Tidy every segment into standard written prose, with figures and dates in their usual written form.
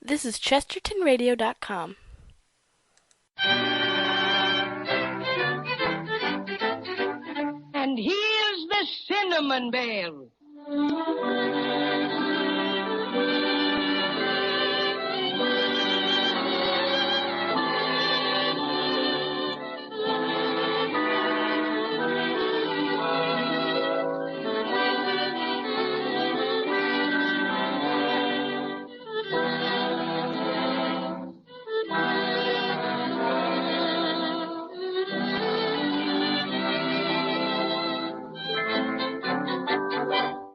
This is ChestertonRadio.com. And here's the cinnamon bell.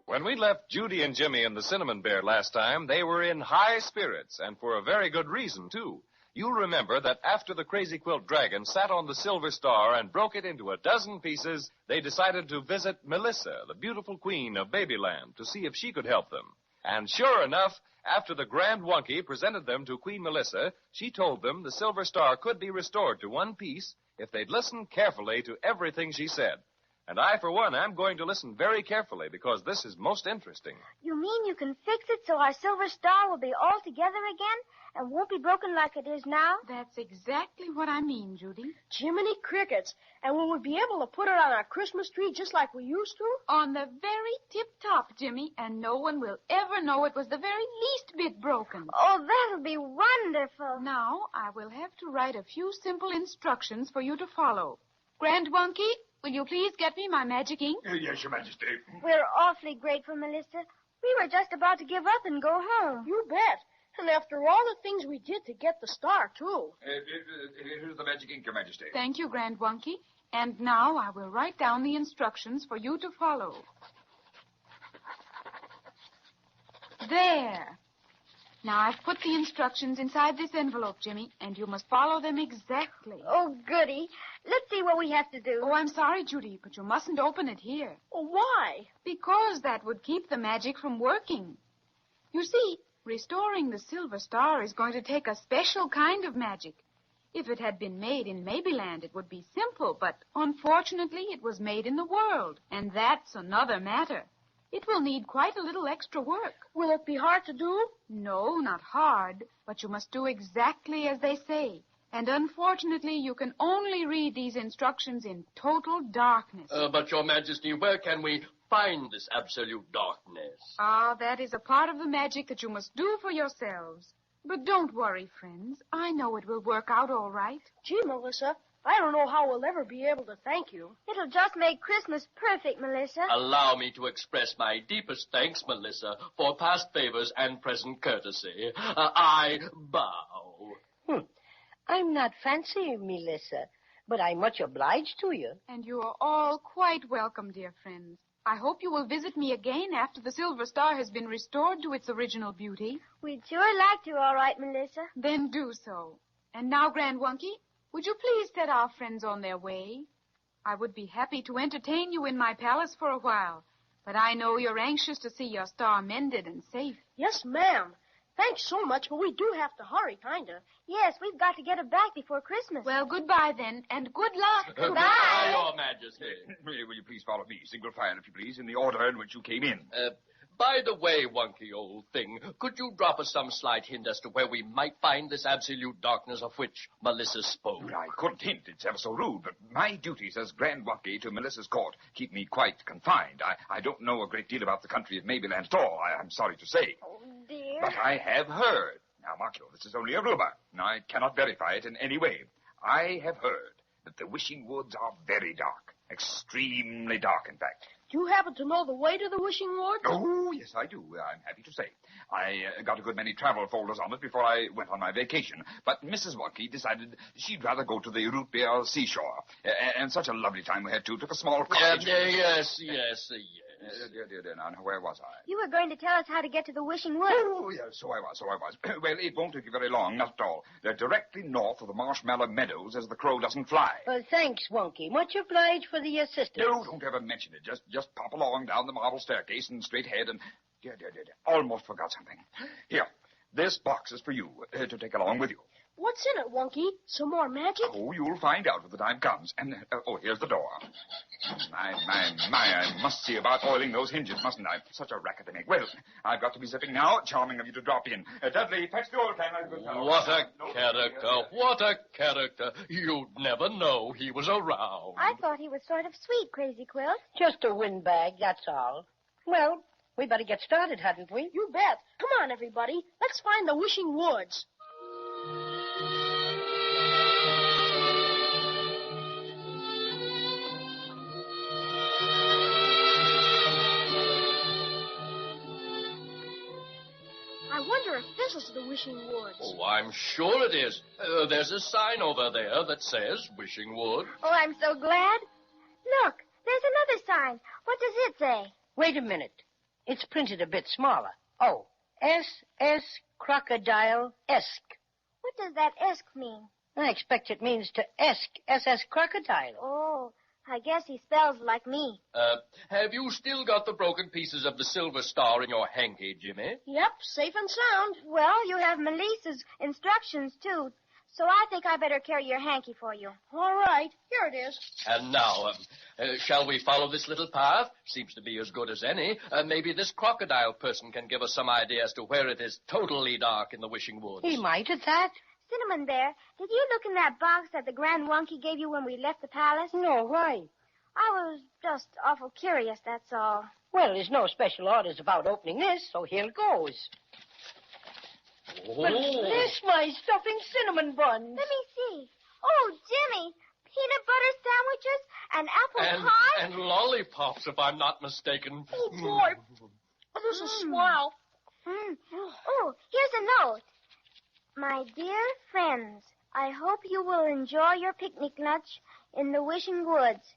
When we left Judy and Jimmy and the Cinnamon Bear last time, they were in high spirits, and for a very good reason, too. You'll remember that after the Crazy Quilt Dragon sat on the Silver Star and broke it into a dozen pieces, they decided to visit Melissa, the beautiful queen of Babyland, to see if she could help them. And sure enough, after the Grand Wunky presented them to Queen Melissa, she told them the Silver Star could be restored to one piece if they'd listen carefully to everything she said. And I, for one, am going to listen very carefully because this is most interesting. You mean you can fix it so our Silver Star will be all together again and won't be broken like it is now? That's exactly what I mean, Judy. Jiminy crickets. And will we be able to put it on our Christmas tree just like we used to? On the very tip-top, Jimmy, and no one will ever know it was the very least bit broken. Oh, that'll be wonderful. Now, I will have to write a few simple instructions for you to follow. Grand Wunky, will you please get me my magic ink? Yes, Your Majesty. We're awfully grateful, Melissa. We were just about to give up and go home. You bet. And after all the things we did to get the star, too. Here's the magic ink, Your Majesty. Thank you, Grand Wunky. And now I will write down the instructions for you to follow. There. Now, I've put the instructions inside this envelope, Jimmy, and you must follow them exactly. Oh, goody. Let's see what we have to do. Oh, I'm sorry, Judy, but you mustn't open it here. Oh, why? Because that would keep the magic from working. You see, restoring the Silver Star is going to take a special kind of magic. If it had been made in Babyland, it would be simple, but unfortunately it was made in the world, and that's another matter. It will need quite a little extra work. Will it be hard to do? No, not hard, but you must do exactly as they say. And unfortunately, you can only read these instructions in total darkness. But, Your Majesty, where can we find this absolute darkness? Ah, that is a part of the magic that you must do for yourselves. But don't worry, friends. I know it will work out all right. Gee, Melissa, I don't know how we'll ever be able to thank you. It'll just make Christmas perfect, Melissa. Allow me to express my deepest thanks, Melissa, for past favors and present courtesy. I bow. I'm not fancy, Melissa, but I'm much obliged to you. And you are all quite welcome, dear friends. I hope you will visit me again after the Silver Star has been restored to its original beauty. We'd sure like to, all right, Melissa. Then do so. And now, Grand Wunky, would you please set our friends on their way? I would be happy to entertain you in my palace for a while, but I know you're anxious to see your star mended and safe. Yes, ma'am. Thanks so much, but we do have to hurry, kinda. Yes, we've got to get it back before Christmas. Well, goodbye then, and good luck. Goodbye, Your Majesty. Will you please follow me, single file, if you please, in the order in which you came in? By the way, Wunky old thing, could you drop us some slight hint as to where we might find this absolute darkness of which Melissa spoke? I couldn't hint. It's ever so rude, but my duties as Grand Wunky to Melissa's court keep me quite confined. I don't know a great deal about the country of Mabyland at all, I'm sorry to say. Oh, dear. But I have heard. Now, mark you, this is only a rumor. I cannot verify it in any way. I have heard that the Wishing Woods are very dark. Extremely dark, in fact. Do you happen to know the way to the Wishing Woods? Oh, yes, I do. I'm happy to say. I got a good many travel folders on it before I went on my vacation. But Mrs. Wunky decided she'd rather go to the root beer seashore. And such a lovely time we had, too. Took a small cottage. Yes. Dear, now, where was I? You were going to tell us how to get to the Wishing Woods. Oh, yes, so I was. Well, it won't take you very long, not at all. They're directly north of the Marshmallow Meadows as the crow doesn't fly. Well, thanks, Wunky. Much obliged for the assistance. No, don't ever mention it. Just pop along down the marble staircase and straight ahead and... Dear. Almost forgot something. Here. This box is for you to take along with you. What's in it, Wonky? Some more magic? Oh, you'll find out when the time comes. And, here's the door. My, I must see about oiling those hinges, mustn't I? Such a racket to make. Well, I've got to be zipping now. Charming of you to drop in. Dudley, fetch the oil can, my good fellow. What a character. What a character. You'd never know he was around. I thought he was sort of sweet, Crazy Quilt. Just a windbag, that's all. Well, we better get started, hadn't we? You bet. Come on, everybody. Let's find the Wishing Woods. I wonder if this is the Wishing Woods. Oh, I'm sure it is. There's a sign over there that says Wishing Wood. Oh, I'm so glad. Look, there's another sign. What does it say? Wait a minute. It's printed a bit smaller. Oh, S.S. Crocodile-esque. What does that esque mean? I expect it means to esque S.S. Crocodile. Oh, I guess he spells like me. Have you still got the broken pieces of the silver star in your hanky, Jimmy? Yep, safe and sound. Well, you have Melissa's instructions, too. So I think I better carry your hanky for you. All right, here it is. And now, shall we follow this little path? Seems to be as good as any. Maybe this crocodile person can give us some idea as to where it is totally dark in the Wishing Woods. He might at that. Cinnamon Bear, did you look in that box that the Grand Wonky gave you when we left the palace? No, why? I was just awful curious, that's all. Well, there's no special orders about opening this, so here goes. Oh. But bless my stuffing cinnamon buns. Let me see. Oh, Jimmy, peanut butter sandwiches and apple pie? And lollipops, if I'm not mistaken. Oh, boy. Oh, this is swell. Oh, here's a note. My dear friends, I hope you will enjoy your picnic lunch in the Wishing Woods.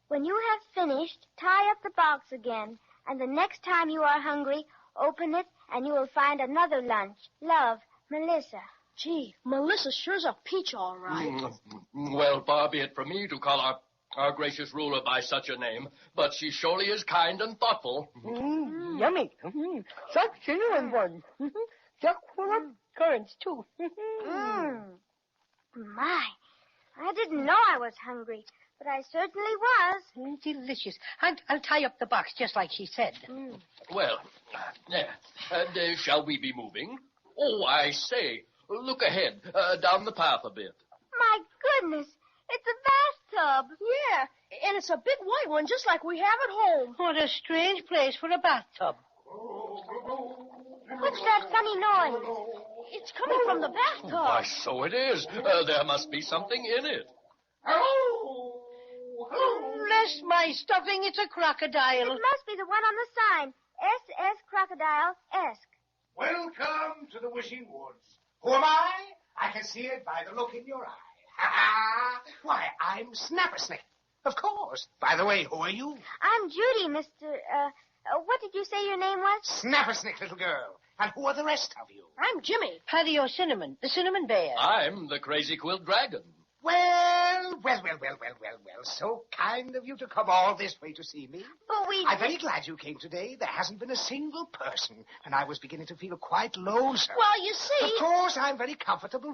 When you have finished, tie up the box again, and the next time you are hungry, open it, and you will find another lunch. Love, Melissa. Gee, Melissa sure's a peach, all right. Well, far be it from me to call our gracious ruler by such a name, but she surely is kind and thoughtful. Yummy. Such cinnamon buns. Just full of currants, too. My, I didn't know I was hungry, but I certainly was. Delicious. I'll tie up the box just like she said. Well, and shall we be moving? Oh, I say, look ahead, down the path a bit. My goodness, it's a bathtub. Yeah, and it's a big white one just like we have at home. What a strange place for a bathtub. What's that funny noise? It's coming from the bathtub. Why, so it is. There must be something in it. Oh, bless my stuffing, it's a crocodile. It must be the one on the sign. S.S. Crocodile-esque. Welcome to the Wishing Woods. Who am I? I can see it by the look in your eye. Ha-ha! Why, I'm Snappersnick. Of course. By the way, who are you? I'm Judy, Mr. What did you say your name was? Snappersnick, little girl. And who are the rest of you? I'm Jimmy. Patio Cinnamon, the Cinnamon Bear. I'm the Crazy Quilt Dragon. Well. So kind of you to come all this way to see me. But I'm very glad you came today. There hasn't been a single person, and I was beginning to feel quite lonesome. Well, you see... Of course, I'm very comfortable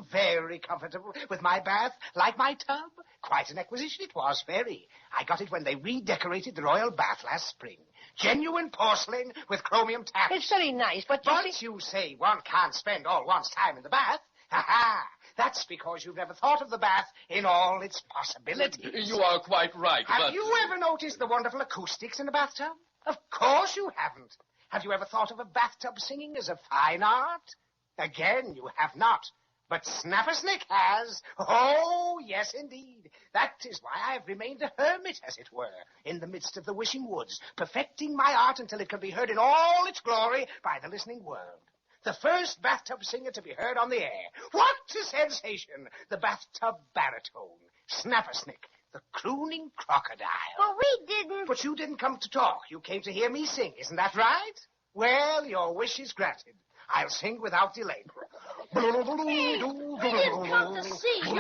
with my bath. Like my tub. Quite an acquisition it was, very. I got it when they redecorated the royal bath last spring. Genuine porcelain with chromium taps. It's very nice, but you say one can't spend all one's time in the bath. Ha-ha! That's because you've never thought of the bath in all its possibilities. You are quite right, Have you ever noticed the wonderful acoustics in a bathtub? Of course you haven't. Have you ever thought of a bathtub singing as a fine art? Again, you have not. But Snappersnick has. Oh, yes, indeed. That is why I've remained a hermit, as it were, in the midst of the Wishing Woods, perfecting my art until it can be heard in all its glory by the listening world. The first bathtub singer to be heard on the air. What a sensation! The bathtub baritone, Snappersnick, the crooning crocodile. But we didn't... But you didn't come to talk. You came to hear me sing, isn't that right? Well, your wish is granted. I'll sing without delay. Hey, we didn't come to see you.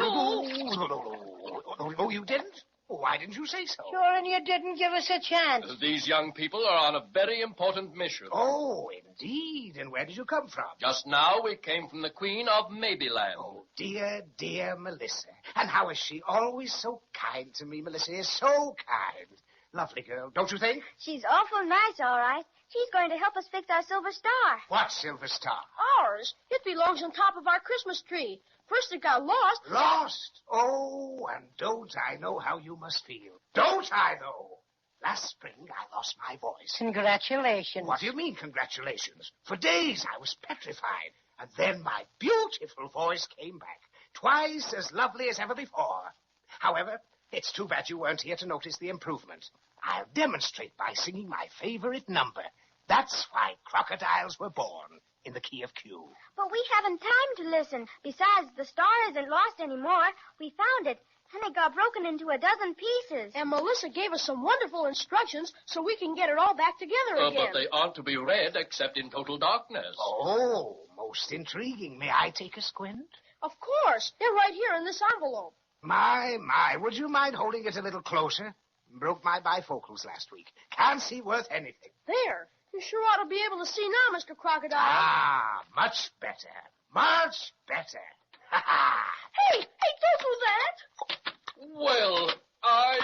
Oh, you didn't? Why didn't you say so? Sure, and you didn't give us a chance. These young people are on a very important mission. Oh, indeed. And where did you come from? Just now we came from the Queen of Maybeland. Oh, dear, dear Melissa. And how is she? Always so kind to me, Melissa is so kind. Lovely girl, don't you think? She's awful nice, all right. She's going to help us fix our silver star. What silver star? Ours. It belongs on top of our Christmas tree. First it got lost. Lost? Oh, and don't I know how you must feel. Don't I, though? Last spring, I lost my voice. Congratulations. What do you mean, congratulations? For days, I was petrified. And then my beautiful voice came back. Twice as lovely as ever before. However, it's too bad you weren't here to notice the improvement. I'll demonstrate by singing my favorite number. That's why crocodiles were born, in the key of Q. But we haven't time to listen. Besides, the star isn't lost anymore. We found it, and it got broken into a dozen pieces. And Melissa gave us some wonderful instructions so we can get it all back together again. But they aren't to be read except in total darkness. Oh, most intriguing. May I take a squint? Of course. They're right here in this envelope. My, would you mind holding it a little closer? Broke my bifocals last week. Can't see worth anything. There. You sure ought to be able to see now, Mr. Crocodile. Ah, much better. Much better. Ha ha! Hey, don't do that. Well, I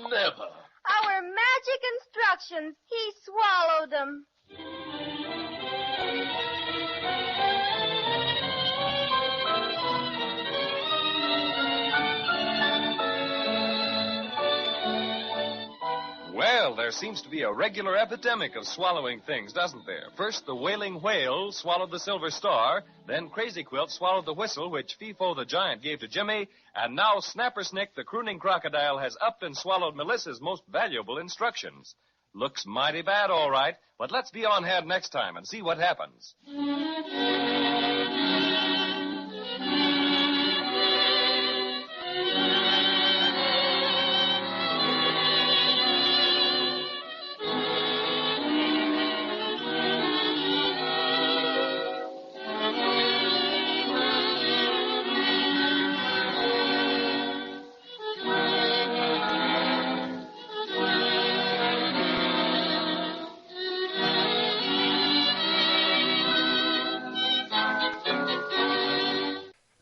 never. Our magic instructions. He swallowed them. Well, there seems to be a regular epidemic of swallowing things, doesn't there? First, the wailing whale swallowed the silver star. Then Crazy Quilt swallowed the whistle, which Fifo the giant gave to Jimmy. And now Snapper Snick, the crooning crocodile, has upped and swallowed Melissa's most valuable instructions. Looks mighty bad, all right, but let's be on hand next time and see what happens.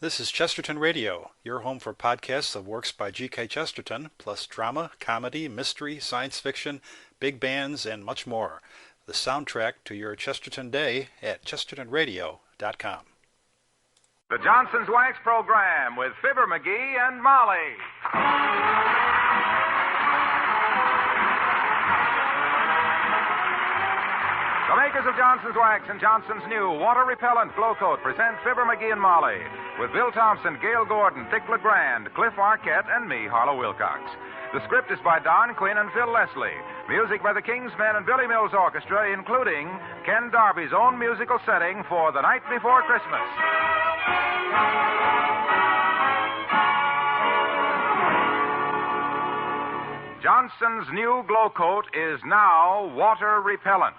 This is Chesterton Radio, your home for podcasts of works by G.K. Chesterton, plus drama, comedy, mystery, science fiction, big bands, and much more. The soundtrack to your Chesterton day at chestertonradio.com. The Johnson's Wax Program with Fibber, McGee, and Molly. The makers of Johnson's Wax and Johnson's new water-repellent glow coat present Fibber, McGee, and Molly with Bill Thompson, Gail Gordon, Dick LeGrand, Cliff Arquette, and me, Harlow Wilcox. The script is by Don Quinn and Phil Leslie. Music by the Kingsmen and Billy Mills Orchestra, including Ken Darby's own musical setting for The Night Before Christmas. Johnson's new glow coat is now water-repellent.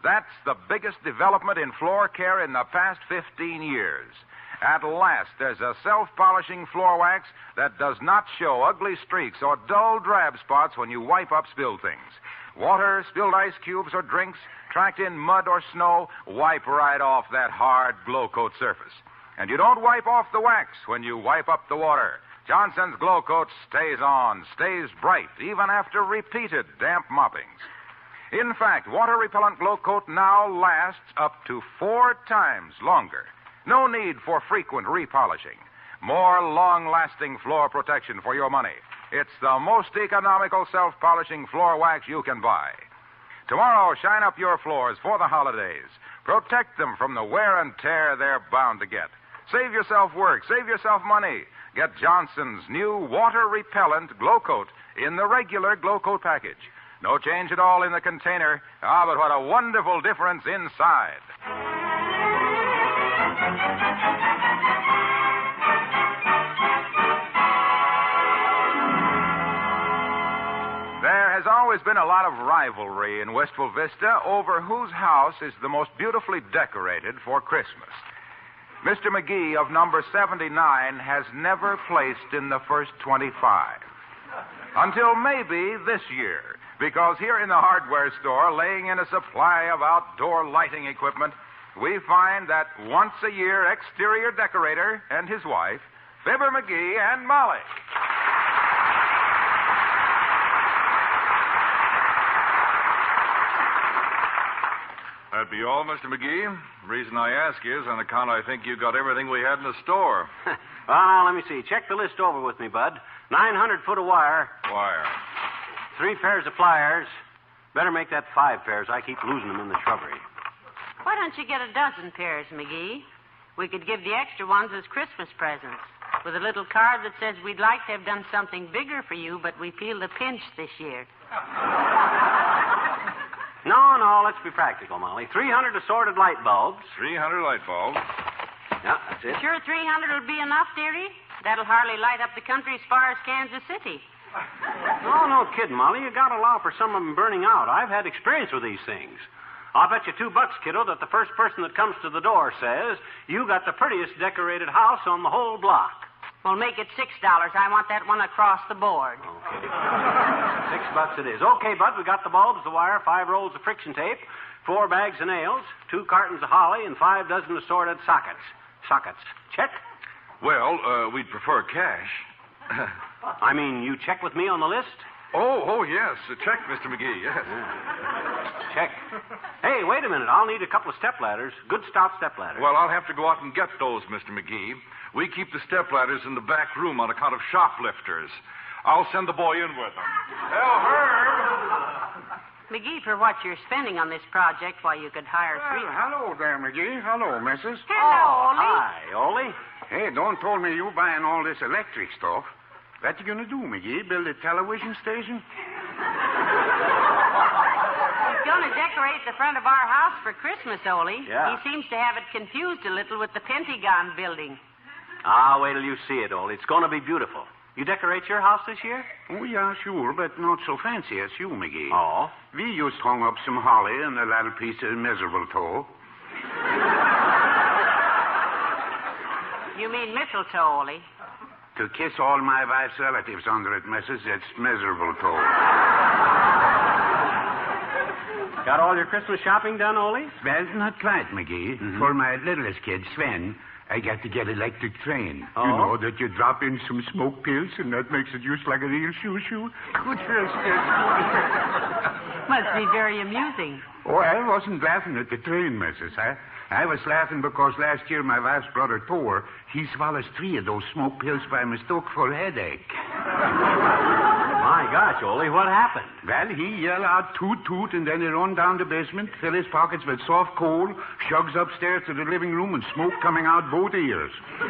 That's the biggest development in floor care in the past 15 years. At last, there's a self-polishing floor wax that does not show ugly streaks or dull drab spots when you wipe up spilled things. Water, spilled ice cubes, or drinks tracked in mud or snow wipe right off that hard glow coat surface. And you don't wipe off the wax when you wipe up the water. Johnson's glow coat stays on, stays bright, even after repeated damp moppings. In fact, water-repellent glow coat now lasts up to 4 times longer. No need for frequent repolishing. More long-lasting floor protection for your money. It's the most economical self-polishing floor wax you can buy. Tomorrow, shine up your floors for the holidays. Protect them from the wear and tear they're bound to get. Save yourself work. Save yourself money. Get Johnson's new water-repellent glow coat in the regular glow coat package. No change at all in the container. Ah, but what a wonderful difference inside. There has always been a lot of rivalry in Wistful Vista over whose house is the most beautifully decorated for Christmas. Mr. McGee of number 79 has never placed in the first 25. Until maybe this year. Because here in the hardware store, laying in a supply of outdoor lighting equipment, we find that once a year exterior decorator and his wife, Fibber, McGee, and Molly. That be all, Mr. McGee? The reason I ask is on account I think you got everything we had in the store. Well, now, let me see. Check the list over with me, Bud. 900 foot of wire. Wire. 3 pairs of pliers. Better make that 5 pairs. I keep losing them in the shrubbery. Why don't you get a dozen pairs, McGee? We could give the extra ones as Christmas presents. With a little card that says we'd like to have done something bigger for you, but we feel the pinch this year. No, let's be practical, Molly. 300 assorted light bulbs. 300 light bulbs. Yeah, that's it. Sure 300 will be enough, dearie? That'll hardly light up the country as far as Kansas City. No kidding, Molly. You gotta allow for some of them burning out. I've had experience with these things. I'll bet you $2, kiddo, that the first person that comes to the door says, you got the prettiest decorated house on the whole block. Well, make it $6. I want that one across the board. Okay. $6 it is. Okay, Bud, we got the bulbs, the wire, 5 rolls of friction tape, 4 bags of nails, 2 cartons of holly, and 5 dozen assorted sockets. Check? Well, we'd prefer cash. I mean, you check with me on the list? Oh, yes. Check, Mr. McGee, yes. Yeah. Check. Hey, wait a minute. I'll need a couple of stepladders. Good stout stepladders. Well, I'll have to go out and get those, Mr. McGee. We keep the stepladders in the back room on account of shoplifters. I'll send the boy in with them. Tell Herb. McGee, for what you're spending on this project, why, you could hire 3. Hello there, McGee. Hello, missus. Hello, Ole. Hi, Ole. Hey, don't told me you buying all this electric stuff. What you gonna do, McGee? Build a television station? He's going to decorate the front of our house for Christmas, Ole. Yeah. He seems to have it confused a little with the Pentagon building. Wait till you see it, Ole. It's going to be beautiful. You decorate your house this year? Oh, yeah, sure, but not so fancy as you, McGee. Oh? We just hung up some holly and a little piece of miserable toe. You mean mistletoe, Ole? To kiss all my wife's relatives under it, missus, it's miserable toe. Got all your Christmas shopping done, Ole? Well, not quite, McGee. Mm-hmm. For my littlest kid, Sven, I got to get electric train. Oh? You know, that you drop in some smoke pills, and that makes it just like a real shoo-shoo. Must be very amusing. Oh, I wasn't laughing at the train, missus. I was laughing because last year my wife's brother, Thor, he swallows 3 of those smoke pills by mistake for a headache. My gosh, Ole, what happened? Well, he yelled out toot toot, and then he run down the basement, fill his pockets with soft coal, shugs upstairs to the living room, and smoke coming out both ears. The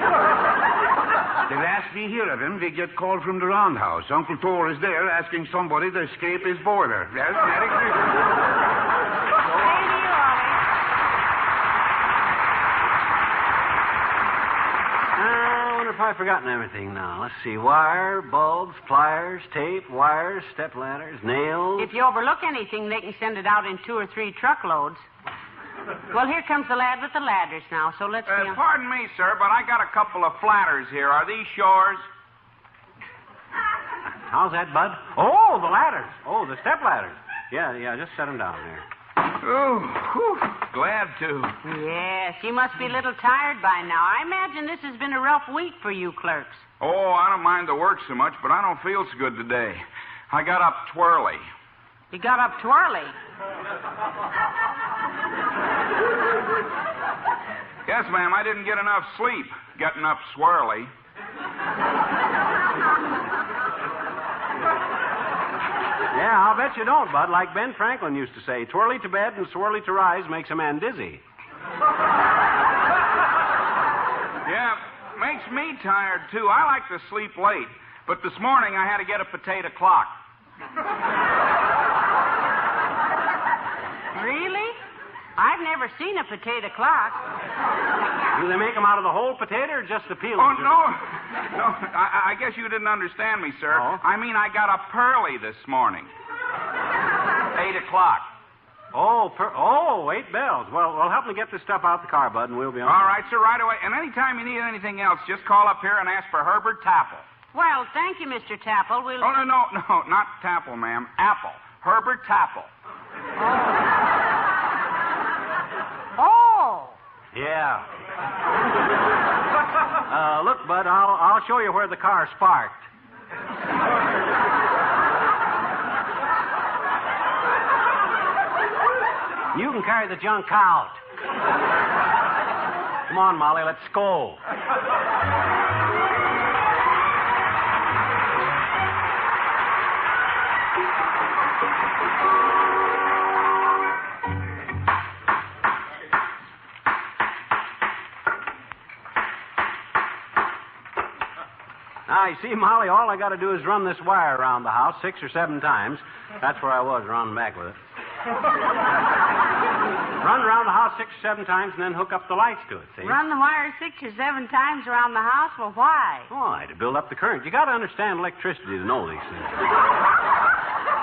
last we hear of him, we get called from the roundhouse. Uncle Thor is there asking somebody to escape his boiler. Well, Merry Christmas. If I've forgotten everything now. Let's see. Wire, bulbs, pliers, tape, wires, stepladders, nails. If you overlook anything, they can send it out in 2 or 3 truckloads. Well, here comes the lad with the ladders now, so let's see. Pardon me, sir, but I got a couple of flatters here. Are these yours? How's that, Bud? Oh, the ladders. Oh, the stepladders. Yeah, just set them down there. Oh, whew. Glad to. Yes, you must be a little tired by now. I imagine this has been a rough week for you clerks. Oh, I don't mind the work so much, but I don't feel so good today. I got up twirly. You got up twirly? Yes, ma'am, I didn't get enough sleep getting up swirly. Yeah, I'll bet you don't, Bud. Like Ben Franklin used to say, twirly to bed and swirly to rise makes a man dizzy. Yeah, makes me tired, too. I like to sleep late, but this morning I had to get a potato clock. Really? I've never seen a potato clock. Do they make them out of the whole potato or just the peel? Oh, no. I guess you didn't understand me, sir. Oh? I mean, I got up early this morning. 8 o'clock. Oh, 8 bells. Well, help me get this stuff out the car, Bud, and we'll be on. All right, sir, right away. And anytime you need anything else, just call up here and ask for Herbert Tapple. Well, thank you, Mr. Tapple. We'll... Oh, no, not Tapple, ma'am. Apple. Herbert Tapple. Oh. Yeah. Look, Bud, I'll show you where the car sparked. You can carry the junk out. Come on, Molly, let's go. Now, you see, Molly, all I got to do is run this wire around the house 6 or 7 times. That's where I was, running back with it. Run around the house 6 or 7 times and then hook up the lights to it, see? Run the wire 6 or 7 times around the house? Well, why? Why? To build up the current. You got to understand electricity to know these things.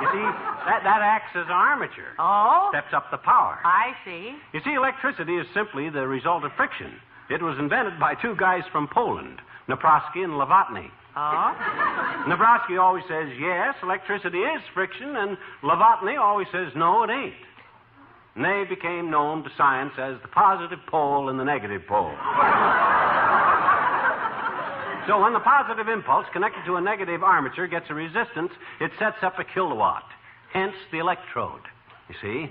You see, that acts as an armature. Oh? Steps up the power. I see. You see, electricity is simply the result of friction. It was invented by 2 guys from Poland, Naprosky and Novotny. Oh? Naprosky always says, yes, electricity is friction, and Novotny always says, no, it ain't. And they became known to science as the positive pole and the negative pole. So when the positive impulse connected to a negative armature gets a resistance, it sets up a kilowatt. Hence the electrode. You see?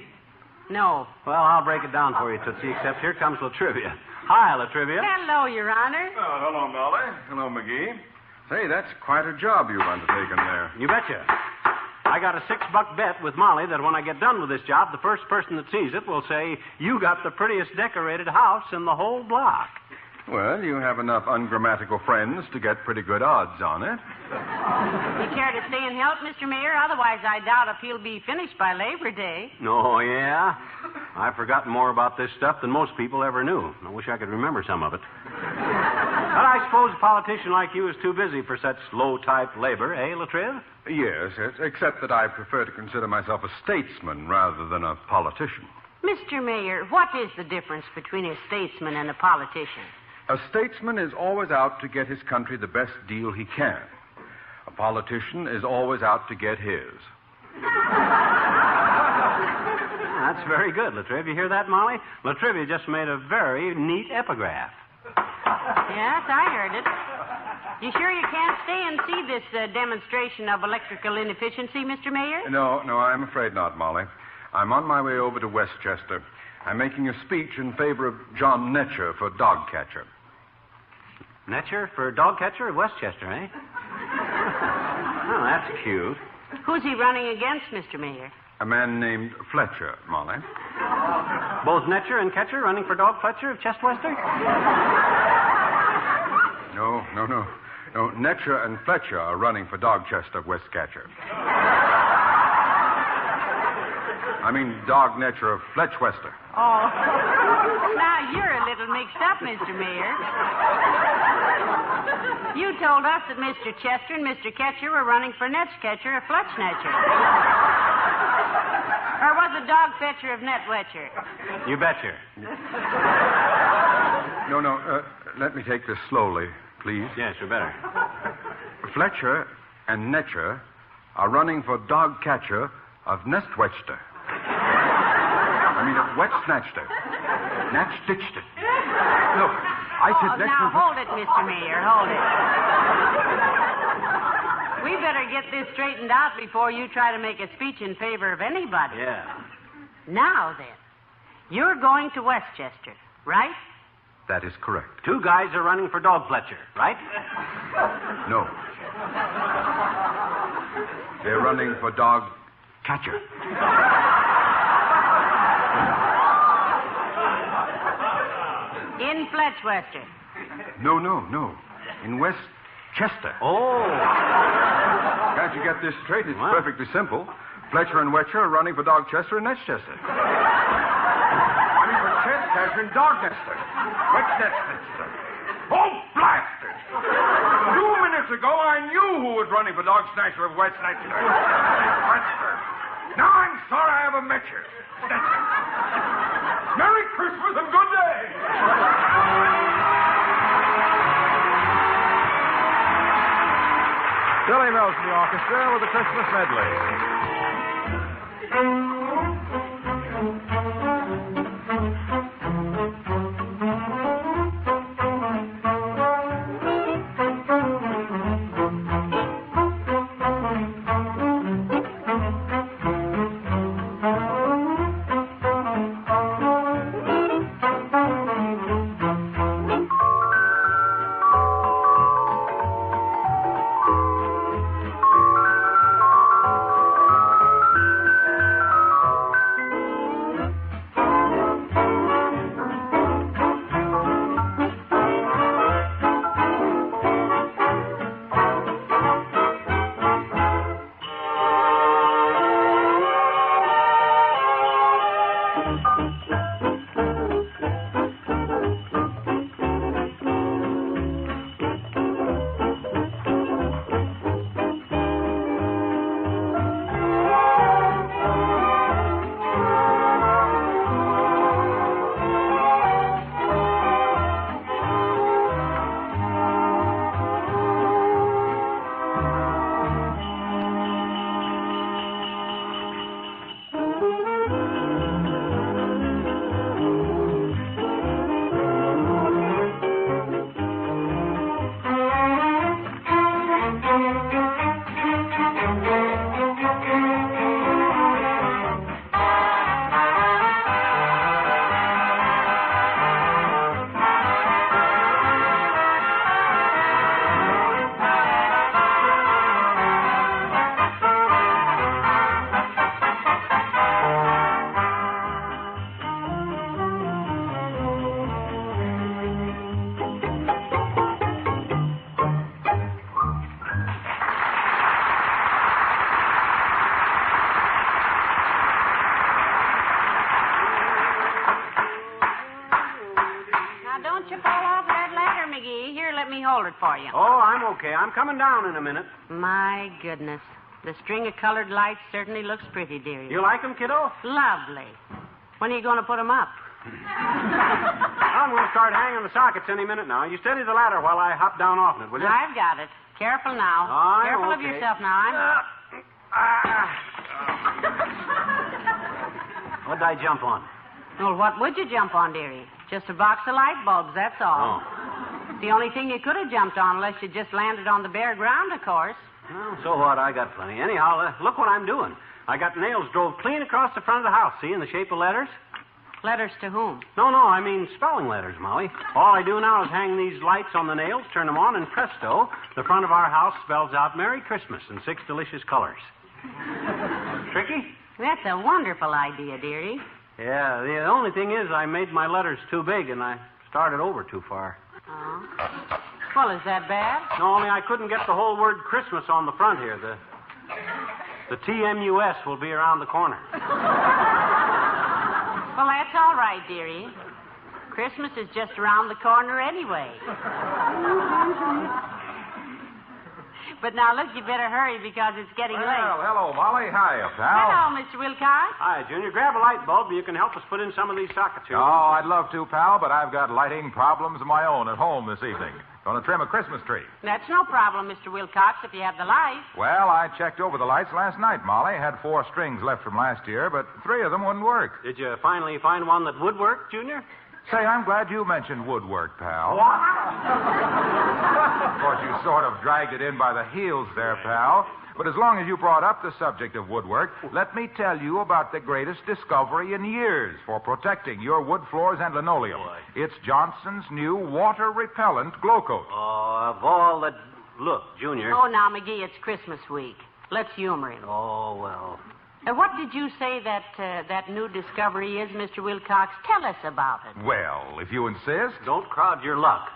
No. Well, I'll break it down for you, Tootsie, except here comes Latrivia. Hi, Latrivia. Hello, Your Honor. Oh, hello, Molly. Hello, McGee. Say, that's quite a job you've undertaken there. You betcha. I got a $6 bet with Molly that when I get done with this job, the first person that sees it will say, you got the prettiest decorated house in the whole block. Well, you have enough ungrammatical friends to get pretty good odds on it. You care to stay and help, Mr. Mayor? Otherwise, I doubt if he'll be finished by Labor Day. Oh, yeah? I've forgotten more about this stuff than most people ever knew. I wish I could remember some of it. But I suppose a politician like you is too busy for such low-type labor, eh, Latriv? Yes, except that I prefer to consider myself a statesman rather than a politician. Mr. Mayor, what is the difference between a statesman and a politician? A statesman is always out to get his country the best deal he can. A politician is always out to get his. That's very good, Latriv. You hear that, Molly? Latrivia just made a very neat epigraph. Yes, I heard it. You sure you can't stay and see this demonstration of electrical inefficiency, Mr. Mayor? No, I'm afraid not, Molly. I'm on my way over to Westchester. I'm making a speech in favor of John Netcher for dog catcher. Netcher for dog catcher of Westchester, eh? Oh, that's cute. Who's he running against, Mr. Mayor? A man named Fletcher, Molly. Both Netcher and Catcher running for dog Fletcher of Chestwester? No. Netcher and Fletcher are running for Dogchester, Westcatcher. I mean, Dog Netcher of Fletchwester. Oh. Now, you're a little mixed up, Mr. Mayor. You told us that Mr. Chester and Mr. Ketcher were running for Netchcatcher or Fletchnetcher. Or was it Dog Fetcher of Netwetcher? You betcha. No, let me take this slowly, please. Yes, you better. Fletcher and Netcher are running for dog catcher of Nestwetster. I mean, of Wetsnatchter. Natchditchter. Look, I said Netcher... Now, hold it, Mr. Mayor, hold it. We better get this straightened out before you try to make a speech in favor of anybody. Yeah. Now, then, you're going to Westchester, right? That is correct. 2 guys are running for dog Fletcher, right? No. They're running for dog catcher. In Fletchwester. No. In Westchester. Oh. Can't you get this straight? It's perfectly simple. Fletcher and Wetcher are running for Dogchester and Netchester. I mean, for Chestchester and Dognester. Wetchester. Oh, blast it! 2 minutes ago, I knew who was running for Dog Snatcher of Westchester. Wetcher. Now I'm sorry I ever met you. Snatcher. Merry Christmas and good day! Billy Mills and the orchestra with the Christmas medley. For you. Oh, I'm okay. I'm coming down in a minute. My goodness. The string of colored lights certainly looks pretty, dearie. You like them, kiddo? Lovely. When are you going to put them up? I'm going to start hanging the sockets any minute now. You steady the ladder while I hop down off it, will you? I've got it. Careful now. Careful of yourself now. What did I jump on? Well, what would you jump on, dearie? Just a box of light bulbs, that's all. Oh. The only thing you could have jumped on unless you just landed on the bare ground, of course. Well, so what? I got plenty. Anyhow, look what I'm doing. I got nails drove clean across the front of the house, see, in the shape of letters. Letters to whom? No, I mean spelling letters, Molly. All I do now is hang these lights on the nails, turn them on, and presto, the front of our house spells out Merry Christmas in 6 delicious colors. Tricky? That's a wonderful idea, dearie. Yeah, the only thing is I made my letters too big, and I started over too far. Oh. Well, is that bad? No, only I couldn't get the whole word Christmas on the front here. The TMUS will be around the corner. Well, that's all right, dearie. Christmas is just around the corner anyway. But now, look, you better hurry because it's getting late. Well, hello, Molly. Hiya, pal. Hello, Mr. Wilcox. Hi, Junior. Grab a light bulb and you can help us put in some of these sockets here. Oh, I'd love to, pal, but I've got lighting problems of my own at home this evening. Going to trim a Christmas tree. That's no problem, Mr. Wilcox, if you have the light. Well, I checked over the lights last night, Molly. Had 4 strings left from last year, but 3 of them wouldn't work. Did you finally find one that would work, Junior? Say, I'm glad you mentioned woodwork, pal. What? Of course, you sort of dragged it in by the heels there, pal. But as long as you brought up the subject of woodwork, let me tell you about the greatest discovery in years for protecting your wood floors and linoleum. What? It's Johnson's new water-repellent glow coat. Oh, of all the... Look, Junior. Oh, now, McGee, it's Christmas week. Let's humor him. Oh, well... What did you say that new discovery is, Mr. Wilcox? Tell us about it. Well, if you insist. Don't crowd your luck.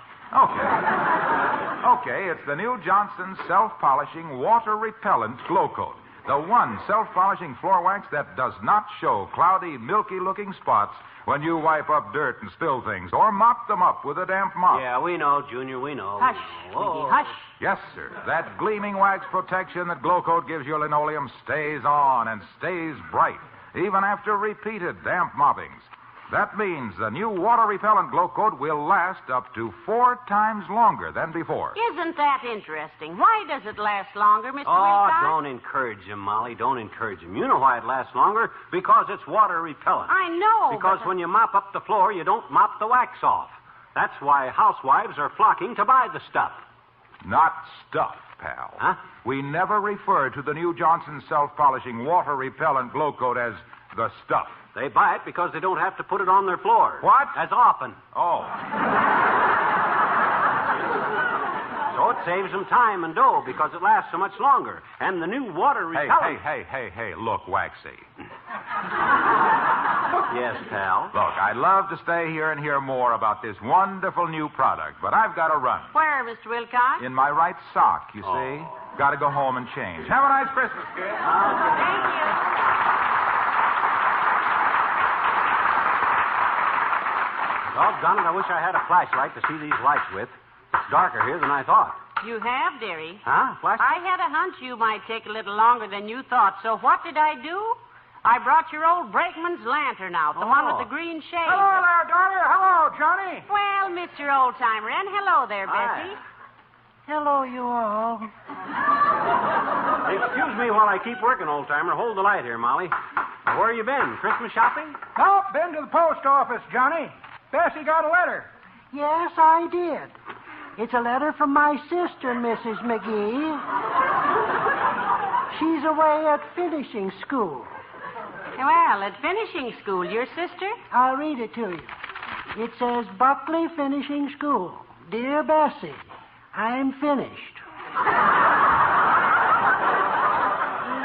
Okay, it's the new Johnson self-polishing water-repellent glow coat. The one self-polishing floor wax that does not show cloudy, milky-looking spots when you wipe up dirt and spill things or mop them up with a damp mop. Yeah, we know, Junior, we know. Hush, McGee, hush. Yes, sir. That gleaming wax protection that glow coat gives your linoleum stays on and stays bright, even after repeated damp moppings. That means the new water-repellent glow coat will last up to 4 times longer than before. Isn't that interesting? Why does it last longer, Mr. Oh, Wilcox? don't encourage him, Molly. Don't encourage him. You know why it lasts longer? Because it's water-repellent. I know. Because when you mop up the floor, you don't mop the wax off. That's why housewives are flocking to buy the stuff. Not stuff, pal. Huh? We never refer to the new Johnson self-polishing water-repellent glow coat as the stuff. They buy it because they don't have to put it on their floors. What? As often. Oh. So it saves them time and dough because it lasts so much longer. And the new water-repellent... Hey, look, Waxy. Yes, pal? Look, I'd love to stay here and hear more about this wonderful new product, but I've got to run. Where, Mr. Wilcox? In my right sock, you see. Got to go home and change. Have a nice Christmas, kid. Thank you. Doggone it, I wish I had a flashlight to see these lights with. It's darker here than I thought. You have, dearie. Huh? Flashlight? I had a hunch you might take a little longer than you thought, so what did I do? I brought your old brakeman's lantern out, the one with the green shade. Hello there, daughter. Hello, Johnny. Well, Mr. Oldtimer, and hello there, Bessie. Hello, you all. Excuse me while I keep working, old-timer. Hold the light here, Molly. Where you been? Christmas shopping? Nope, been to the post office, Johnny. Bessie got a letter. Yes, I did. It's a letter from my sister, Mrs. McGee. She's away at finishing school. Well, at finishing school, your sister? I'll read it to you. It says, Buckley Finishing School. Dear Bessie, I'm finished.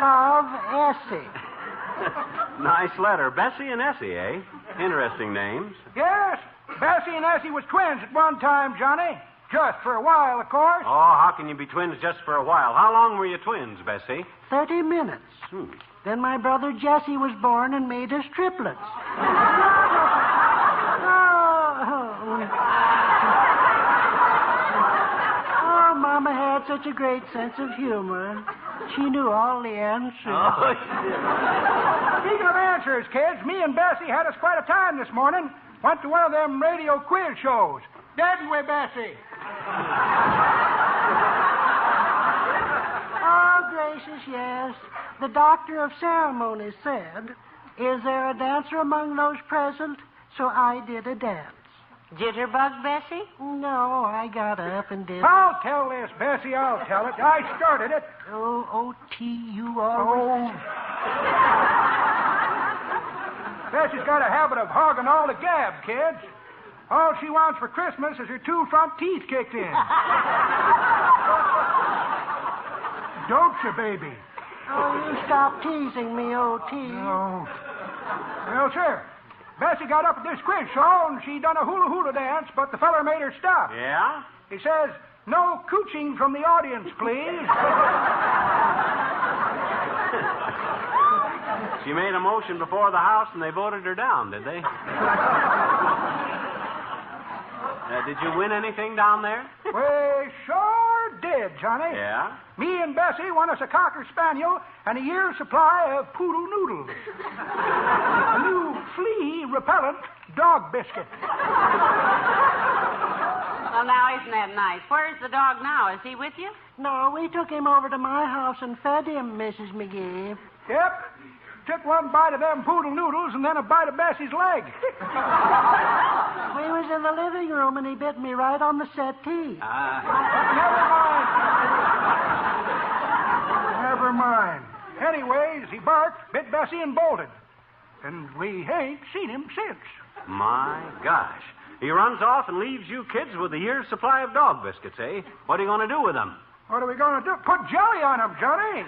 Love, Essie. Nice letter. Bessie and Essie, eh? Interesting names. Yes, Bessie and Essie was twins at one time, Johnny. Just for a while, of course. Oh, how can you be twins just for a while? How long were you twins, Bessie? 30 minutes. Then my brother Jesse was born and made us triplets. Oh, Mama had such a great sense of humor. She knew all the answers. Speaking of answers, kids, me and Bessie had us quite a time this morning. Went to one of them radio quiz shows. Didn't we, Bessie? Oh, gracious, yes. The doctor of ceremonies said, is there a dancer among those present? So I did a dance. Jitterbug, Bessie? No, I got up and did... I'll tell this, Bessie, I'll tell it. I started it. O-O-T-U-R... Bessie's got a habit of hogging all the gab, kids. All she wants for Christmas is her 2 front teeth kicked in. Don't you, baby? Oh, you stop teasing me, O.T. No. Well, sir, Bessie got up at this quiz show and she done a hula-hula dance, but the feller made her stop. Yeah? He says, no cooching from the audience, please. She made a motion before the House and they voted her down, did they? Did you win anything down there? We sure did, Johnny. Yeah? Me and Bessie won us a Cocker Spaniel and a year's supply of poodle noodles. A new flea-repellent dog biscuit. Well, now, isn't that nice? Where's the dog now? Is he with you? No, we took him over to my house and fed him, Mrs. McGee. Yep. Took one bite of them poodle noodles and then a bite of Bessie's leg. We was in the living room and he bit me right on the settee. Never mind. Anyways, he barked, bit Bessie, and bolted. And we ain't seen him since. My gosh. He runs off and leaves you kids with a year's supply of dog biscuits, eh? What are you going to do with them? What are we going to do? Put jelly on him, Johnny.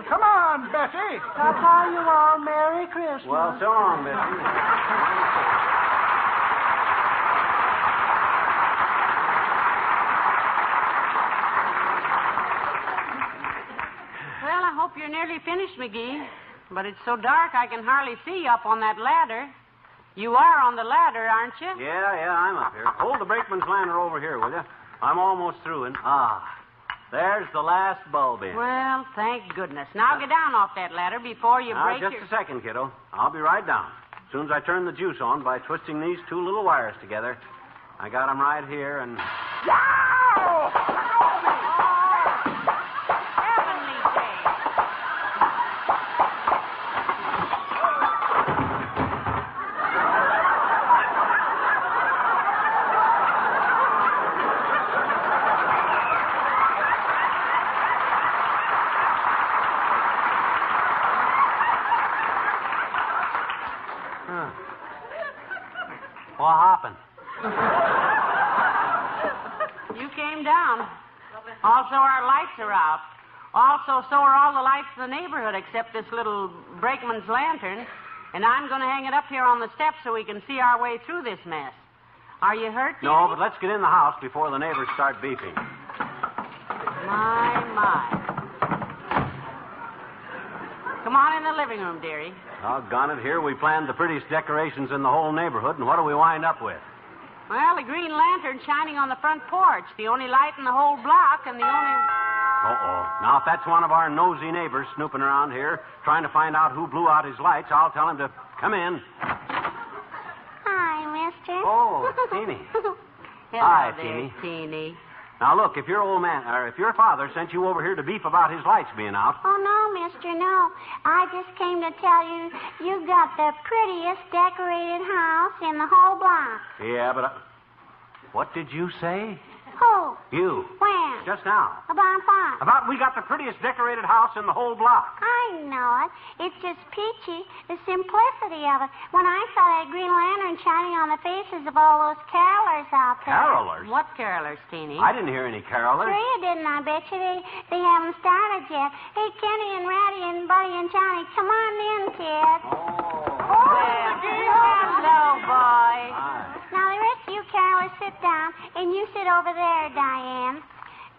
Come on, Bessie. I'll tell you all Merry Christmas. Well, so long, Bessie. Well, I hope you're nearly finished, McGee. But it's so dark I can hardly see you up on that ladder. You are on the ladder, aren't you? Yeah, I'm up here. Hold the brakeman's lantern over here, will you? I'm almost through, and there's the last bulb in. Well, thank goodness. Now get down off that ladder before you break just your... a second, kiddo. I'll be right down. As soon as I turn the juice on by twisting these two little wires together, I got them right here and... What happened? You came down. Also, our lights are out. Also, so are all the lights in the neighborhood except this little brakeman's lantern. And I'm going to hang it up here on the steps so we can see our way through this mess. Are you hurt, dearie? No, but let's get in the house before the neighbors start beeping. My. Come on in the living room, dearie. Doggone it, here we planned the prettiest decorations in the whole neighborhood, and what do we wind up with? Well, the green lantern shining on the front porch, the only light in the whole block, and the only... Uh-oh. Now, if that's one of our nosy neighbors snooping around here, trying to find out who blew out his lights, I'll tell him to come in. Hi, mister. Oh, Teeny. Hello Hi, there, Teeny. Teeny. Now, look, if your father sent you over here to beef about his lights being out... Oh, no, mister, no. I just came to tell you you got the prettiest decorated house in the whole block. Yeah, but... What did you say? Who? You. When? Just now. About what? About we got the prettiest decorated house in the whole block. I know it. It's just peachy, the simplicity of it. When I saw that green lantern shining on the faces of all those carolers out there. Carolers? What carolers, Teeny? I didn't hear any carolers. Sure you didn't, I bet you. They haven't started yet. Hey, Kenny and Ratty and Buddy and Johnny, come on in, kids. Hello, boy. Hi. Now, the rest of you carolers sit down, and you sit over there, Diane.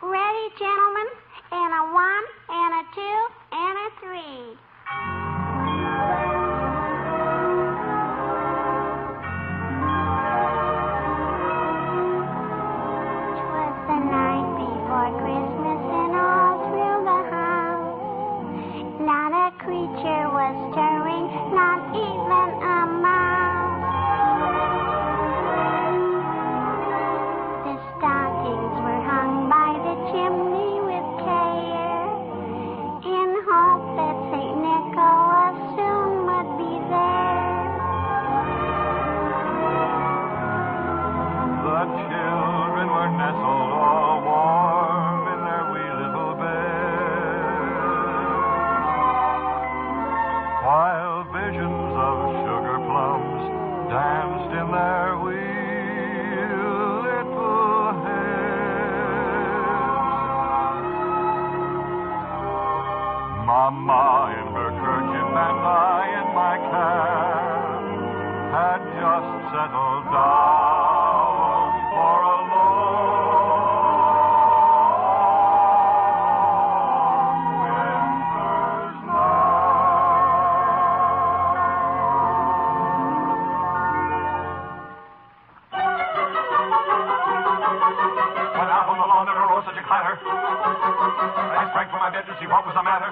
Ready, gentlemen? And a 1, and a 2, and a 3. "'Twas the night before Christmas, and all through the house, not a creature was stirring, not even a mouse. The stockings were hung by the chimney with care, in hope that St. Nicholas soon would be there. The children were nestled all warm in their wee little beds, while visions of sugar plums danced in their wee little heads. Mama in her kerchief and I in my cap had just settled down for a long winter's Went out on the lawn, there arose such a clatter. I sprang from my bed to see what was the matter.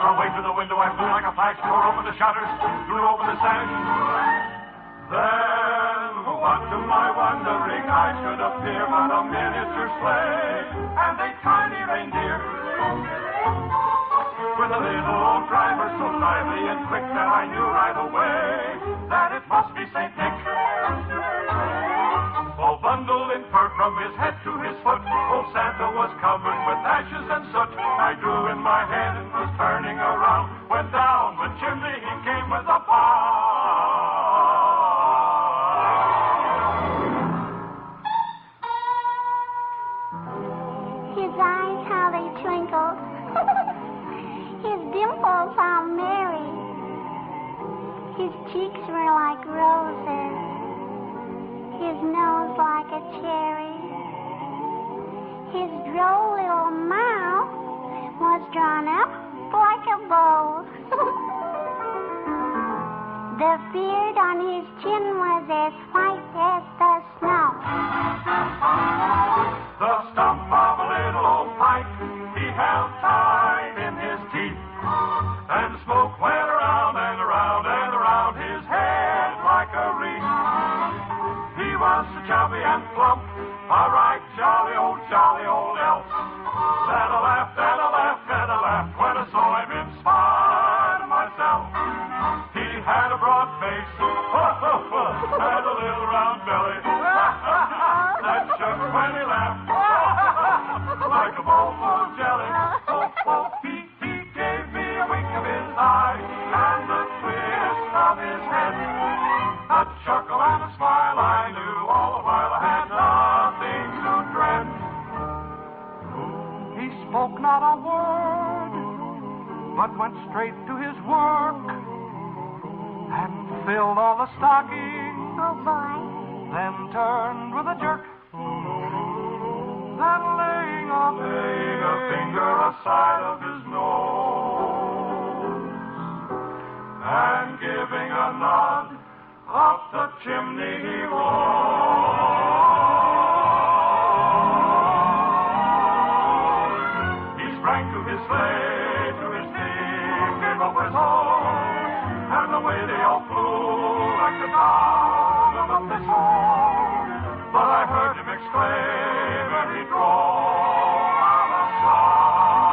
Away through the window I flew like a flash, tore open the shutters, threw open the sash. Then, what to my wondering eye should appear but a miniature sleigh and a tiny reindeer, with a little old driver so lively and quick that I knew right away that it must be St. Nick. All bundled in fur from his head to his foot, old Santa was covered with ashes and soot. I drew in my head and was turning around, when down the chimney he came with a His eyes, how they twinkled. His dimples, how merry. His cheeks were like roses. His nose like a cherry. His droll little mouth was drawn up like a bow. The beard on his chin was as white as the snow. The stump of a little old pipe he held tight in his teeth, and smoke went around and around and around his jolly old elf. And I laughed, and I laughed, and I laughed when I saw him in spite of myself. He had a broad face, and a little round belly, that shook when he laughed, like a bowl full of jelly. He gave me a wink of his eye, and a twist of his head, a chuckle and a smile I knew all the while I had nothing to dread. He spoke not a word, but went straight to his work and filled all the stockings. Oh, boy. Then turned with a jerk. Then laying a finger aside of his nose and giving a nod, up the chimney he rose. He sprang to his sleigh, to his team, gave up his home, and away they all flew like the down of a thistle. But I heard him exclaim, and he drove out of sight.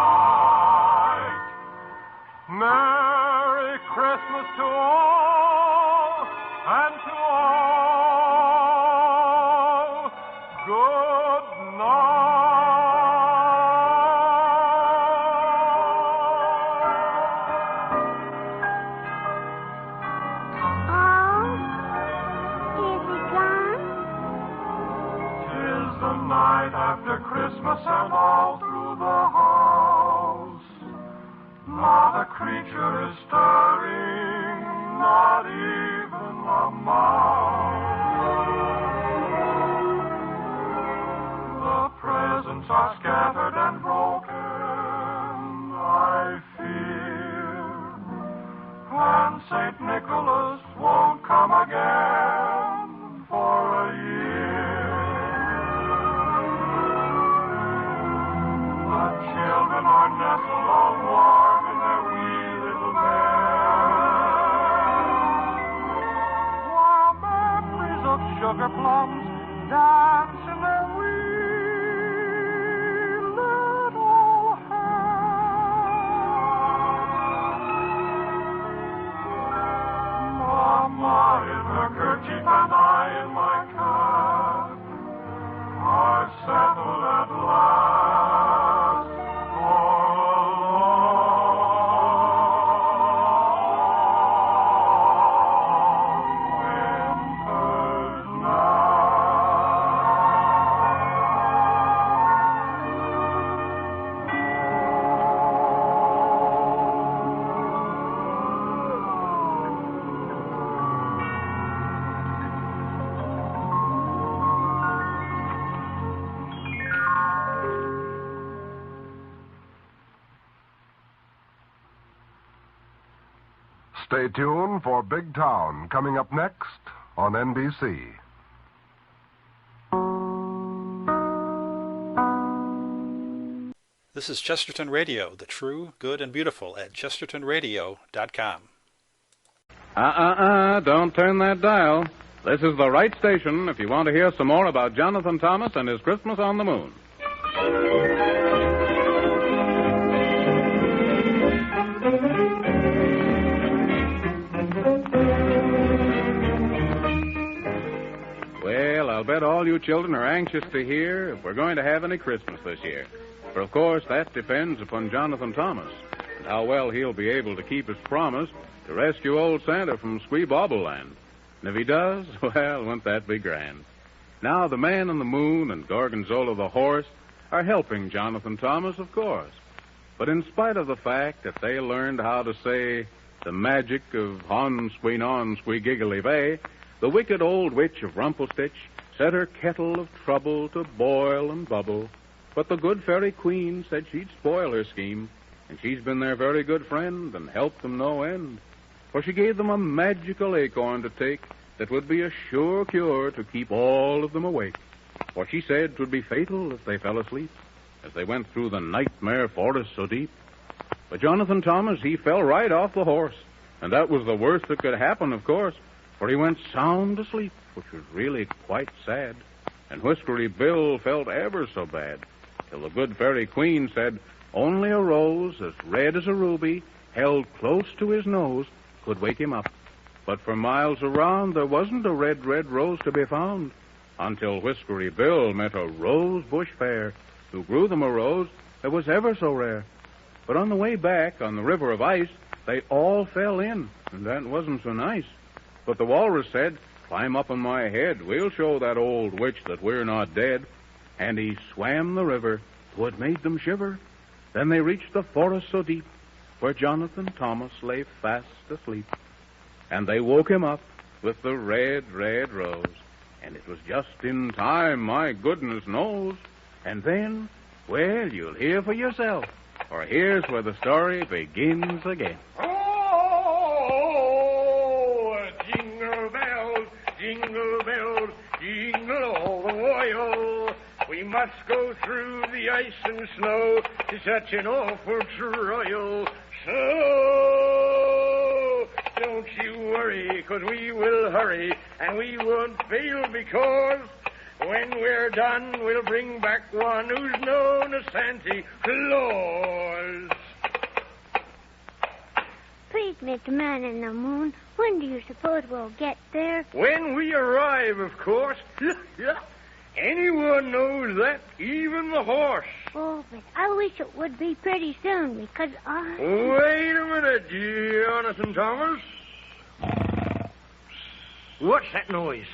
Merry Christmas to all, and to all, good after Christmas and all through the house. Not a creature is stirring, not even a mouse. The presents are scattered and broken, I fear, and St. Nicholas won't come again for a year. Children are nestled all warm in their wee little beds, while memories of sugar plums dance in their wee little heads. Mama in her kerchief and I in my cap are settled at last. Stay tuned for Big Town, coming up next on NBC. This is Chesterton Radio, the true, good, and beautiful at chestertonradio.com. Don't turn that dial. This is the right station if you want to hear some more about Jonathan Thomas and his Christmas on the Moon. Well, I'll bet all you children are anxious to hear if we're going to have any Christmas this year. For, of course, that depends upon Jonathan Thomas and how well he'll be able to keep his promise to rescue old Santa from Squeebobble Land. And if he does, well, won't that be grand? Now, the Man on the Moon and Gorgonzola the Horse are helping Jonathan Thomas, of course. But in spite of the fact that they learned how to say the magic of Hon Squeenon Squeegiggly Bay, the wicked old witch of Rumplestitch set her kettle of trouble to boil and bubble. But the good fairy queen said she'd spoil her scheme, and she's been their very good friend and helped them no end. For she gave them a magical acorn to take that would be a sure cure to keep all of them awake. For she said 'twould be fatal if they fell asleep as they went through the nightmare forest so deep. But Jonathan Thomas, he fell right off the horse, and that was the worst that could happen, of course, for he went sound asleep, which was really quite sad. and Whiskery Bill felt ever so bad, till the good fairy queen said only a rose as red as a ruby, held close to his nose, could wake him up. But for miles around, there wasn't a red, red rose to be found, until Whiskery Bill met a rose bush fairy who grew them a rose that was ever so rare. But on the way back, on the river of ice, they all fell in, and that wasn't so nice. But the walrus said, "Climb up on my head, we'll show that old witch that we're not dead." And he swam the river, so it made them shiver. Then they reached the forest so deep, where Jonathan Thomas lay fast asleep. And they woke him up with the red, red rose. And it was just in time, my goodness knows. And then, well, you'll hear for yourself, for here's where the story begins again. Oh, jingle bells, jingle all the while. We must go through the ice and snow to such an awful trial. So, don't you worry, 'cause we will hurry, and we won't fail because when we're done, we'll bring back one who's known as Santa Claus. Please, Mr. Man in the Moon, when do you suppose we'll get there? When we arrive, of course. Anyone knows that, even the horse. Oh, but I wish it would be pretty soon, because I... Wait a minute, Jonathan Thomas. What's that noise?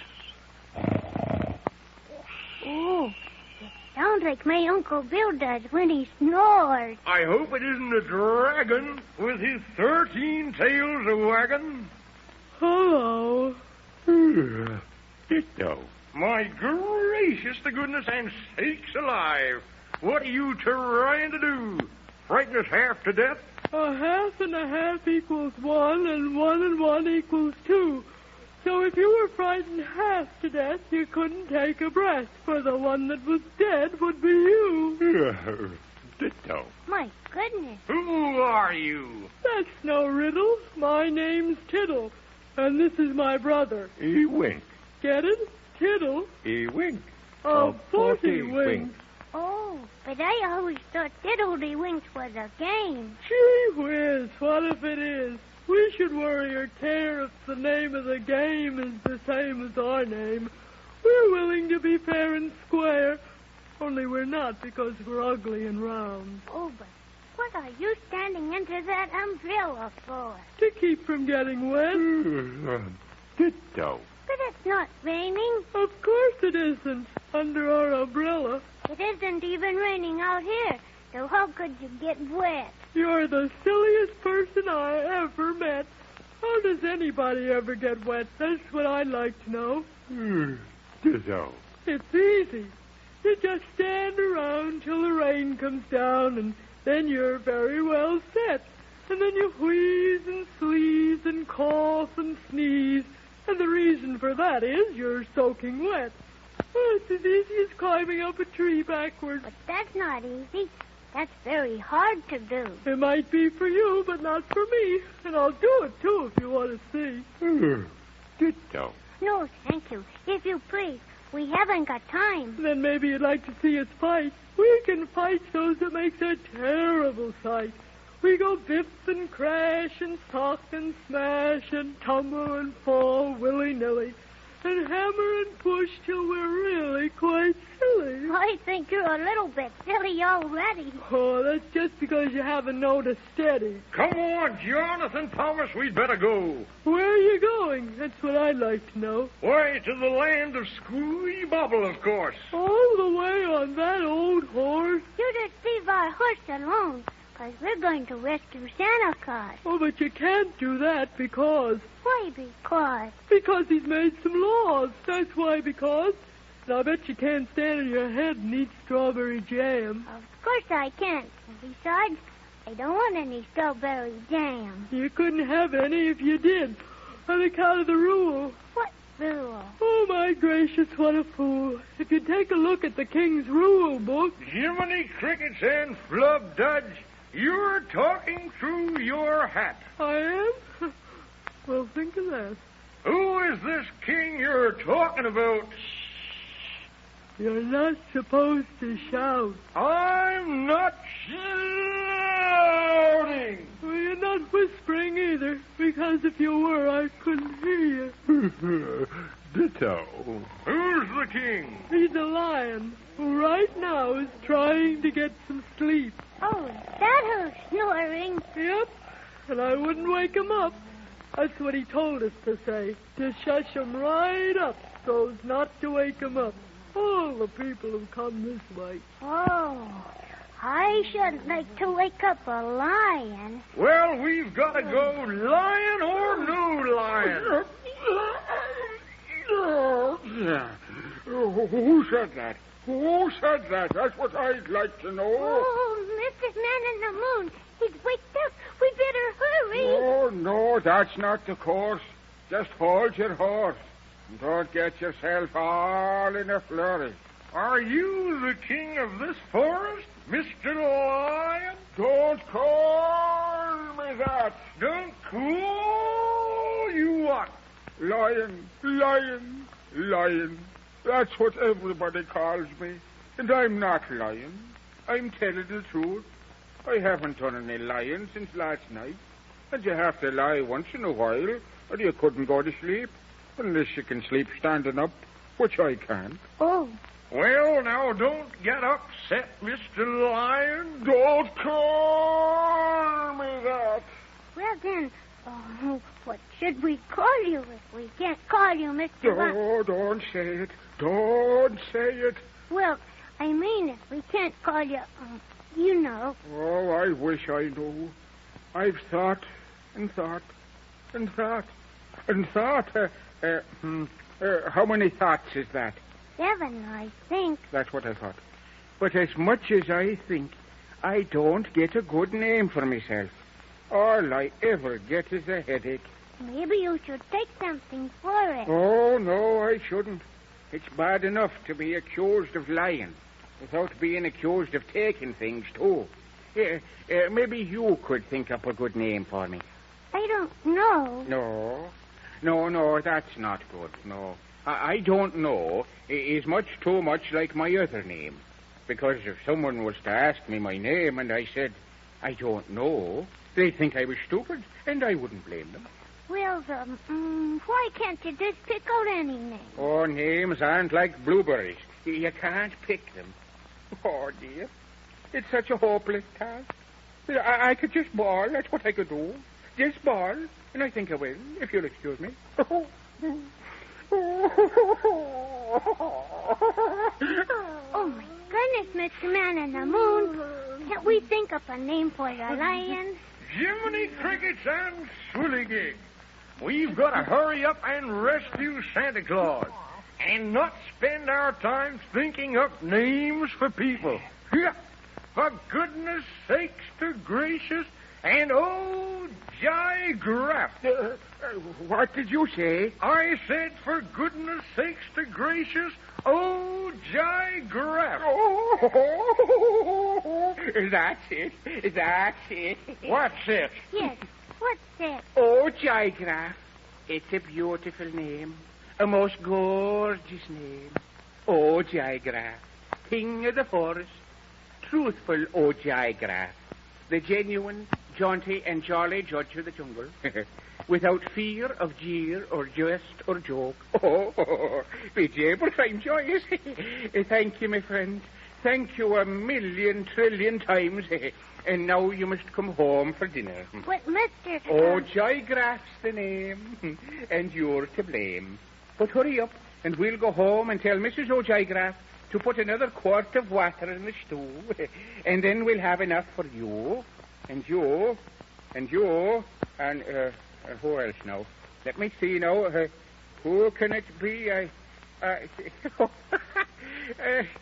Oh, it sounds like my Uncle Bill does when he snores. I hope it isn't a dragon with his 13 tails a wagging. Hello. Ditto. My gracious to goodness and sakes alive. What are you trying to do? Frighten us half to death? A half and a half equals 1, and 1 and 1 equals 2. So if you were frightened half to death, you couldn't take a breath, for the one that was dead would be you. Ditto. My goodness. Who are you? That's no riddle. My name's Tittle, and this is my brother. Wink. Get it? Tittle. Wink. A 40 wink. Oh, but I always thought Tiddledywinks was a game. Gee whiz, what if it is? We should worry or care if the name of the game is the same as our name. We're willing to be fair and square, only we're not because we're ugly and round. Oh, but what are you standing under that umbrella for? To keep from getting wet. Ditto. But it's not raining. Of course it isn't, under our umbrella. It isn't even raining out here, so how could you get wet? You're the silliest person I ever met. How does anybody ever get wet? That's what I'd like to know. Ditto. It's easy. You just stand around till the rain comes down, and then you're very well set. And then you wheeze and sneeze and cough and sneeze. And the reason for that is you're soaking wet. Oh, it's as easy as climbing up a tree backwards. But that's not easy. That's very hard to do. It might be for you, but not for me. And I'll do it, too, if you want to see. Ditto. No, thank you. If you please. We haven't got time. Then maybe you'd like to see us fight. We can fight so it makes a terrible sight. We go biff and crash and sock and smash and tumble and fall willy-nilly and hammer and push till we're really quite silly. I think you're a little bit silly already. Oh, that's just because you haven't known to steady. Come on, Jonathan Thomas, we'd better go. Where are you going? That's what I'd like to know. Why, to the land of Squee Bobble, of course. All the way on that old horse? You just leave our horse alone. Because we're going to rescue Santa Claus. Oh, but you can't do that because... Why because? Because he's made some laws. That's why because. And I bet you can't stand on your head and eat strawberry jam. Of course I can't. And besides, I don't want any strawberry jam. You couldn't have any if you did. On account of the rule. What rule? Oh, my gracious, what a fool. If you take a look at the King's Rule Book... Jiminy Crickets and Flubdudge, you're talking through your hat. I am? Well, think of that. Who is this king you're talking about? You're not supposed to shout. I'm not shouting. Well, you're not whispering either, because if you were, I couldn't hear you. Ditto. Who's the king? He's a lion who right now is trying to get some sleep. Oh, that who's snoring? Yep, and I wouldn't wake him up. That's what he told us to say, to shush him right up so as not to wake him up. All the people who come this way. Oh, I shouldn't like to wake up a lion. Well, we've got to go lion or no lion. Who said that? Who said that? That's what I'd like to know. Oh, Mr. Man in the Moon, he's waked up. We better hurry. Oh, no, that's not the course. Just hold your horse. And don't get yourself all in a flurry. Are you the king of this forest, Mr. Lion? Don't call me that. Don't call you what? Lion, lion, lion. That's what everybody calls me. And I'm not lying. I'm telling the truth. I haven't done any lying since last night. And you have to lie once in a while, or you couldn't go to sleep. Unless you can sleep standing up, which I can't. Oh. Well, now, don't get upset, Mr. Lion. Don't call me that. Well, then, what should we call you if we can't call you Mr. Lion? Oh, don't say it. Don't say it. Well, I mean, if we can't call you, you know. Oh, I wish I knew. I've thought and thought and thought and thought. How many thoughts is that? 7, I think. That's what I thought. But as much as I think, I don't get a good name for myself. All I ever get is a headache. Maybe you should take something for it. Oh, no, I shouldn't. It's bad enough to be accused of lying without being accused of taking things, too. Maybe you could think up a good name for me. I don't know. No, that's not good, no. I don't know is much too much like my other name. Because if someone was to ask me my name and I said, I don't know, they'd think I was stupid, and I wouldn't blame them. Well, why can't you just pick out any name? Oh, names aren't like blueberries. You can't pick them. Oh, dear. It's such a hopeless task. I could just bawl. That's what I could do. Just bawl. And I think I will, if you'll excuse me. Oh, my goodness, Mr. Man in the Moon. Can't we think up a name for your lion? Jiminy Crickets and Swilligig. We've got to hurry up and rescue Santa Claus and not spend our time thinking up names for people. For goodness sakes to gracious and Ogigraf. What did you say? I said for goodness sakes to gracious Ogigraf. Oh, that's it. That's it. What's it? Yes, what's it? Ogigraf. It's a beautiful name. A most gorgeous name. Ogigraf. King of the forest. Truthful Ogigraf. The genuine, jaunty, and jolly judge of the jungle. Without fear of jeer or jest or joke. Oh, be jabbers, I'm joyous. Thank you, my friend. Thank you 1,000,000 trillion times. And now you must come home for dinner. But, Mr. Ogigraf's the name, and you're to blame. But hurry up, and we'll go home and tell Mrs. Ogigraf to put another quart of water in the stew, and then we'll have enough for you, and you, and you, and, who else now? Let me see now. Who can it be? Of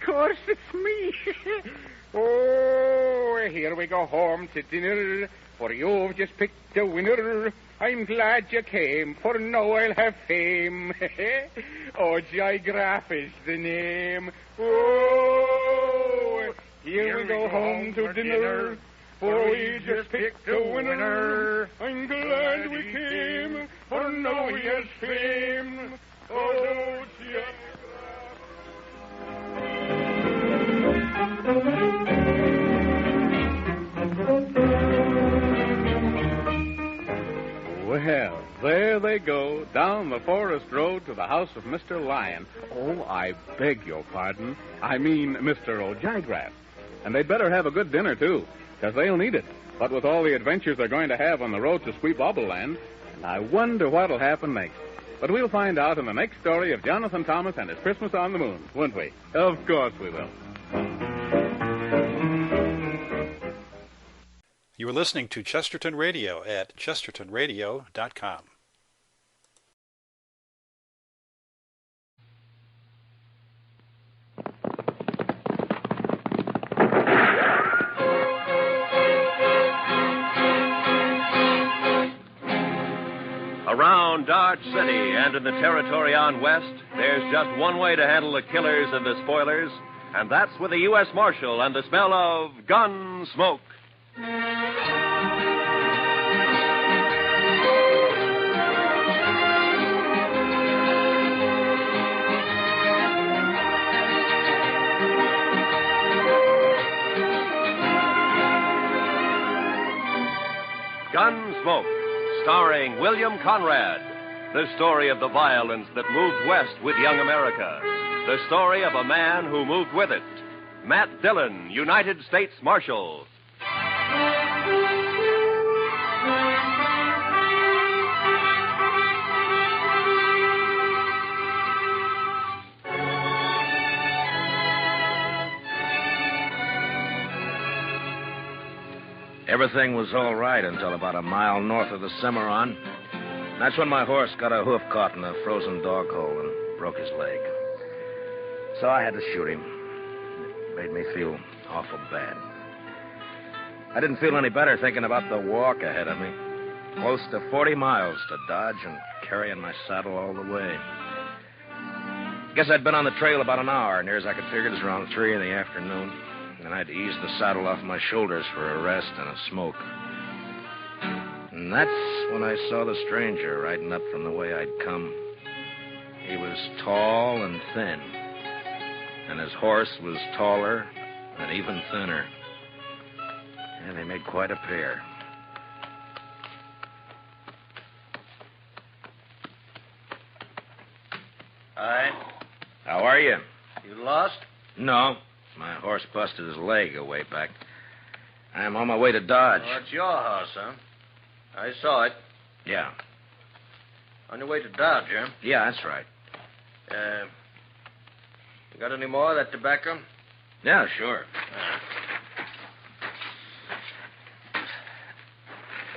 course it's me. Oh, here we go home to dinner, for you've just picked a winner. I'm glad you came, for now I'll have fame. Ogigraf is the name. Oh, here we go home to dinner, for we just picked a winner. I'm glad we came, for now he has fame. Ogigraf. there they go, down the forest road to the house of Mr. Lion. Oh, I beg your pardon. I mean Mr. Ogigraf. And they'd better have a good dinner, too, because they'll need it. What with all the adventures they're going to have on the road to Sweetbobble Land, and I wonder what'll happen next. But we'll find out in the next story of Jonathan Thomas and his Christmas on the Moon, won't we? Of course we will. You are listening to Chesterton Radio at chestertonradio.com. Around Dodge City and in the territory on west, there's just one way to handle the killers and the spoilers, and that's with a U.S. Marshal and the smell of Gunsmoke. Gunsmoke, starring William Conrad. The story of the violence that moved west with young America. The story of a man who moved with it. Matt Dillon, United States Marshal. Everything was all right until about a mile north of the Cimarron. That's when my horse got a hoof caught in a frozen dog hole and broke his leg. So I had to shoot him. It made me feel awful bad. I didn't feel any better thinking about the walk ahead of me. Close to 40 miles to Dodge and carrying my saddle all the way. Guess I'd been on the trail about an hour, near as I could figure it was around 3 in the afternoon. And I'd ease the saddle off my shoulders for a rest and a smoke. And that's when I saw the stranger riding up from the way I'd come. He was tall and thin, and his horse was taller and even thinner. And they made quite a pair. Hi. How are you? You lost? No. My horse busted his leg away back. I'm on my way to Dodge. Oh, it's your house, huh? I saw it. Yeah. On your way to Dodge, huh? Yeah, that's right. You got any more of that tobacco? Yeah, sure.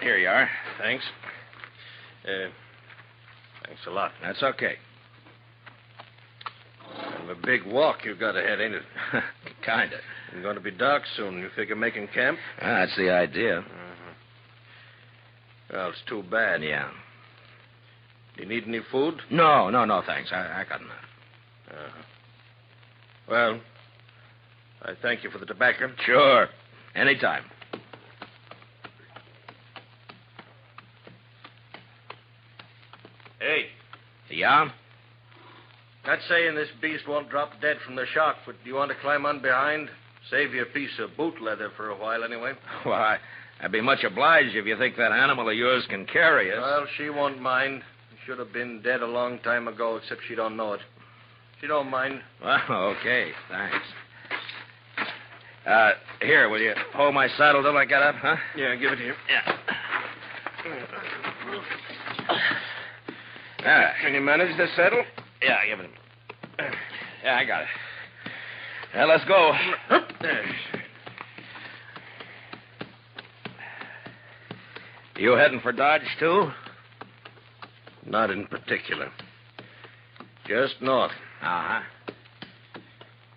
Here you are. Thanks. Thanks a lot. That's okay. Kind of a big walk you've got ahead, ain't it? Kinda. It's going to be dark soon. You figure making camp? That's the idea. Well, it's too bad. Yeah. Do you need any food? No, thanks. I got enough. Well, I thank you for the tobacco. Sure. Anytime. Hey. Yeah? Not saying this beast won't drop dead from the shock, but do you want to climb on behind? Save you a piece of boot leather for a while, anyway. Well, I'd be much obliged if you think that animal of yours can carry us. Well, she won't mind. Should have been dead a long time ago, except she don't know it. She don't mind. Well, okay. Thanks. Here, will you hold my saddle till I get up, huh? Yeah, give it here. Yeah. All right. Can you manage this saddle? Yeah, give it to me. Yeah, I got it. Well, let's go. You heading for Dodge, too? Not in particular. Just north. Uh-huh.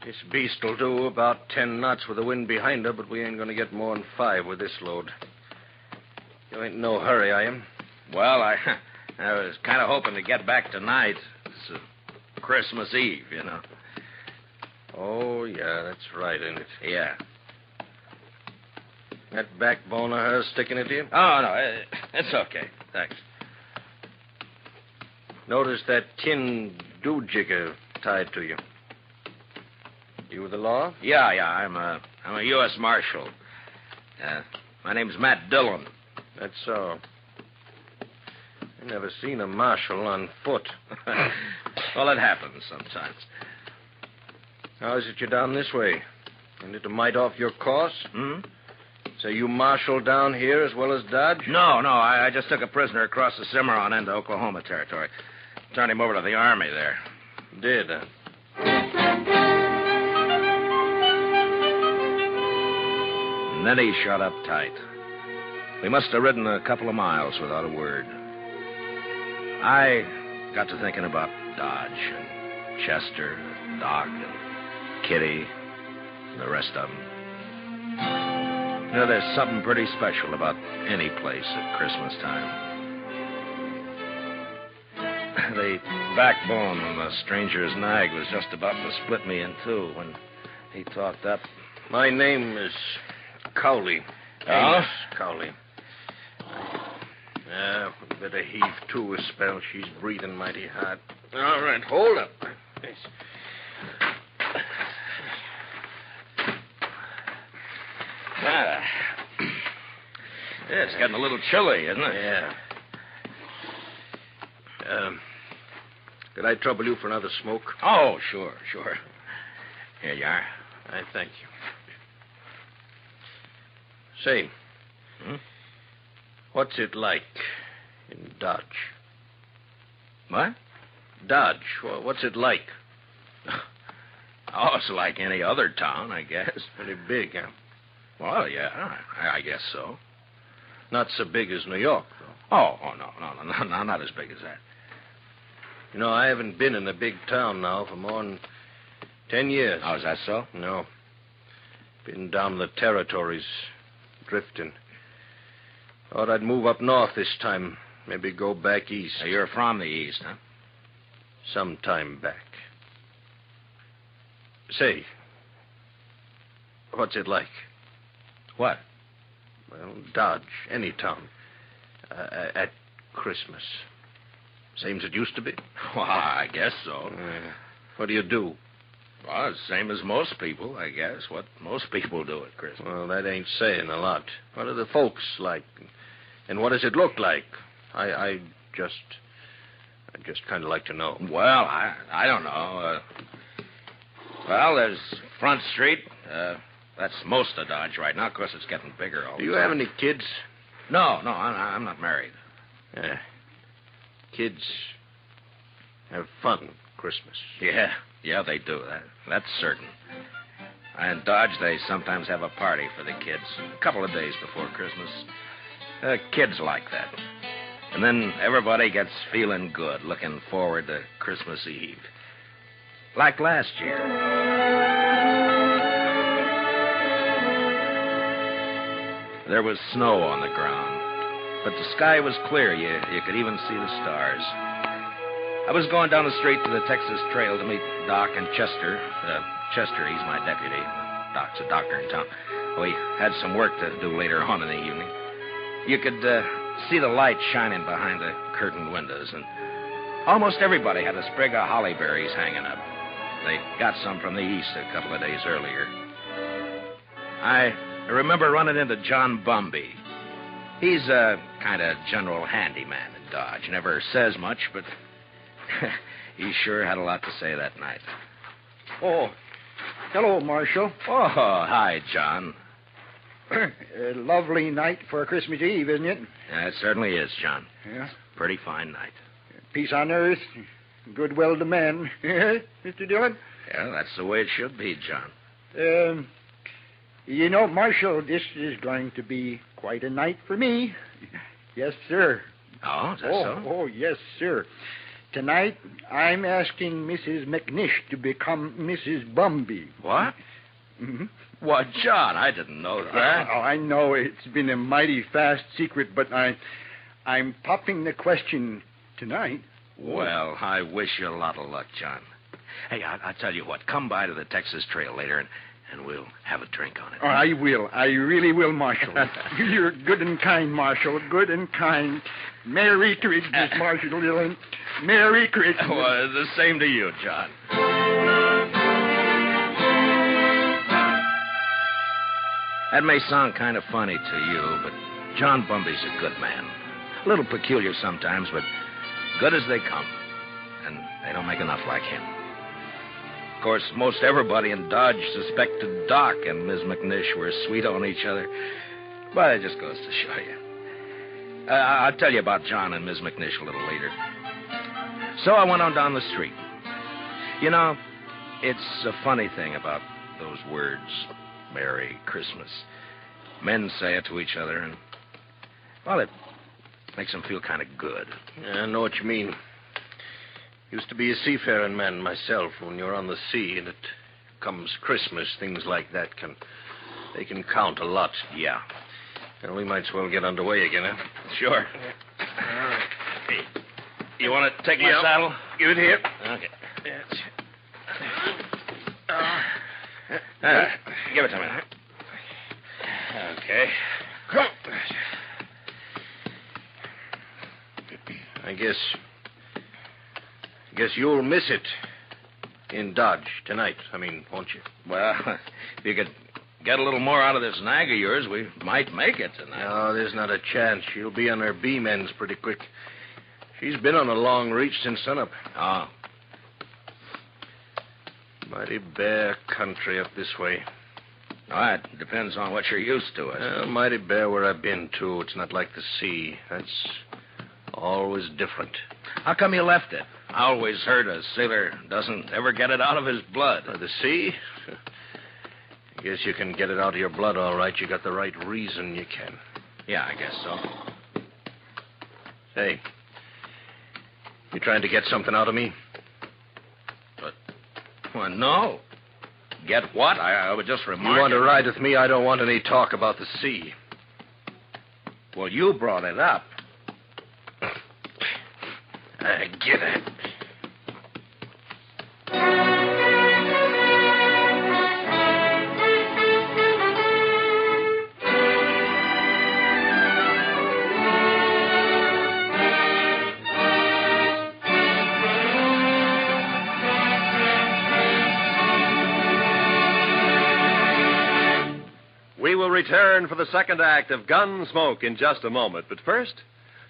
This beast will do about 10 knots with the wind behind her, but we ain't going to get more than 5 with this load. You ain't in no hurry, are you? Well, I was kind of hoping to get back tonight. It's Christmas Eve, you know. Oh, yeah, that's right, ain't it? Yeah. That backbone of hers sticking into you? Oh, no, it's okay. Thanks. Notice that tin do-jigger tied to you. You the law? Yeah, I'm a U.S. Marshal. My name's Matt Dillon. That's so. I never seen a marshal on foot. Well, it happens sometimes. How is it you're down this way? You need to mite off your course? So you marshal down here as well as Dodge? No. I just took a prisoner across the Cimarron into Oklahoma territory. Turned him over to the Army there. Did, huh? And then he shut up tight. We must have ridden a couple of miles without a word. I got to thinking about Dodge and Chester, Doc, and Kitty, and the rest of them. You know, there's something pretty special about any place at Christmas time. The backbone on the stranger's nag was just about to split me in two when he talked up. My name is Cowley. Oh? Cowley. Better heave to a spell. She's breathing mighty hard. All right, hold up. Yes. Yeah, it's getting a little chilly, isn't it? Yeah. Could I trouble you for another smoke? Oh, sure. Here you are. I thank you. Say, what's it like in Dodge? What? Dodge. What's it like? Oh, it's like any other town, I guess. Pretty big, huh? Well, yeah, I guess so. Not so big as New York, though. Oh, no, not as big as that. You know, I haven't been in a big town now for more than 10 years. Oh, is that so? No. Been down the territories, drifting. Thought I'd move up north this time. Maybe go back east. So you're from the east, huh? Some time back. Say, what's it like? What? Well, Dodge, any town. At Christmas. Same as it used to be? Well, I guess so. What do you do? Well, it's the same as most people, I guess. What most people do at Christmas. Well, that ain't saying a lot. What are the folks like? And what does it look like? I just kind of like to know. Well, I don't know. Well, there's Front Street. That's most of Dodge right now. Of course, it's getting bigger all the time. Do you have any kids? No, I'm not married. Yeah. Kids have fun Christmas. Yeah, they do. That's certain. And Dodge, they sometimes have a party for the kids a couple of days before Christmas. Kids like that. And then everybody gets feeling good, looking forward to Christmas Eve. Like last year. There was snow on the ground, but the sky was clear. You could even see the stars. I was going down the street to the Texas Trail to meet Doc and Chester. Chester, he's my deputy. Doc's a doctor in town. We had some work to do later on in the evening. You could see the light shining behind the curtained windows, and almost everybody had a sprig of holly berries hanging up. They got some from the east a couple of days earlier. I remember running into John Bumby. He's a kind of general handyman in Dodge. Never says much, but he sure had a lot to say that night. Oh, hello, Marshal. Oh, hi, John. A lovely night for Christmas Eve, isn't it? Yeah, it certainly is, John. Yeah. Pretty fine night. Peace on earth, goodwill to men. Mr. Dillon? Yeah, that's the way it should be, John. You know, Marshal, this is going to be quite a night for me. Yes, sir. Oh, is that so? Oh, yes, sir. Tonight, I'm asking Mrs. McNish to become Mrs. Bumby. What? Mm-hmm. What, John? I didn't know that. Oh, I know it's been a mighty fast secret, but I'm popping the question tonight. Well, I wish you a lot of luck, John. Hey, I'll tell you what. Come by to the Texas Trail later, and we'll have a drink on it. Oh, I will. I really will, Marshal. You're good and kind, Marshal. Good and kind. Merry Christmas, Marshal Dillon. Merry Christmas. Well, the same to you, John. That may sound kind of funny to you, but John Bumby's a good man. A little peculiar sometimes, but good as they come. And they don't make enough like him. Of course, most everybody in Dodge suspected Doc and Ms. McNish were sweet on each other. But it just goes to show you. I'll tell you about John and Ms. McNish a little later. So I went on down the street. You know, it's a funny thing about those words, Merry Christmas. Men say it to each other, and, well, it makes them feel kind of good. Yeah, I know what you mean. Used to be a seafaring man myself. When you're on the sea and it comes Christmas, things like that they can count a lot. Yeah. And we might as well get underway again, huh? Sure. All right. Hey, you want to take my saddle? Give it here. Okay. Yes. Give it to me. Okay. Come. I guess you'll miss it in Dodge tonight. Won't you? Well, if you could get a little more out of this nag of yours, we might make it tonight. No, there's not a chance. She'll be on her beam ends pretty quick. She's been on a long reach since sunup. Oh. Mighty bare country up this way. Oh, it depends on what you're used to. Well, mighty bare where I've been, too. It's not like the sea. That's always different. How come you left it? I always heard a sailor doesn't ever get it out of his blood. The sea? I guess you can get it out of your blood, all right. You got the right reason you can. Yeah, I guess so. Hey, you trying to get something out of me? Well, no. Get what? I would just remark. You want to ride with me? I don't want any talk about the sea. Well, you brought it up. Get it. We will return for the second act of Gunsmoke in just a moment. But first,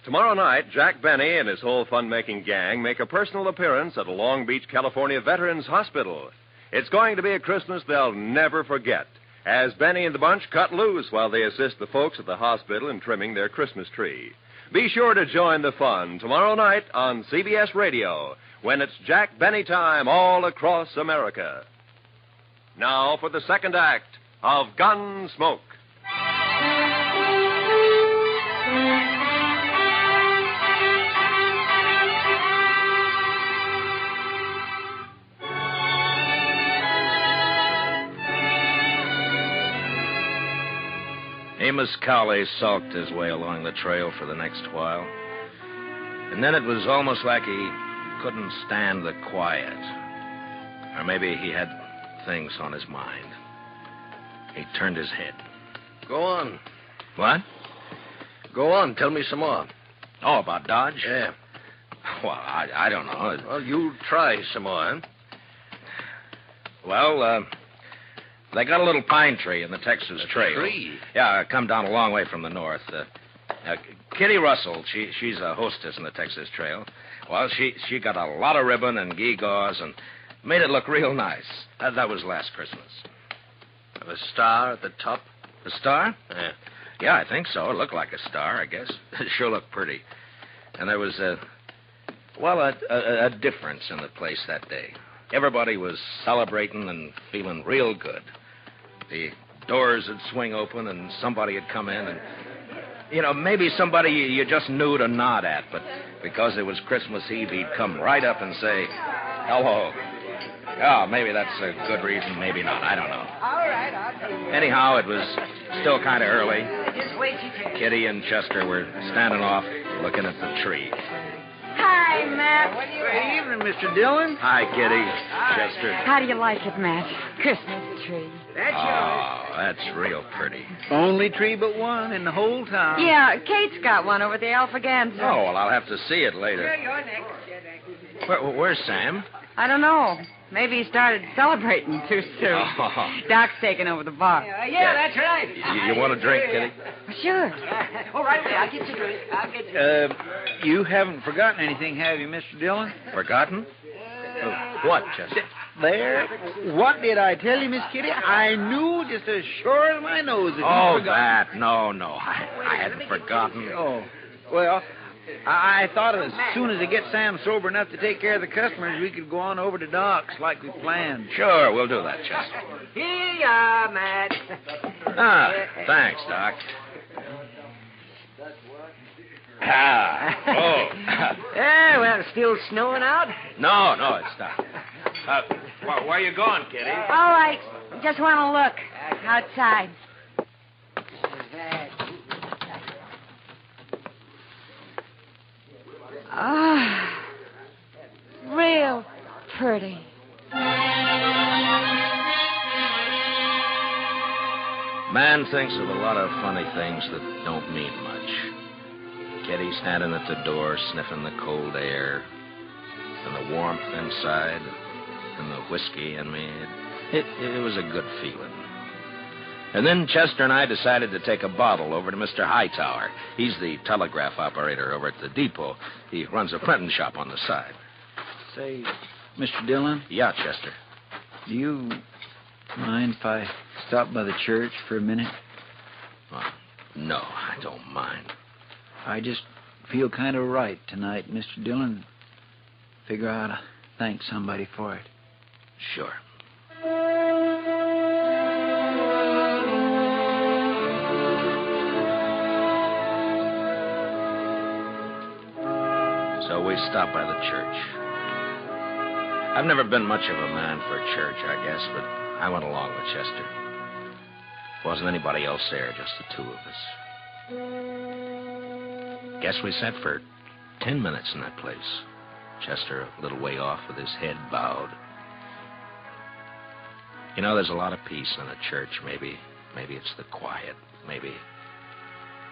tomorrow night, Jack Benny and his whole fun-making gang make a personal appearance at a Long Beach, California Veterans Hospital. It's going to be a Christmas they'll never forget, as Benny and the bunch cut loose while they assist the folks at the hospital in trimming their Christmas tree. Be sure to join the fun tomorrow night on CBS Radio, when it's Jack Benny time all across America. Now for the second act of Gunsmoke. Amos Cowley sulked his way along the trail for the next while. And then it was almost like he couldn't stand the quiet. Or maybe he had things on his mind. He turned his head. Go on. What? Go on. Tell me some more. Oh, about Dodge? Yeah. Well, I don't know. Well, you try some more, huh? Well, they got a little pine tree in the Texas Trail. Tree? Yeah, come down a long way from the north. Kitty Russell, she's a hostess in the Texas Trail. Well, she got a lot of ribbon and gewgaws and made it look real nice. That was last Christmas. A star at the top? A star? Yeah. Yeah, I think so. It looked like a star, I guess. It sure looked pretty. And there was a difference in the place that day. Everybody was celebrating and feeling real good. The doors would swing open and somebody would come in and, maybe somebody you just knew to nod at, but because it was Christmas Eve, he'd come right up and say, hello. Oh, maybe that's a good reason, maybe not. I don't know. All right, I'll tell you. Anyhow, it was still kind of early. Just wait till you... Kitty and Chester were standing off looking at the tree. Hi, Matt. Good evening, Mr. Dillon. Hi, Kitty. Chester. How do you like it, Matt? Christmas tree. That's yours. Oh, that's real pretty. Only tree but one in the whole town. Yeah, Kate's got one over the Alphaganza. Oh, well, I'll have to see it later. You're next. Where's Sam? I don't know. Maybe he started celebrating too soon. Oh. Doc's taking over the bar. Yeah, that's right. You want a drink, Kitty? Sure. All right, I'll get you a drink. I'll get you. You haven't forgotten anything, have you, Mr. Dillon? Forgotten? What, Chester? There. What did I tell you, Miss Kitty? I knew just as sure as my nose that Oh, you forgot. that. No. I hadn't forgotten. Oh. Well, I thought as soon as I get Sam sober enough to take care of the customers, we could go on over to Doc's like we planned. Sure, we'll do that, Chester. Here you are, Matt. Thanks, Doc. Yeah, well, it's still snowing out? No, it's not. Where are you going, Kitty? All right. Just want to look outside. Ah, real pretty. Man thinks of a lot of funny things that don't mean much. Kitty standing at the door, sniffing the cold air, and the warmth inside, and the whiskey in me. It was a good feeling. And then Chester and I decided to take a bottle over to Mr. Hightower. He's the telegraph operator over at the depot. He runs a printing shop on the side. Say, Mr. Dillon? Yeah, Chester. Do you mind if I stop by the church for a minute? No, I don't mind. I just feel kind of right tonight, Mr. Dillon. Figure out how to thank somebody for it. Sure. So we stopped by the church. I've never been much of a man for church, I guess, but I went along with Chester. Wasn't anybody else there, just the two of us. Guess we sat for 10 minutes in that place. Chester a little way off with his head bowed. You know, there's a lot of peace in a church. Maybe it's the quiet. Maybe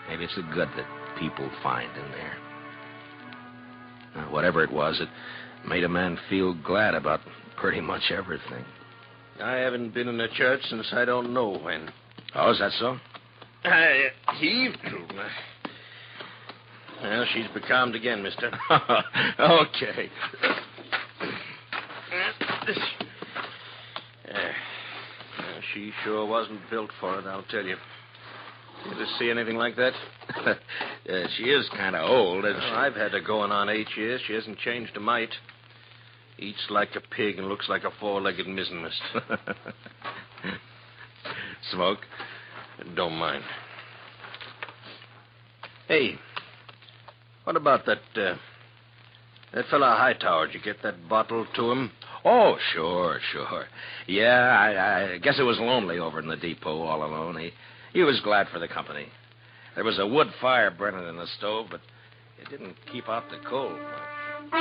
it's the good that people find in there. Whatever it was, it made a man feel glad about pretty much everything. I haven't been in a church since I don't know when. Oh, is that so? Heave to. Well, she's becalmed again, mister. Okay. She sure wasn't built for it, I'll tell you. You ever see anything like that? She is kind of old. I've had her going on 8 years. She hasn't changed a mite. Eats like a pig and looks like a four-legged mizzenmast. Smoke? Don't mind. Hey, what about that fellow Hightower? Did you get that bottle to him? Oh, sure. Yeah, I guess it was lonely over in the depot all alone. He was glad for the company. There was a wood fire burning in the stove, but it didn't keep out the cold much.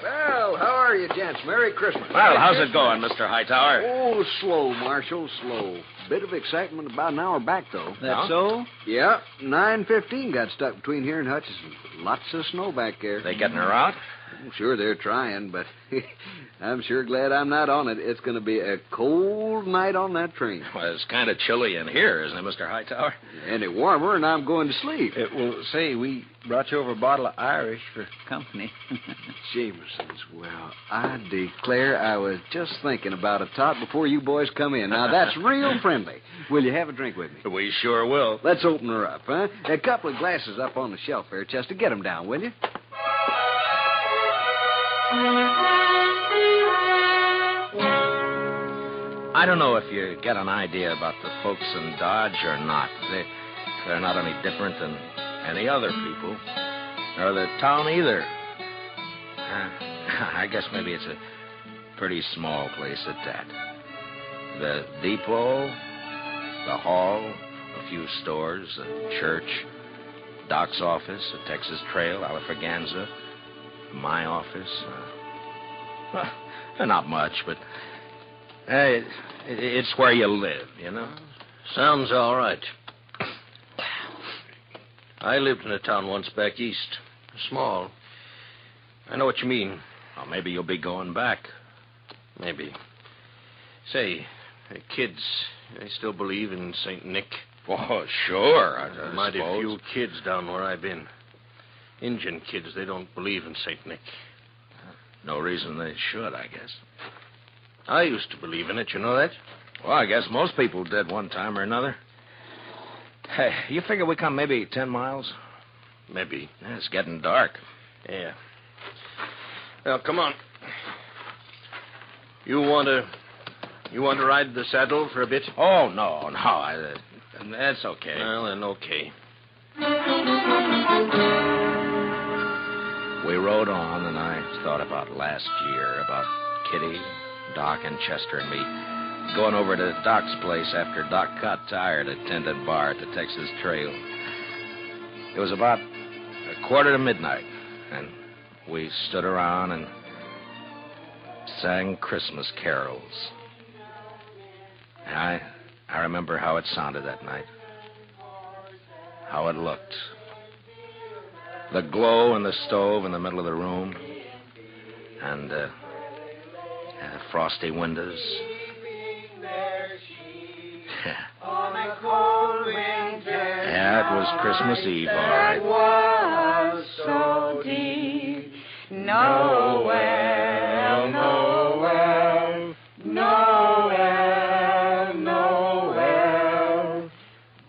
Well, how are you, gents? Merry Christmas. Well, how's it going, Mr. Hightower? Oh, slow, Marshal, slow. Bit of excitement about an hour back, though. That so? Yeah, 9:15 got stuck between here and Hutchison. Lots of snow back there. They getting her out? Sure, they're trying, but I'm sure glad I'm not on it. It's going to be a cold night on that train. Well, it's kind of chilly in here, isn't it, Mr. Hightower? Any warmer, and I'm going to sleep. Well, say, we brought you over a bottle of Irish for company. Jameson's. Well, I declare I was just thinking about a tot before you boys come in. Now, that's real friendly. Will you have a drink with me? We sure will. Let's open her up, huh? A couple of glasses up on the shelf there, Chester. Get them down, will you? I don't know if you get an idea about the folks in Dodge or not. They're not any different than any other people, or the town either. I guess maybe it's a pretty small place at that. The depot, the hall, a few stores, a church, Doc's office, a Texas Trail, Alafraganza, my office. Not much, but it's where you live, you know? Sounds all right. I lived in a town once back east. Small. I know what you mean. Well, maybe you'll be going back. Maybe. Say, kids, they still believe in St. Nick? Oh, sure, I Mighty suppose. few kids down where I've been. Injun kids, they don't believe in St. Nick. No reason they should, I guess. I used to believe in it, you know that? Well, I guess most people did one time or another. Hey, you figure we come maybe 10 miles? Maybe. Yeah, it's getting dark. Yeah. Well, come on. You want to ride the saddle for a bit? Oh, no. That's okay. Well, then, okay. We rode on, and I thought about last year, about Kitty, Doc, and Chester and me going over to Doc's place after Doc got tired at Tendon Bar at the Texas Trail. It was about 1:45, and we stood around and sang Christmas carols. And I remember how it sounded that night, how it looked. The glow in the stove in the middle of the room, and frosty windows. Yeah, it was Christmas Eve, all right. It was so deep. Noel, Noel, Noel, Noel.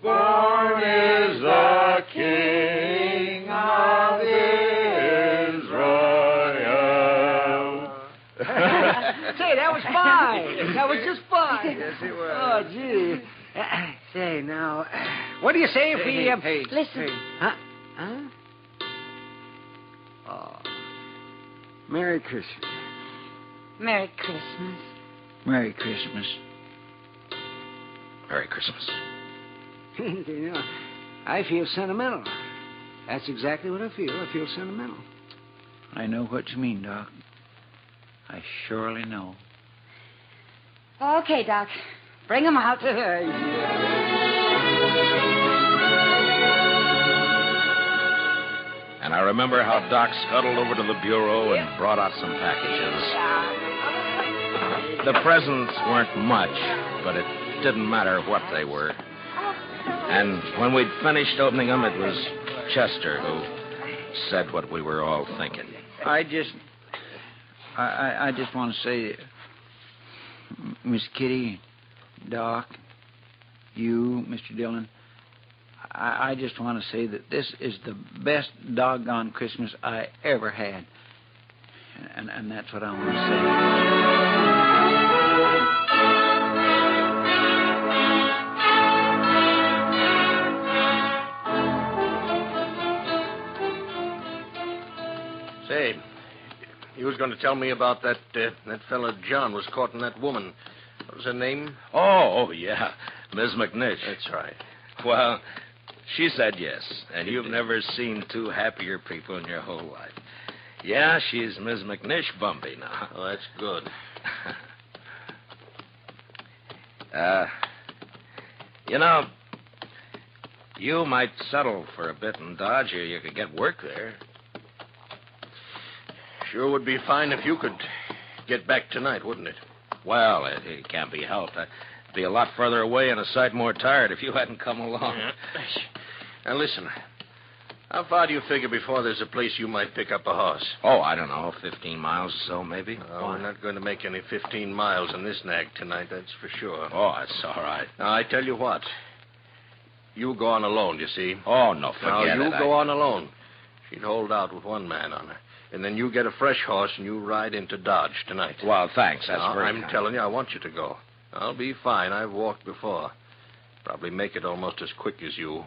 Born is the King of Israel. Say, that was fine. That was just fine. Yes, it was. Oh, gee. Say, now, what do you say if we... Listen. Huh? Oh. Merry Christmas. Merry Christmas. Merry Christmas. Merry Christmas. You know, I feel sentimental. That's exactly what I feel. I feel sentimental. I know what you mean, Doc. I surely know. Okay, Doc. Bring 'em out. And I remember how Doc scuttled over to the bureau and brought out some packages. The presents weren't much, but it didn't matter what they were. And when we'd finished opening them, it was Chester who said what we were all thinking. I just want to say, Miss Kitty, Doc, you, Mr. Dillon, I just want to say that this is the best doggone Christmas I ever had. And that's what I want to say. Say, you was going to tell me about that fella John was courting that woman. What was her name? Oh, yeah. Ms. McNish. That's right. Well, she said yes, and you've never seen two happier people in your whole life. Yeah, she's Ms. McNish Bumby now. Oh, that's good. You know, you might settle for a bit in Dodge, or you could get work there. Sure would be fine if you could get back tonight, wouldn't it? Well, it can't be helped. I'd be a lot further away and a sight more tired if you hadn't come along. Yeah. Now, listen. How far do you figure before there's a place you might pick up a horse? Oh, I don't know, 15 miles or so, maybe. Oh, we're not going to make any 15 miles in this nag tonight, that's for sure. Oh, that's all right. Now, I tell you what. You go on alone, you see. Oh, no, forget it. Now, you go on alone. She'd hold out with one man on her. And then you get a fresh horse and you ride into Dodge tonight. Well, thanks. That's very I'm telling you, I want you to go. I'll be fine. I've walked before. Probably make it almost as quick as you.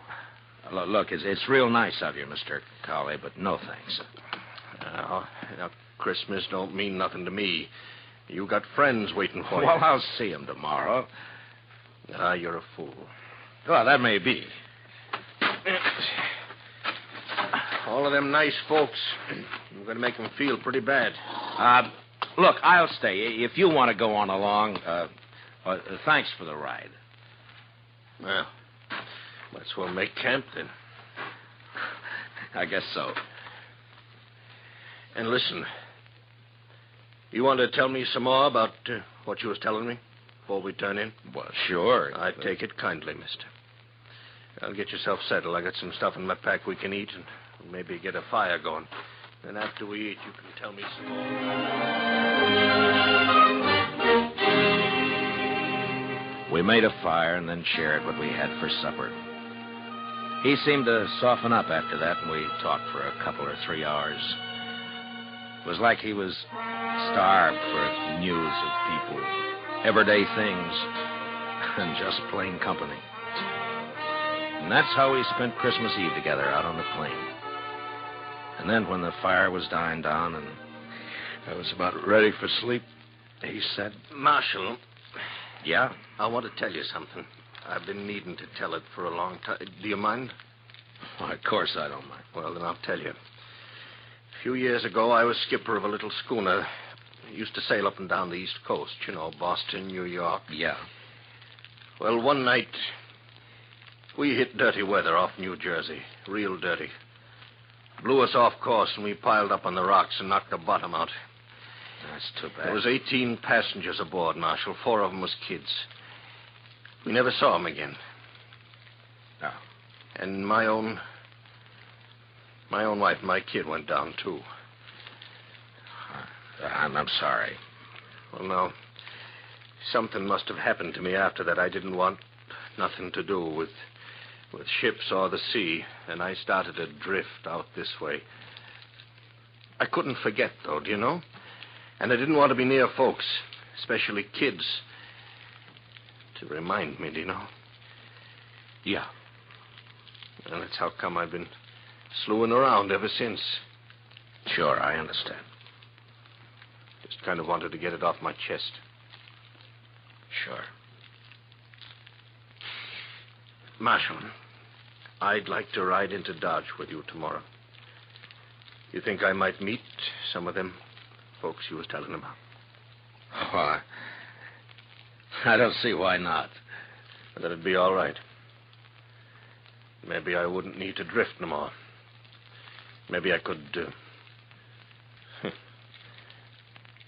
Look, it's real nice of you, Mr. Cowley, but no thanks. Now, Christmas don't mean nothing to me. You got friends waiting for you. Well, I'll see them tomorrow. You're a fool. Well, that may be. All of them nice folks. I'm going to make them feel pretty bad. Look, I'll stay. If you want to go on along, thanks for the ride. Well, let's well make camp then. I guess so. And listen, you want to tell me some more about what you was telling me before we turn in? Well, sure. I take it kindly, mister. I'll get yourself settled. I got some stuff in my pack we can eat and maybe get a fire going. Then after we eat, you can tell me some more. We made a fire and then shared what we had for supper. He seemed to soften up after that, and we talked for a couple or 3 hours. It was like he was starved for news of people, everyday things, and just plain company. And that's how we spent Christmas Eve together out on the plain. And then when the fire was dying down and I was about ready for sleep, he said, Marshal. Yeah? I want to tell you something. I've been needing to tell it for a long time. Do you mind? Well, of course I don't mind. Well, then I'll tell you. A few years ago, I was skipper of a little schooner. I used to sail up and down the East Coast, you know, Boston, New York. Yeah. Well, one night, we hit dirty weather off New Jersey. Real dirty. Blew us off course, and we piled up on the rocks and knocked the bottom out. That's too bad. There was 18 passengers aboard, Marshal. 4 of them was kids. We never saw them again. No. And my own wife and my kid went down, too. I'm sorry. Well, no. Something must have happened to me after that. I didn't want nothing to do with ships or the sea, and I started to drift out this way. I couldn't forget, though, do you know? And I didn't want to be near folks, especially kids, to remind me, do you know? Yeah. And that's how come I've been slewing around ever since. Sure, I understand. Just kind of wanted to get it off my chest. Sure. Marshal, I'd like to ride into Dodge with you tomorrow. You think I might meet some of them folks you was telling about? Oh, I don't see why not. That'd be all right. Maybe I wouldn't need to drift no more. Maybe I could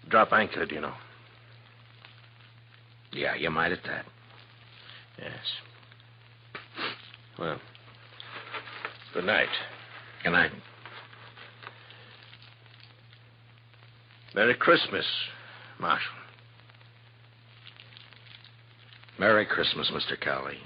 drop anchor, do you know? Yeah, you might at that. Yes. Well, good night. Good night. Merry Christmas, Marshal. Merry Christmas, Mr. Cowley.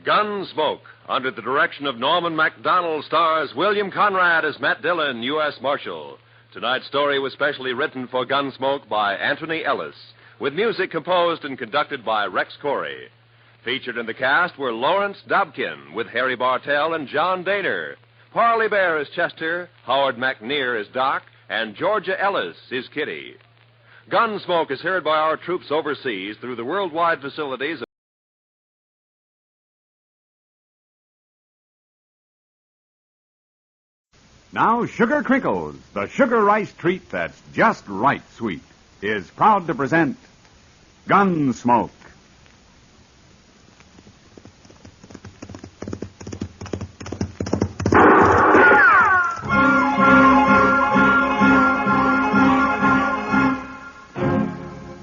Gunsmoke, under the direction of Norman MacDonald, stars William Conrad as Matt Dillon, U.S. Marshal. Tonight's story was specially written for Gunsmoke by Anthony Ellis, with music composed and conducted by Rex Corey. Featured in the cast were Lawrence Dobkin, with Harry Bartell and John Daner. Parley Bear as Chester, Howard McNear as Doc, and Georgia Ellis is Kitty. Gunsmoke is heard by our troops overseas through the worldwide facilities of Now, Sugar Crinkles, the sugar rice treat that's just right sweet, is proud to present Gunsmoke.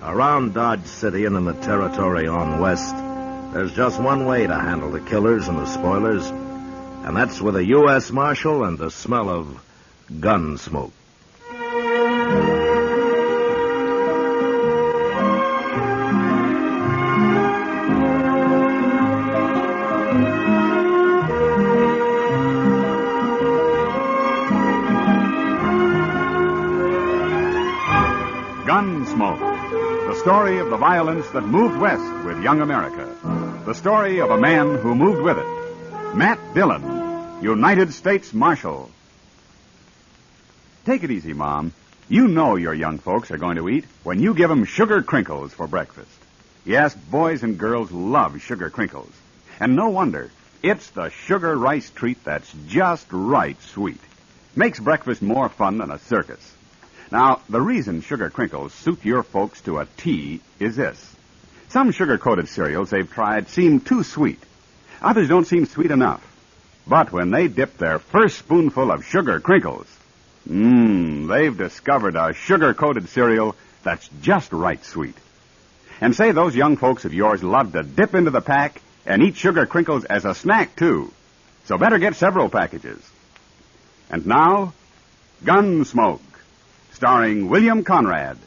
Around Dodge City and in the territory on west, there's just one way to handle the killers and the spoilers, and that's with a U.S. Marshal and the smell of gun smoke. Gunsmoke, the story of the violence that moved west with young America. The story of a man who moved with it. Matt Dillon, United States Marshal. Take it easy, Mom. You know your young folks are going to eat when you give them sugar crinkles for breakfast. Yes, boys and girls love sugar crinkles. And no wonder. It's the sugar rice treat that's just right sweet. Makes breakfast more fun than a circus. Now, the reason sugar crinkles suit your folks to a T is this. Some sugar-coated cereals they've tried seem too sweet. Others don't seem sweet enough. But when they dip their first spoonful of sugar crinkles, they've discovered a sugar-coated cereal that's just right sweet. And say those young folks of yours love to dip into the pack and eat sugar crinkles as a snack, too. So better get several packages. And now, Gunsmoke, starring William Conrad.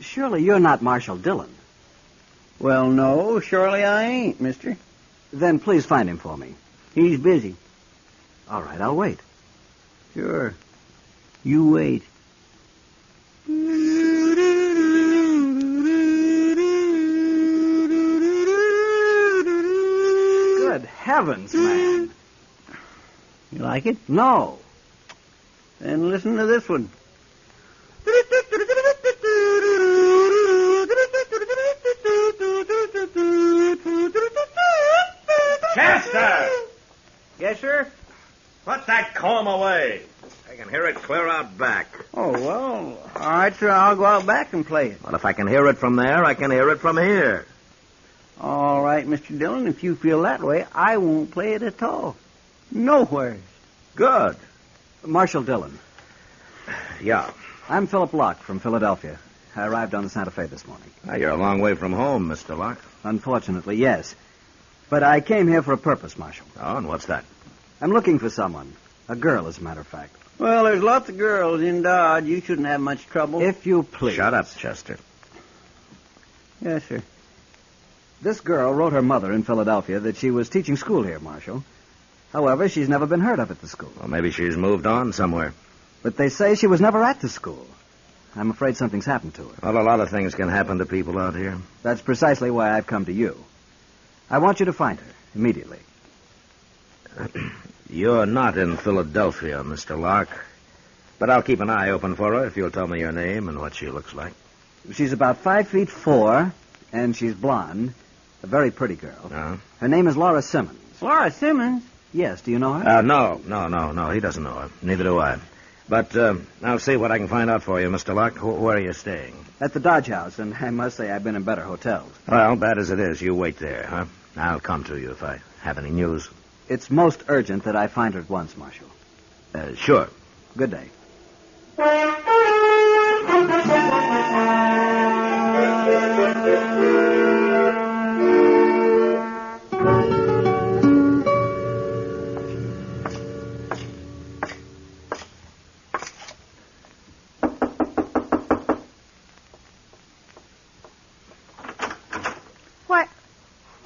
Surely you're not Marshal Dillon. Well, no, surely I ain't, mister. Then please find him for me. He's busy. All right, I'll wait. Sure. You wait. Good heavens, man. You like it? No. Then listen to this one. Chester! Yes, sir? Put that comb away. I can hear it clear out back. Oh, well, all right, sir. I'll go out back and play it. Well, if I can hear it from there, I can hear it from here. All right, Mr. Dillon, if you feel that way, I won't play it at all. Nowhere. Good. Marshal Dillon. Yeah. I'm Philip Locke from Philadelphia. I arrived on the Santa Fe this morning. Now, you're a long way from home, Mr. Locke. Unfortunately, yes. But I came here for a purpose, Marshal. Oh, and what's that? I'm looking for someone. A girl, as a matter of fact. Well, there's lots of girls in Dodge. You shouldn't have much trouble. If you please. Shut up, Chester. Yes, sir. This girl wrote her mother in Philadelphia that she was teaching school here, Marshal. However, she's never been heard of at the school. Well, maybe she's moved on somewhere. But they say she was never at the school. I'm afraid something's happened to her. Well, a lot of things can happen to people out here. That's precisely why I've come to you. I want you to find her immediately. You're not in Philadelphia, Mr. Locke. But I'll keep an eye open for her if you'll tell me your name and what she looks like. She's about 5'4", and she's blonde. A very pretty girl. Uh-huh. Her name is Laura Simmons. Laura Simmons? Yes, do you know her? No. He doesn't know her. Neither do I. But I'll see what I can find out for you, Mr. Locke. Where are you staying? At the Dodge House, and I must say I've been in better hotels. Well, bad as it is, you wait there, huh? I'll come to you if I have any news. It's most urgent that I find her at once, Marshal. Sure. Good day.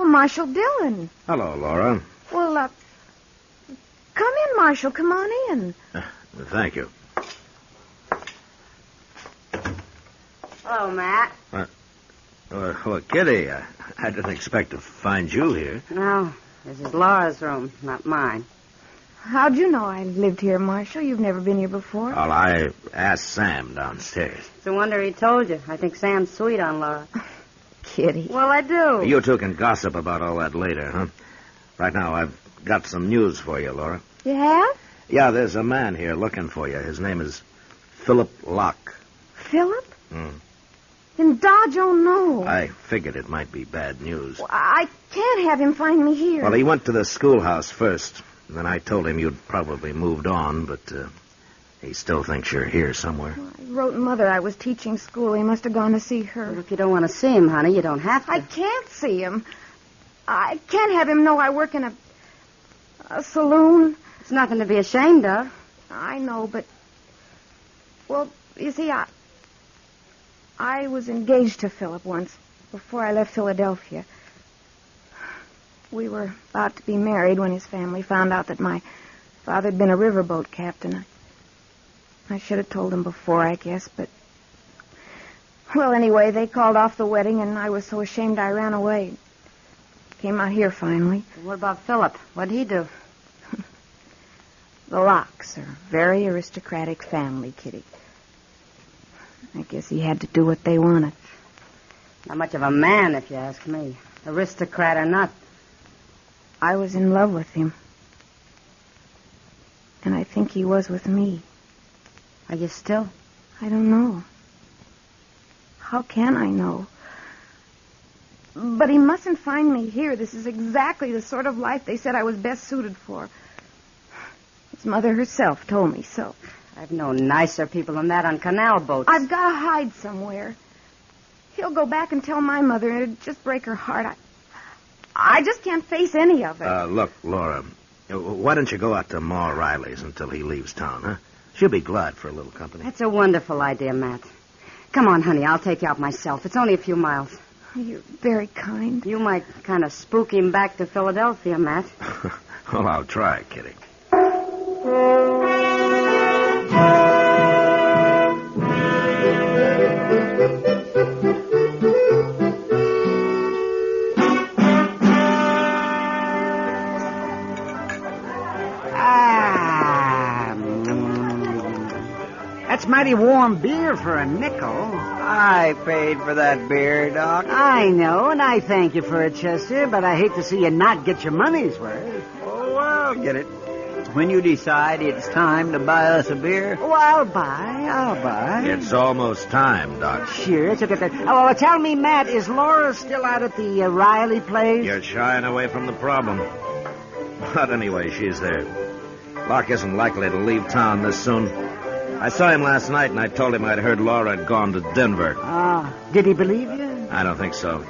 Marshal Dillon. Hello, Laura. Well, come in, Marshal. Come on in. Thank you. Hello, Matt. Well, Kitty, I didn't expect to find you here. No, this is Laura's room, not mine. How'd you know I lived here, Marshal? You've never been here before. Well, I asked Sam downstairs. It's a wonder he told you. I think Sam's sweet on Laura. Kitty. Well, I do. You two can gossip about all that later, huh? Right now, I've got some news for you, Laura. You have? Yeah, there's a man here looking for you. His name is Philip Locke. Philip? In Dodge? Oh, no. I figured it might be bad news. Well, I can't have him find me here. Well, he went to the schoolhouse first. And then I told him you'd probably moved on, but he still thinks you're here somewhere. Well, I wrote Mother I was teaching school. He must have gone to see her. Well, if you don't want to see him, honey, you don't have to. I can't see him. I can't have him know I work in a saloon. It's nothing to be ashamed of. I know, but... Well, you see, I was engaged to Philip once, before I left Philadelphia. We were about to be married when his family found out that my father had been a riverboat captain. I should have told them before, I guess, but... Well, anyway, they called off the wedding, and I was so ashamed I ran away. Came out here, finally. What about Philip? What'd he do? The Locks are a very aristocratic family, Kitty. I guess he had to do what they wanted. Not much of a man, if you ask me. Aristocrat or not. I was in love with him. And I think he was with me. Are you still? I don't know. How can I know? But he mustn't find me here. This is exactly the sort of life they said I was best suited for. His mother herself told me so. I've known nicer people than that on canal boats. I've got to hide somewhere. He'll go back and tell my mother, and it'd just break her heart. I just can't face any of it. Look, Laura, why don't you go out to Ma Riley's until he leaves town, huh? She'll be glad for a little company. That's a wonderful idea, Matt. Come on, honey, I'll take you out myself. It's only a few miles. You're very kind. You might kind of spook him back to Philadelphia, Matt. Well, I'll try, Kitty. That's mighty warm beer for a nickel. I paid for that beer, Doc. I know, and I thank you for it, Chester, but I hate to see you not get your money's worth. Oh, I'll get it. When you decide it's time to buy us a beer. Oh, I'll buy. It's almost time, Doc. Sure, it's okay. Oh, well, tell me, Matt, is Laura still out at the Riley place? You're shying away from the problem. But anyway, she's there. Locke isn't likely to leave town this soon. I saw him last night, and I told him I'd heard Laura had gone to Denver. Did he believe you? I don't think so.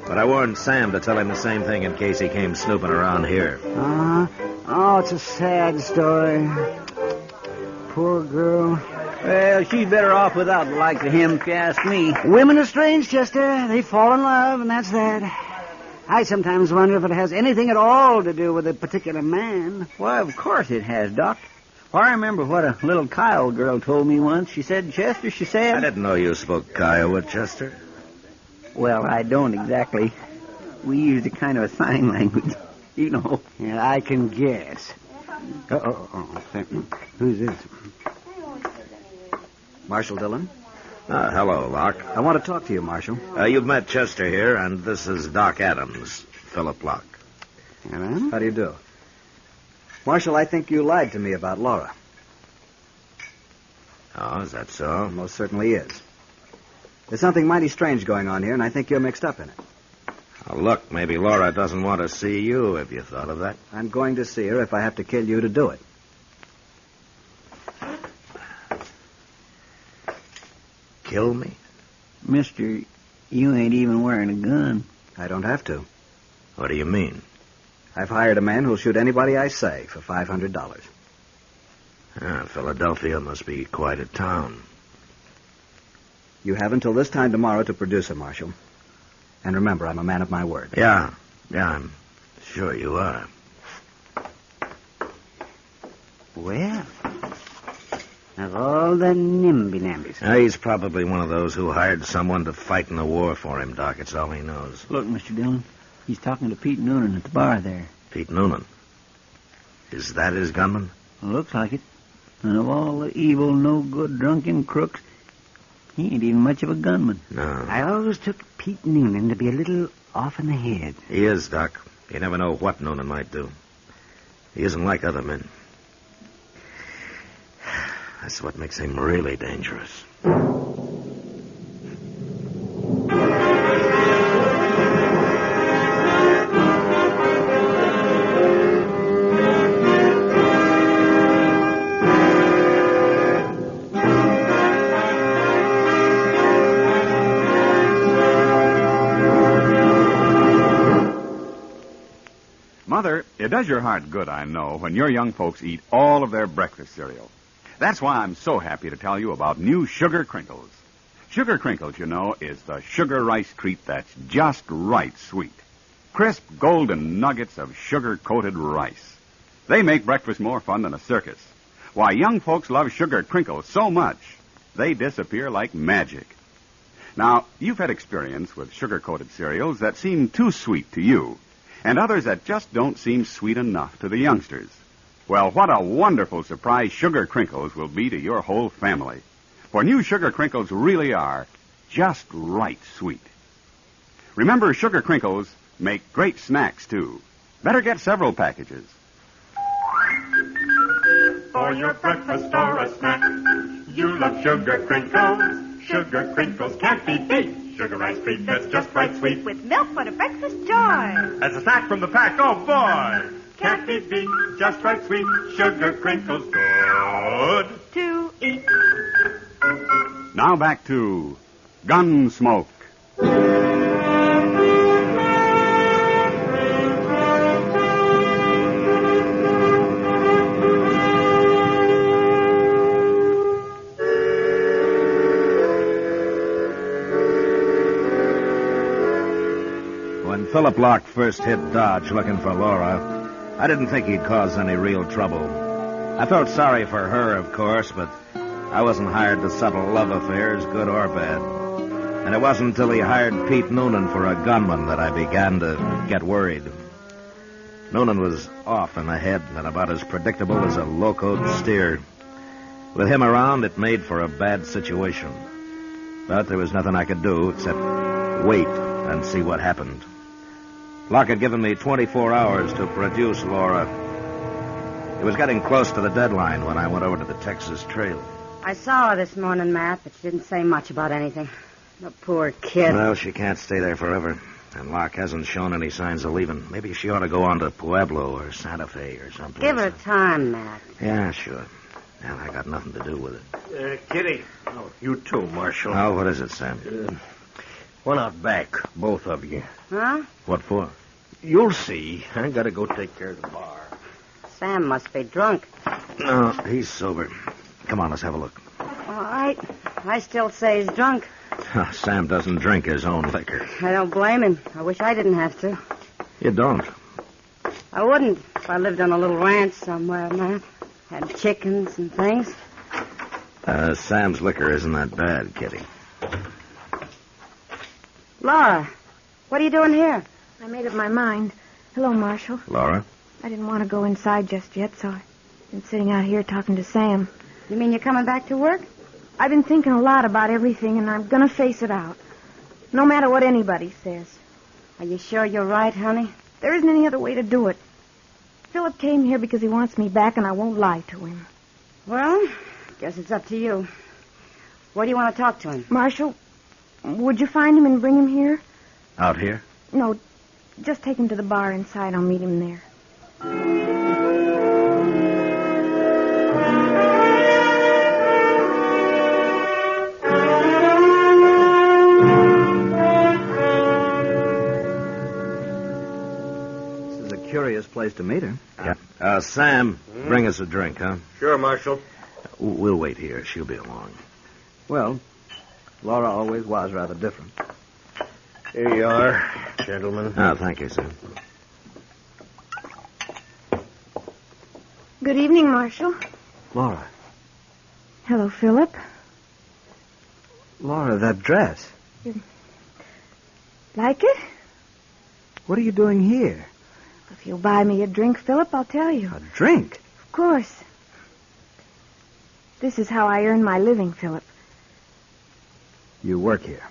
But I warned Sam to tell him the same thing in case he came snooping around here. Oh, it's a sad story. Poor girl. Well, she's better off without the likes of him, if you ask me. Women are strange, Chester. They fall in love, and that's that. I sometimes wonder if it has anything at all to do with a particular man. Why, of course it has, Doc. Well, I remember what a little Kyle girl told me once. She said, Chester, she said... I didn't know you spoke Kiowa, Chester. Well, I don't exactly. We used a kind of a sign language, you know. Yeah, I can guess. Who's this? Marshal Dillon? Hello, Locke. I want to talk to you, Marshal. You've met Chester here, and this is Doc Adams, Philip Locke. Hello? How do you do? Marshal, I think you lied to me about Laura. Oh, is that so? Most certainly is. There's something mighty strange going on here, and I think you're mixed up in it. Oh, look, maybe Laura doesn't want to see you. Have you thought of that? I'm going to see her if I have to kill you to do it. Kill me? Mister, you ain't even wearing a gun. I don't have to. What do you mean? I've hired a man who'll shoot anybody I say for $500. Philadelphia must be quite a town. You have until this time tomorrow to produce her, Marshal. And remember, I'm a man of my word. Yeah, I'm sure you are. Well, of all the nimby-nambys. He's probably one of those who hired someone to fight in the war for him, Doc. It's all he knows. Look, Mr. Dillon, he's talking to Pete Noonan at the bar there. Pete Noonan? Is that his gunman? Well, looks like it. And of all the evil, no-good, drunken crooks, he ain't even much of a gunman. No. I always took Pete Noonan to be a little off in the head. He is, Doc. You never know what Noonan might do. He isn't like other men. That's what makes him really dangerous. does your heart good, I know, when your young folks eat all of their breakfast cereal. That's why I'm so happy to tell you about new Sugar Crinkles. Sugar Crinkles, you know, is the sugar rice treat that's just right sweet. Crisp, golden nuggets of sugar-coated rice. They make breakfast more fun than a circus. Why, young folks love Sugar Crinkles so much, they disappear like magic. Now, you've had experience with sugar-coated cereals that seem too sweet to you, and others that just don't seem sweet enough to the youngsters. Well, what a wonderful surprise Sugar Crinkles will be to your whole family. For new Sugar Crinkles really are just right sweet. Remember, Sugar Crinkles make great snacks, too. Better get several packages. For your breakfast or a snack, you love Sugar Crinkles. Sugar Crinkles can't be beat. Sugar rice treat that's just right sweet. With milk for the breakfast joy. As a snack from the pack, oh boy! Can't be beat, just right sweet. Sugar Crinkles, good to eat. Now back to Gunsmoke. When Philip Locke first hit Dodge looking for Laura, I didn't think he'd cause any real trouble. I felt sorry for her, of course, but I wasn't hired to settle love affairs, good or bad. And it wasn't until he hired Pete Noonan for a gunman that I began to get worried. Noonan was off in the head and about as predictable as a locoed steer. With him around, it made for a bad situation. But there was nothing I could do except wait and see what happened. Locke had given me 24 hours to produce Laura. It was getting close to the deadline when I went over to the Texas Trail. I saw her this morning, Matt, but she didn't say much about anything. The poor kid. Well, she can't stay there forever. And Locke hasn't shown any signs of leaving. Maybe she ought to go on to Pueblo or Santa Fe or someplace. Give her time, Matt. Yeah, sure. And I got nothing to do with it. Kitty. Oh, you too, Marshal. Oh, what is it, Sam? One out back, both of you. Huh? What for? You'll see. I gotta go take care of the bar. Sam must be drunk. No, he's sober. Come on, let's have a look. All right. I still say he's drunk. Sam doesn't drink his own liquor. I don't blame him. I wish I didn't have to. You don't? I wouldn't if I lived on a little ranch somewhere, Matt. Had chickens and things. Sam's liquor isn't that bad, Kitty. Laura, what are you doing here? I made up my mind. Hello, Marshal. Laura? I didn't want to go inside just yet, so I've been sitting out here talking to Sam. You mean you're coming back to work? I've been thinking a lot about everything, and I'm going to face it out. No matter what anybody says. Are you sure you're right, honey? There isn't any other way to do it. Philip came here because he wants me back, and I won't lie to him. Well, guess it's up to you. What do you want to talk to him? Marshal, would you find him and bring him here? Out here? No, just take him to the bar inside. I'll meet him there. This is a curious place to meet her. Yeah. Sam, bring us a drink, huh? Sure, Marshal. We'll wait here. She'll be along. Well, Laura always was rather different. Here you are, gentlemen. Oh, thank you, Sam. Good evening, Marshal. Laura. Hello, Philip. Laura, that dress. You like it? What are you doing here? If you'll buy me a drink, Philip, I'll tell you. A drink? Of course. This is how I earn my living, Philip. You work here?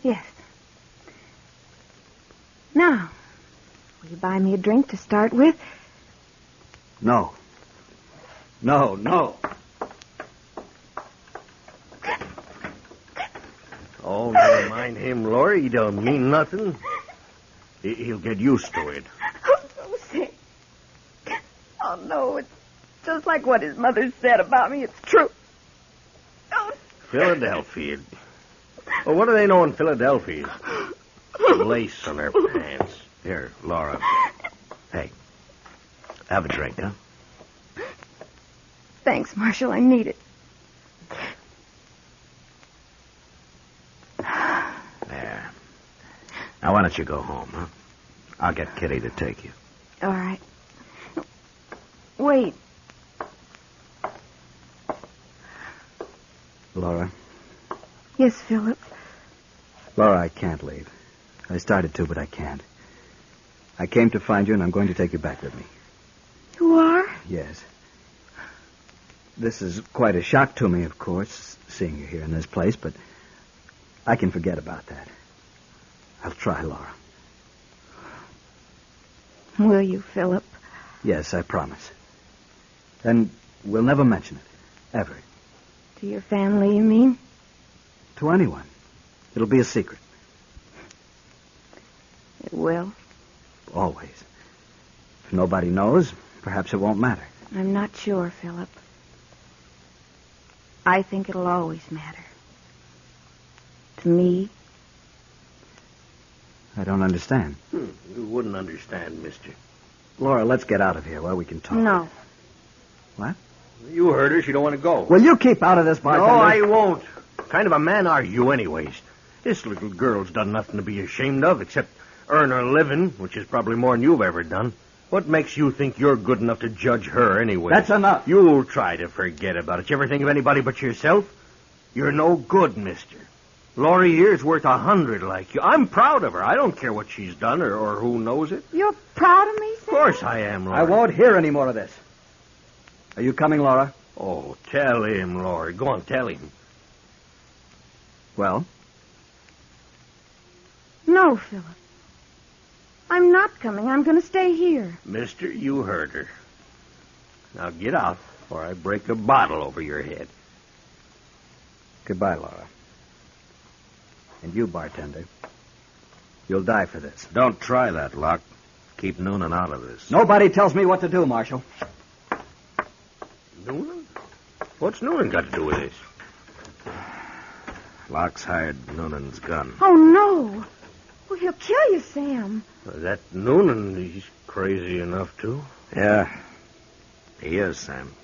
Yes. Now, will you buy me a drink to start with? No. No. Oh, never mind him, Laura. He don't mean nothing. He'll get used to it. I'm so sick. Oh, no, it's just like what his mother said about me. It's true. Oh. Philadelphia. Well, what do they know in Philadelphia? Lace on their pants. Here, Laura. Hey, Have a drink, huh? Thanks, Marshal. I need it. There. Now, why don't you go home, huh? I'll get Kitty to take you. All right. Wait. Laura. Yes, Philip. Laura, I can't leave. I started to, but I can't. I came to find you, and I'm going to take you back with me. You are? Yes. This is quite a shock to me, of course, seeing you here in this place, but I can forget about that. I'll try, Laura. Will you, Philip? Yes, I promise. And we'll never mention it. Ever. To your family, you mean? To anyone. It'll be a secret. It will? Always. If nobody knows, perhaps it won't matter. I'm not sure, Philip. I think it'll always matter. To me. I don't understand. You wouldn't understand, mister. Laura, let's get out of here where we can talk. No. What? You heard her. She don't want to go. Will you keep out of this, bartender? No, I won't. What kind of a man are you, anyways? This little girl's done nothing to be ashamed of, except earn her living, which is probably more than you've ever done. What makes you think you're good enough to judge her, anyway? That's enough. You'll try to forget about it. You ever think of anybody but yourself? You're no good, mister. Laurie here's worth 100 like you. I'm proud of her. I don't care what she's done or who knows it. You're proud of me, Sam? Of course I am, Laurie. I won't hear any more of this. Are you coming, Laura? Oh, tell him, Laurie. Go on, tell him. Well? No, Philip. I'm not coming. I'm going to stay here. Mister, you heard her. Now get out, or I break a bottle over your head. Goodbye, Laura. And you, bartender. You'll die for this. Don't try that, Locke. Keep Noonan out of this. Nobody tells me what to do, Marshal. Noonan? What's Noonan got to do with this? Locke's hired Noonan's gun. Oh, no. Well, he'll kill you, Sam. That Noonan, he's crazy enough to. Yeah, he is, Sam.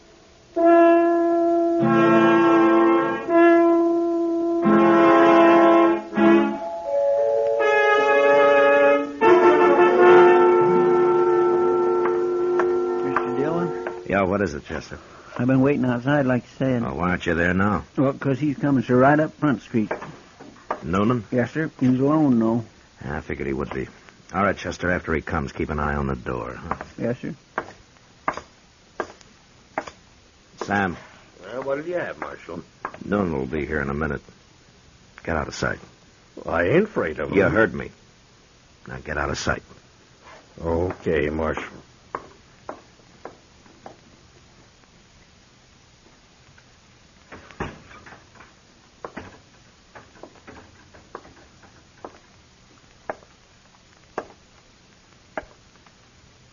Mr. Dillon? Yeah, what is it, Chester? I've been waiting outside, like you said. Oh, why aren't you there now? Well, because he's coming, sir, right up Front Street. Noonan? Yes, sir. He's alone, though. I figured he would be. All right, Chester, after he comes, keep an eye on the door. Huh? Yes, sir. Sam. What did you have, Marshal? Noonan will be here in a minute. Get out of sight. Well, I ain't afraid of him. You heard me. Now get out of sight. Okay, Marshal.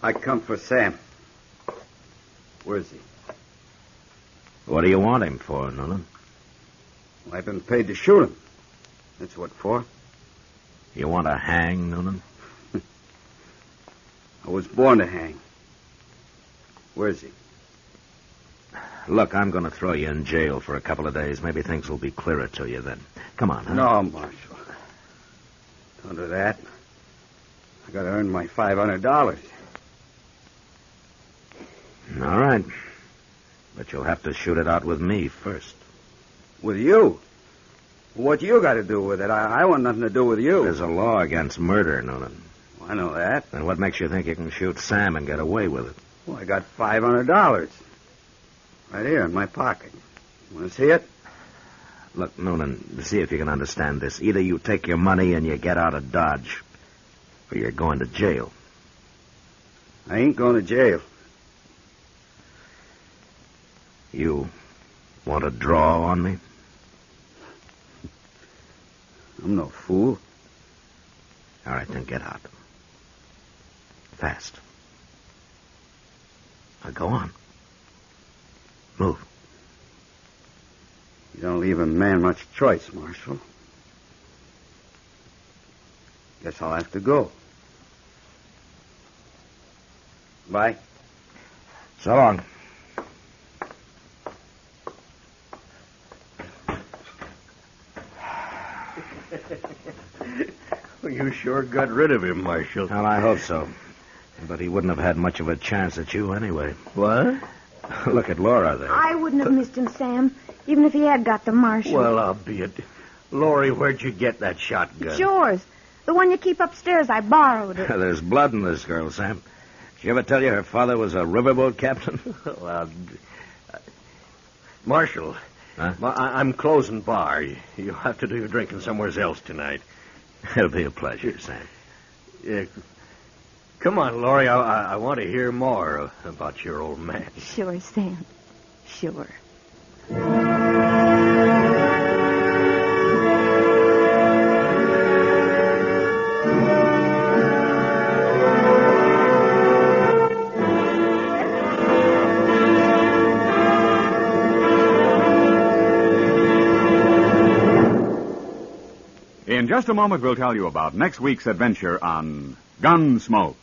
I come for Sam. Where's he? What do you want him for, Noonan? Well, I've been paid to shoot him. That's what for. You want to hang, Noonan? I was born to hang. Where's he? Look, I'm going to throw you in jail for a couple of days. Maybe things will be clearer to you then. Come on, huh? No, Marshal. Don't do that. I got to earn my $500. All right. But you'll have to shoot it out with me first. With you? What you got to do with it? I want nothing to do with you. There's a law against murder, Noonan. Well, I know that. Then what makes you think you can shoot Sam and get away with it? Well, I got $500. Right here in my pocket. Want to see it? Look, Noonan, see if you can understand this. Either you take your money and you get out of Dodge, or you're going to jail. I ain't going to jail. You want to draw on me? I'm no fool. All right, then get out. Fast. Now go on. Move. You don't leave a man much choice, Marshal. Guess I'll have to go. Bye. So long. Well, you sure got rid of him, Marshal. Well, I hope so. But he wouldn't have had much of a chance at you anyway. What? Look at Laura there. I wouldn't have missed him, Sam, even if he had got the marshal. Well, I'll be it. Laurie, where'd you get that shotgun? It's yours. The one you keep upstairs. I borrowed it. There's blood in this girl, Sam. Did she ever tell you her father was a riverboat captain? Well, Marshal, huh? I'm closing bar. You'll have to do your drinking somewhere else tonight. It'll be a pleasure, Sam. Come on, Laurie. I want to hear more about your old man. Sure, Sam. Sure. In just a moment, we'll tell you about next week's adventure on Gunsmoke.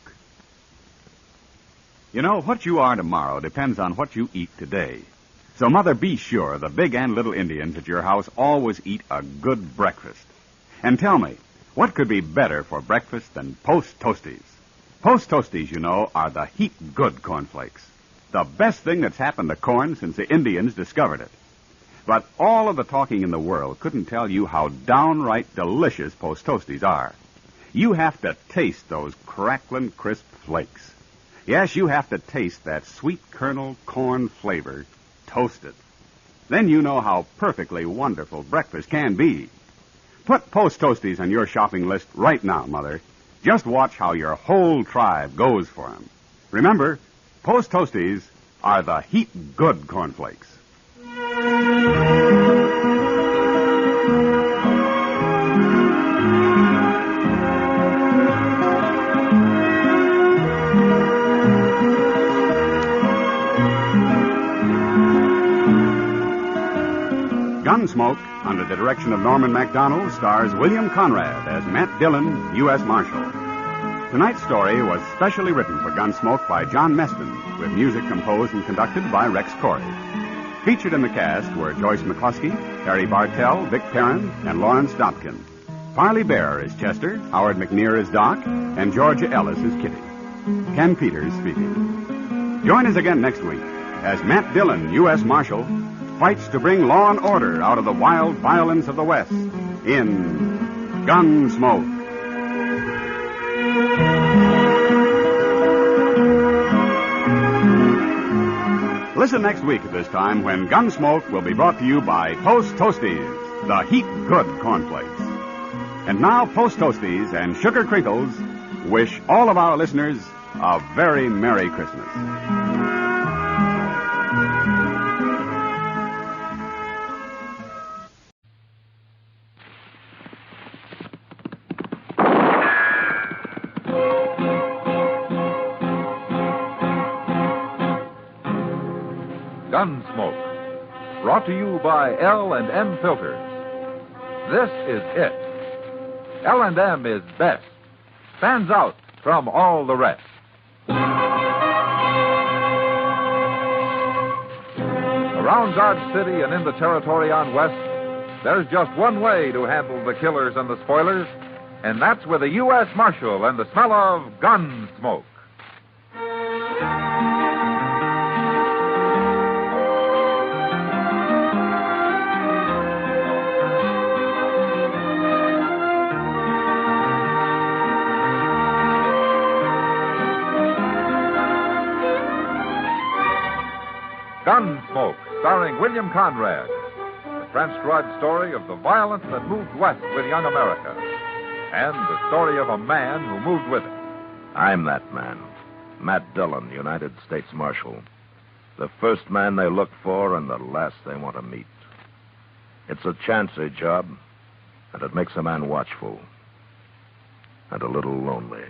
You know, what you are tomorrow depends on what you eat today. So, Mother, be sure the big and little Indians at your house always eat a good breakfast. And tell me, what could be better for breakfast than Post Toasties? Post Toasties, you know, are the heap good cornflakes. The best thing that's happened to corn since the Indians discovered it. But all of the talking in the world couldn't tell you how downright delicious Post Toasties are. You have to taste those crackling, crisp flakes. Yes, you have to taste that sweet kernel corn flavor toasted. Then you know how perfectly wonderful breakfast can be. Put Post Toasties on your shopping list right now, Mother. Just watch how your whole tribe goes for them. Remember, Post Toasties are the heap good cornflakes. Gunsmoke, under the direction of Norman MacDonald, stars William Conrad as Matt Dillon, U.S. Marshal. Tonight's story was specially written for Gunsmoke by John Meston, with music composed and conducted by Rex Corey. Featured in the cast were Joyce McCluskey, Harry Bartell, Vic Perrin, and Lawrence Dobkin. Parley Bearer is Chester, Howard McNear is Doc, and Georgia Ellis is Kitty. Ken Peters speaking. Join us again next week as Matt Dillon, U.S. Marshal, fights to bring law and order out of the wild violence of the West in Gunsmoke. Listen next week at this time when Gunsmoke will be brought to you by Post Toasties, the heap good cornflakes. And now Post Toasties and Sugar Crinkles wish all of our listeners a very Merry Christmas. Gunsmoke, brought to you by L&M Filters. This is it. L&M is best, stands out from all the rest. Around Dodge City and in the territory on West, there's just one way to handle the killers and the spoilers, and that's with a U.S. Marshal and the smell of Gunsmoke. Gunsmoke, starring William Conrad, the transcribed story of the violence that moved west with young America, and the story of a man who moved with it. I'm that man, Matt Dillon, United States Marshal. The first man they look for and the last they want to meet. It's a chancy job, and it makes a man watchful and a little lonely.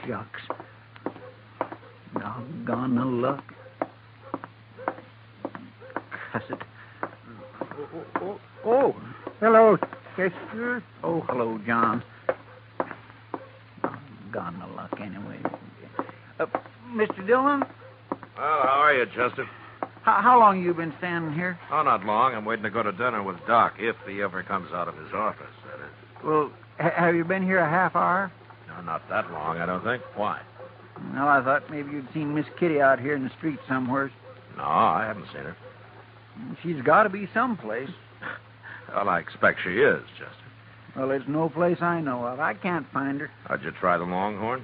Shucks. Doggone the luck. Cuss it. Oh, hello, Chester. Oh, hello, John. Doggone the luck, anyway. Mr. Dillon? Well, how are you, Chester? How long you been standing here? Oh, not long. I'm waiting to go to dinner with Doc, if he ever comes out of his office, that is. Well, have you been here a half hour? No, not that long, I don't think. Why? Well, I thought maybe you'd seen Miss Kitty out here in the street somewhere. No, I haven't seen her. She's got to be someplace. Well, I expect she is, Chester. Well, there's no place I know of. I can't find her. How'd you try the Longhorn?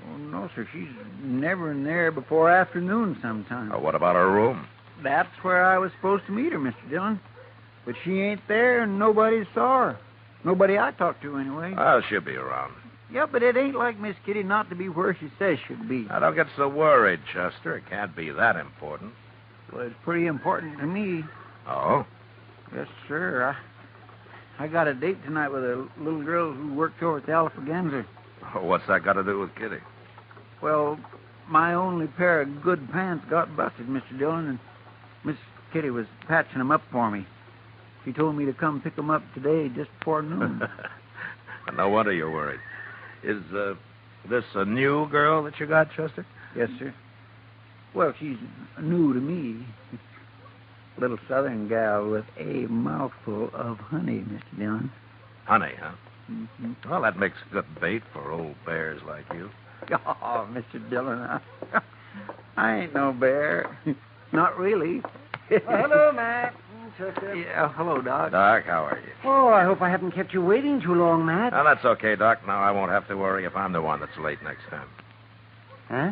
Oh, no, sir. She's never in there before afternoon sometime. Oh, what about her room? That's where I was supposed to meet her, Mr. Dillon. But she ain't there, and nobody saw her. Nobody I talked to, anyway. Oh, she'll be around. Yeah, but it ain't like Miss Kitty not to be where she says she'd be. Now, don't get so worried, Chester. It can't be that important. Well, it's pretty important to me. Oh? Yes, sir. I got a date tonight with a little girl who works over at the Alphagenza. Oh, what's that got to do with Kitty? Well, my only pair of good pants got busted, Mr. Dillon, and Miss Kitty was patching them up for me. She told me to come pick them up today just before noon. No wonder you're worried. Is this a new girl that you got, Chester? Yes, sir. Well, she's new to me. Little southern gal with a mouthful of honey, Mr. Dillon. Honey, huh? Mm-hmm. Well, that makes good bait for old bears like you. Oh, Mr. Dillon, I ain't no bear. Not really. Hello, Matt. Chester. Yeah, hello, Doc. Doc, how are you? Oh, I hope I haven't kept you waiting too long, Matt. Oh, that's okay, Doc. Now I won't have to worry if I'm the one that's late next time. Huh?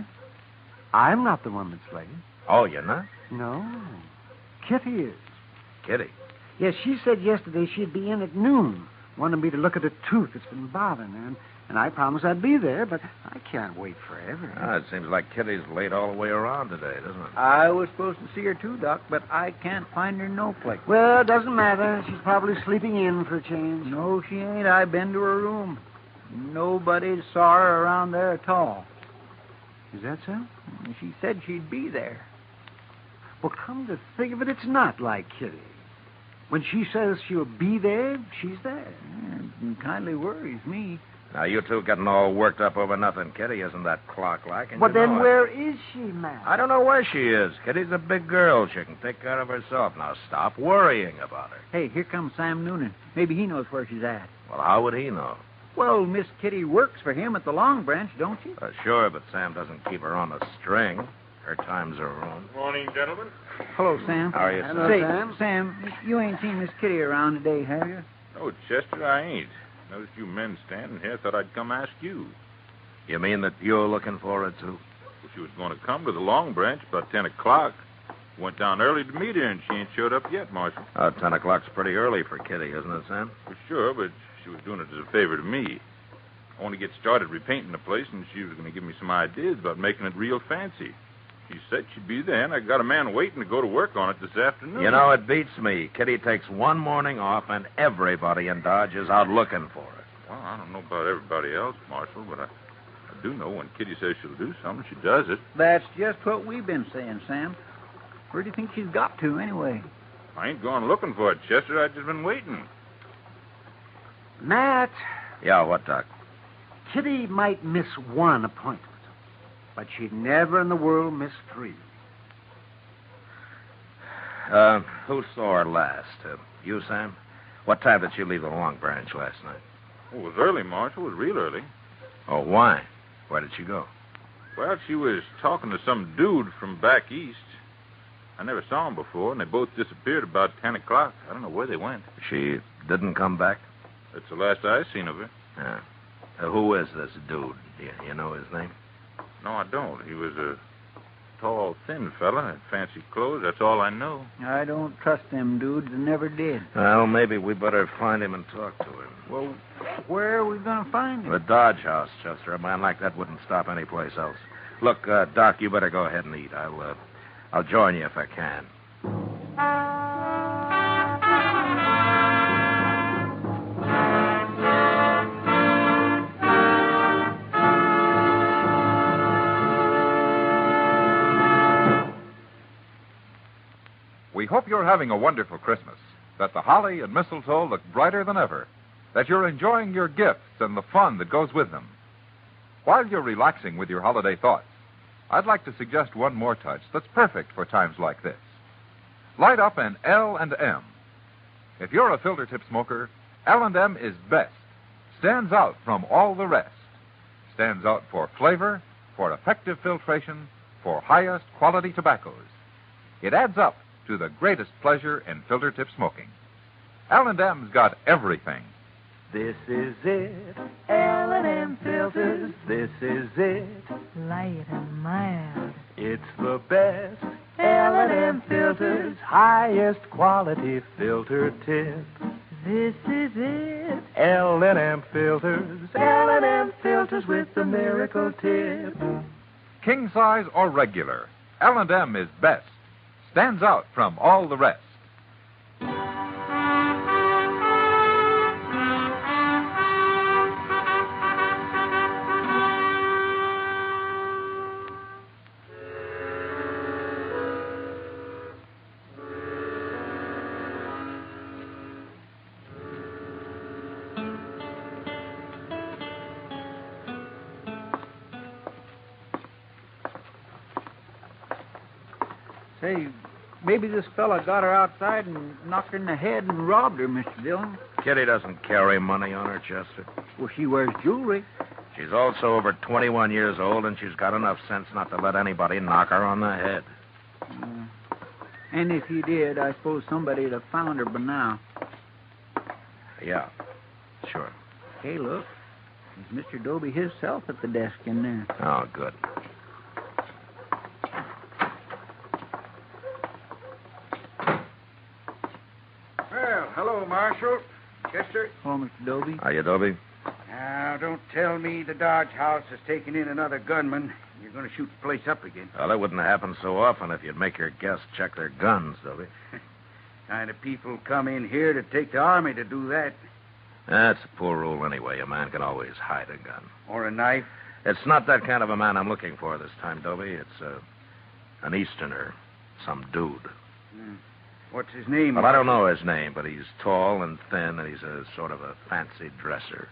I'm not the one that's late. Oh, you're not? No. Kitty is. Kitty? Yes, she said yesterday she'd be in at noon. Wanted me to look at a tooth that's been bothering her. And I promised I'd be there, but I can't wait forever. Oh, it seems like Kitty's late all the way around today, doesn't it? I was supposed to see her too, Doc, but I can't find her no place. Well, it doesn't matter. She's probably sleeping in for a change. No, she ain't. I've been to her room. Nobody saw her around there at all. Is that so? She said she'd be there. Well, come to think of it, it's not like Kitty. When she says she'll be there, she's there. It kindly worries me. Now, you two getting all worked up over nothing. Kitty isn't that clock-like. And well, then it. Where is she, Matt? I don't know where she is. Kitty's a big girl. She can take care of herself. Now, stop worrying about her. Hey, here comes Sam Noonan. Maybe he knows where she's at. Well, how would he know? Well, Miss Kitty works for him at the Long Branch, don't she? Sure, but Sam doesn't keep her on a string. Her time's her own. Morning, gentlemen. Hello, Sam. How are you, Hello, Sam? Sam. Sam, you ain't seen Miss Kitty around today, have you? Oh, Chester, I ain't. Noticed you men standing here. Thought I'd come ask you. You mean that you're looking for her, too? Well, she was going to come to the Long Branch about 10 o'clock. Went down early to meet her, and she ain't showed up yet, Marshal. 10 o'clock's pretty early for Kitty, isn't it, Sam? For sure, but she was doing it as a favor to me. I want to get started repainting the place, and she was going to give me some ideas about making it real fancy. She said she'd be there, and I got a man waiting to go to work on it this afternoon. You know, it beats me. Kitty takes one morning off, and everybody in Dodge is out looking for her. Well, I don't know about everybody else, Marshal, but I do know when Kitty says she'll do something, she does it. That's just what we've been saying, Sam. Where do you think she's got to, anyway? I ain't gone looking for it, Chester. I've just been waiting. Matt. Yeah, what, Doc? Kitty might miss one appointment, but she'd never in the world miss 3. Who saw her last? You, Sam? What time did she leave the Long Branch last night? Oh, it was early, Marshal. It was real early. Oh, why? Where did she go? Well, she was talking to some dude from back east. I never saw him before, and they both disappeared about 10 o'clock. I don't know where they went. She didn't come back? That's the last I seen of her. Yeah. Who is this dude? You know his name? No, I don't. He was a tall, thin fella, had fancy clothes. That's all I know. I don't trust them dudes and never did. Well, maybe we better find him and talk to him. Well, where are we going to find him? The Dodge House, Chester. A man like that wouldn't stop anyplace else. Look, Doc, you better go ahead and eat. I'll join you if I can. you're having a wonderful Christmas, that the holly and mistletoe look brighter than ever, that you're enjoying your gifts and the fun that goes with them. While you're relaxing with your holiday thoughts, I'd like to suggest one more touch that's perfect for times like this. Light up an L&M. If you're a filter tip smoker, L&M is best. Stands out from all the rest. Stands out for flavor, for effective filtration, for highest quality tobaccos. It adds up to the greatest pleasure in filter tip smoking. L&M's got everything. This is it, L&M filters, this is it. Light and mild. It's the best, L&M filters, highest quality filter tip. This is it. L&M filters with the miracle tip. King size or regular, L&M is best. Stands out from all the rest. Say, maybe this fella got her outside and knocked her in the head and robbed her, Mr. Dillon. Kitty doesn't carry money on her, Chester. Well, she wears jewelry. She's also over 21 years old, and she's got enough sense not to let anybody knock her on the head. And if he did, I suppose somebody'd have found her by now. Yeah, sure. Hey, look. There's Mr. Dobie himself at the desk in there. Oh, good. Well, hello, Marshal. Chester. Hello, Mr. Dobie. Are you, Dobie? Now, don't tell me the Dodge House has taken in another gunman. You're going to shoot the place up again. Well, it wouldn't happen so often if you'd make your guests check their guns, Dobie. Kind of people come in here to take the army to do that. That's a poor rule anyway. A man can always hide a gun. Or a knife. It's not that kind of a man I'm looking for this time, Dobie. It's an Easterner, some dude. What's his name? Well, I don't know his name, but he's tall and thin, and he's a sort of a fancy dresser.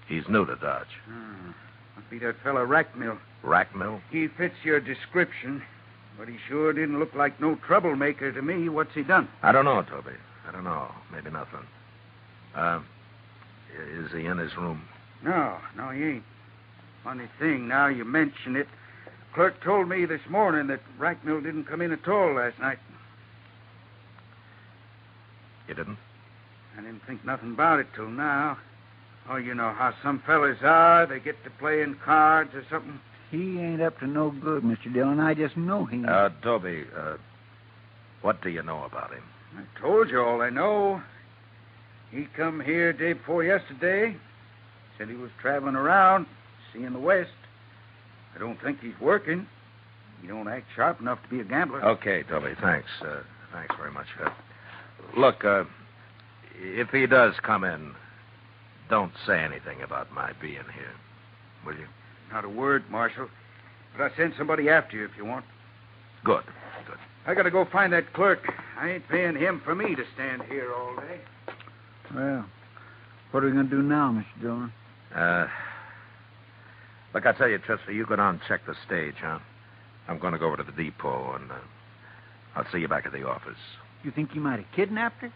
He's new to Dodge. Must be that fellow Rackmill. Rackmill? He fits your description, but he sure didn't look like no troublemaker to me. What's he done? I don't know, Toby. I don't know. Maybe nothing. Is he in his room? No, he ain't. Funny thing, now you mention it. Clerk told me this morning that Rackmill didn't come in at all last night. You didn't? I didn't think nothing about it till now. Oh, you know how some fellas are. They get to playing cards or something. He ain't up to no good, Mr. Dillon. I just know he ain't. Toby, what do you know about him? I told you all I know. He come here day before yesterday. Said he was traveling around, seeing the West. I don't think he's working. He don't act sharp enough to be a gambler. Okay, Toby, thanks. Thanks very much. Look, if he does come in, don't say anything about my being here, will you? Not a word, Marshal. But I'll send somebody after you if you want. Good. I gotta go find that clerk. I ain't paying him for me to stand here all day. Well, what are we going to do now, Mr. Dillon? Look, I tell you, Chester, you go down and check the stage, huh? I'm going to go over to the depot, and I'll see you back at the office. You think you might have kidnapped her?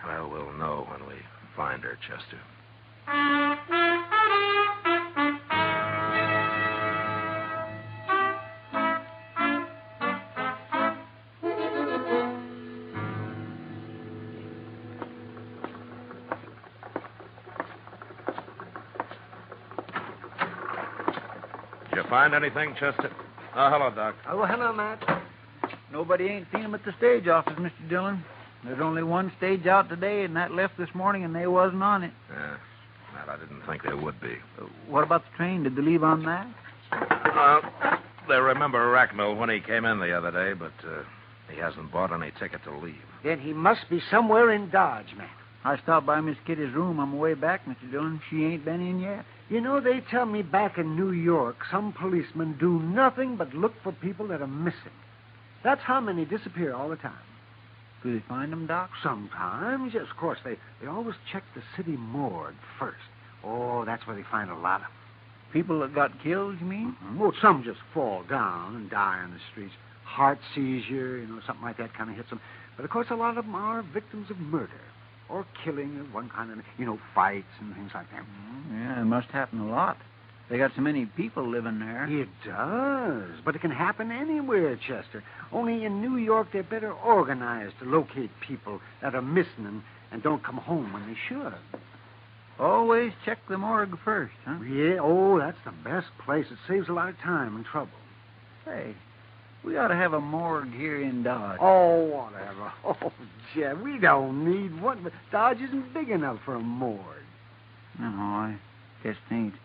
Well, we'll know when we find her, Chester. Did you find anything, Chester? Oh, hello, Doc. Oh, hello, Matt. Nobody ain't seen him at the stage office, Mr. Dillon. There's only one stage out today, and that left this morning, and they wasn't on it. Yeah, Matt, I didn't think there would be. What about the train? Did they leave on that? They remember Rackmill when he came in the other day, but he hasn't bought any ticket to leave. Then he must be somewhere in Dodge, Matt. I stopped by Miss Kitty's room on my way back, Mr. Dillon. She ain't been in yet. You know, they tell me back in New York, some policemen do nothing but look for people that are missing. That's how many disappear all the time. Do they find them, Doc? Sometimes, yes, of course. They always check the city morgue first. Oh, that's where they find a lot of them. People that got killed, you mean? Mm-hmm. Well, some just fall down and die on the streets. Heart seizure, something like that kind of hits them. But, of course, a lot of them are victims of murder or killing of one kind of, fights and things like that. Yeah, it must happen a lot. They got so many people living there. It does, but it can happen anywhere, Chester. Only in New York they're better organized to locate people that are missing and don't come home when they should. Always check the morgue first, huh? Yeah, oh, that's the best place. It saves a lot of time and trouble. Hey, we ought to have a morgue here in Dodge. Oh, whatever. Oh, Jeff, we don't need one, but Dodge isn't big enough for a morgue. No, I guess it ain't.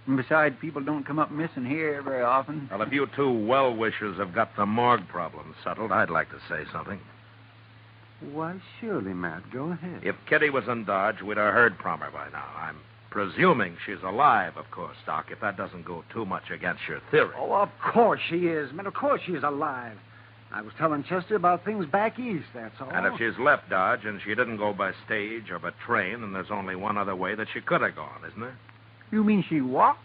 And besides, people don't come up missing here very often. Well, if you two well-wishers have got the morgue problem settled, I'd like to say something. Why, surely, Matt. Go ahead. If Kitty was in Dodge, we'd have heard from her by now. I'm presuming she's alive, of course, Doc, if that doesn't go too much against your theory. Oh, of course she is, man. Of course she is alive. I was telling Chester about things back east, that's all. And if she's left Dodge and she didn't go by stage or by train, then there's only one other way that she could have gone, isn't there? You mean she walked?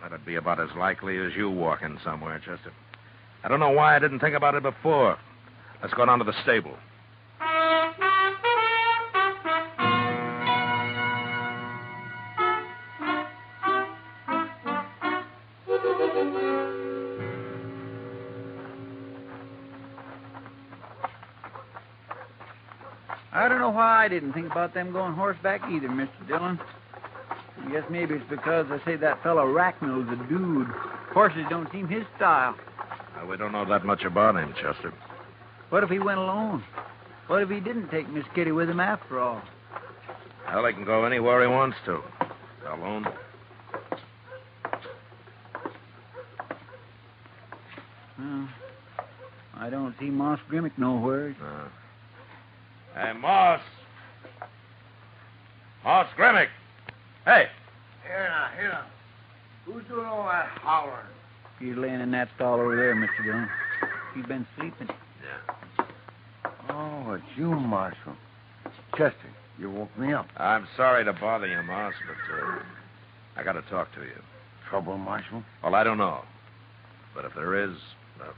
That'd be about as likely as you walking somewhere, Chester. I don't know why I didn't think about it before. Let's go down to the stable. I don't know why I didn't think about them going horseback either, Mr. Dillon. I guess maybe it's because I say that fellow Racknell's a dude. Horses don't seem his style. We don't know that much about him, Chester. What if he went alone? What if he didn't take Miss Kitty with him after all? Well, he can go anywhere he wants to. Alone. I don't see Moss Grimmick nowhere. Hey, Moss. Moss Grimmick. Hey. Here now. Who's doing all that hollering? He's laying in that stall over there, Mr. Dillon. He's been sleeping. Yeah. Oh, it's you, Marshal. Chester, you woke me up. I'm sorry to bother you, Moss, but I got to talk to you. Trouble, Marshal? Well, I don't know. But if there is,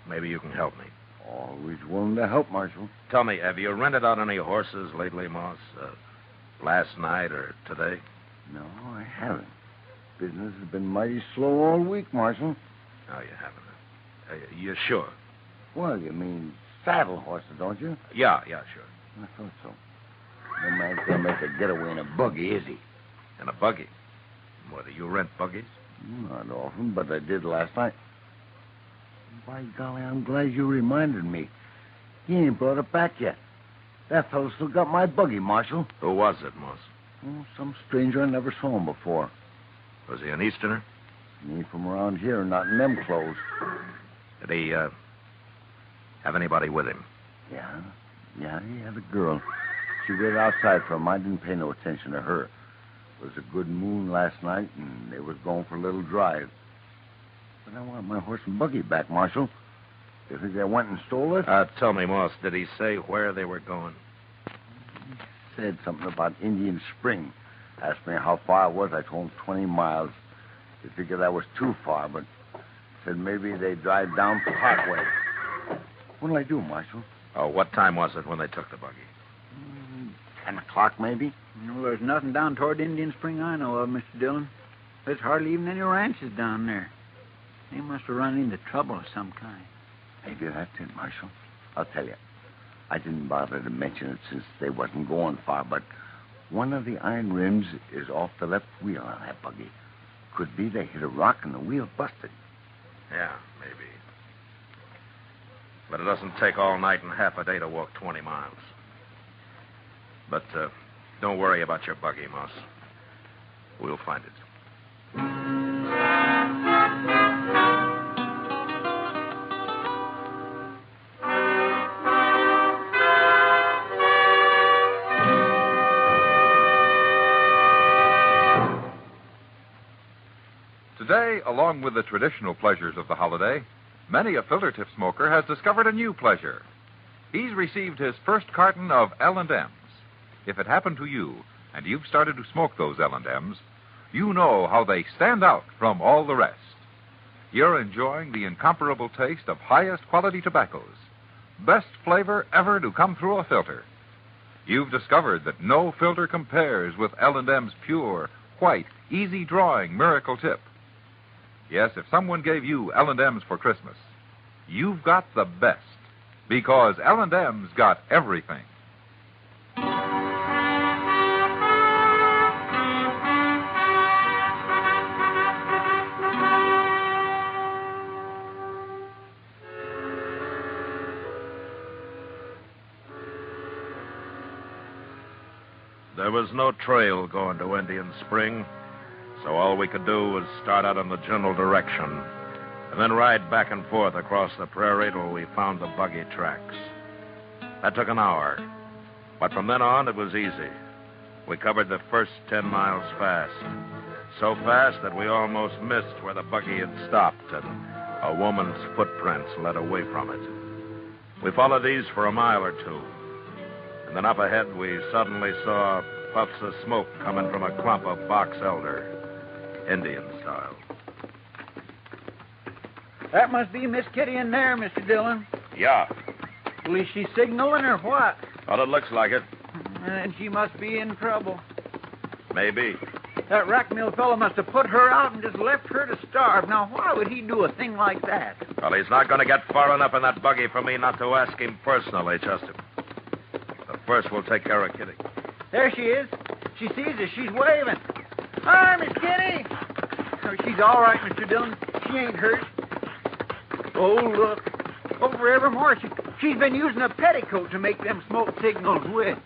maybe you can help me. Always willing to help, Marshal. Tell me, have you rented out any horses lately, Moss? Last night or today? No, I haven't. Business has been mighty slow all week, Marshal. No, you haven't. You sure? Well, you mean saddle horses, don't you? Yeah, sure. I thought so. No man's gonna make a getaway in a buggy, is he? In a buggy? What, do you rent buggies? Not often, but I did last night. By golly, I'm glad you reminded me. He ain't brought it back yet. That fellow still got my buggy, Marshal. Who was it, Moss? Oh, some stranger I never saw him before. Was he an Easterner? He ain't from around here, not in them clothes. Did he, have anybody with him? Yeah, he had a girl. She waited outside for him. I didn't pay no attention to her. It was a good moon last night, and they was going for a little drive. But I want my horse and buggy back, Marshal. You think they went and stole it? Tell me, Moss, did he say where they were going? He said something about Indian Spring. Asked me how far it was. I told him 20 miles. He figured that was too far, but said maybe they'd drive down Parkway. What'll I do, Marshal? Oh, what time was it when they took the buggy? 10 o'clock, maybe? Well, there's nothing down toward Indian Spring I know of, Mr. Dillon. There's hardly even any ranches down there. They must have run into trouble of some kind. Maybe that's it, Marshal. I'll tell you. I didn't bother to mention it since they wasn't going far, but one of the iron rims is off the left wheel on that buggy. Could be they hit a rock and the wheel busted. Yeah, maybe. But it doesn't take all night and half a day to walk 20 miles. But don't worry about your buggy, Moss. We'll find it. Today, along with the traditional pleasures of the holiday, many a filter tip smoker has discovered a new pleasure. He's received his first carton of L&M's. If it happened to you, and you've started to smoke those L&M's, you know how they stand out from all the rest. You're enjoying the incomparable taste of highest quality tobaccos. Best flavor ever to come through a filter. You've discovered that no filter compares with L&M's pure, white, easy-drawing miracle tip. Yes, if someone gave you L&M's for Christmas, you've got the best, because L&M's got everything. There was no trail going to Indian Spring, so all we could do was start out in the general direction and then ride back and forth across the prairie till we found the buggy tracks. That took an hour, but from then on it was easy. We covered the first 10 miles fast, so fast that we almost missed where the buggy had stopped and a woman's footprints led away from it. We followed these for a mile or two, and then up ahead we suddenly saw puffs of smoke coming from a clump of box elder, Indian style. That must be Miss Kitty in there, Mr. Dillon. Yeah. Well, is she signaling or what? Well, it looks like it. And she must be in trouble. Maybe. That rack mill fellow must have put her out and just left her to starve. Now, why would he do a thing like that? Well, he's not going to get far enough in that buggy for me not to ask him personally, Chester. But first, we'll take care of Kitty. There she is. She sees us. She's waving. Hi, Miss Kitty. Oh, she's all right, Mr. Dillon. She ain't hurt. Oh, look. Over evermore. She's been using a petticoat to make them smoke signals with.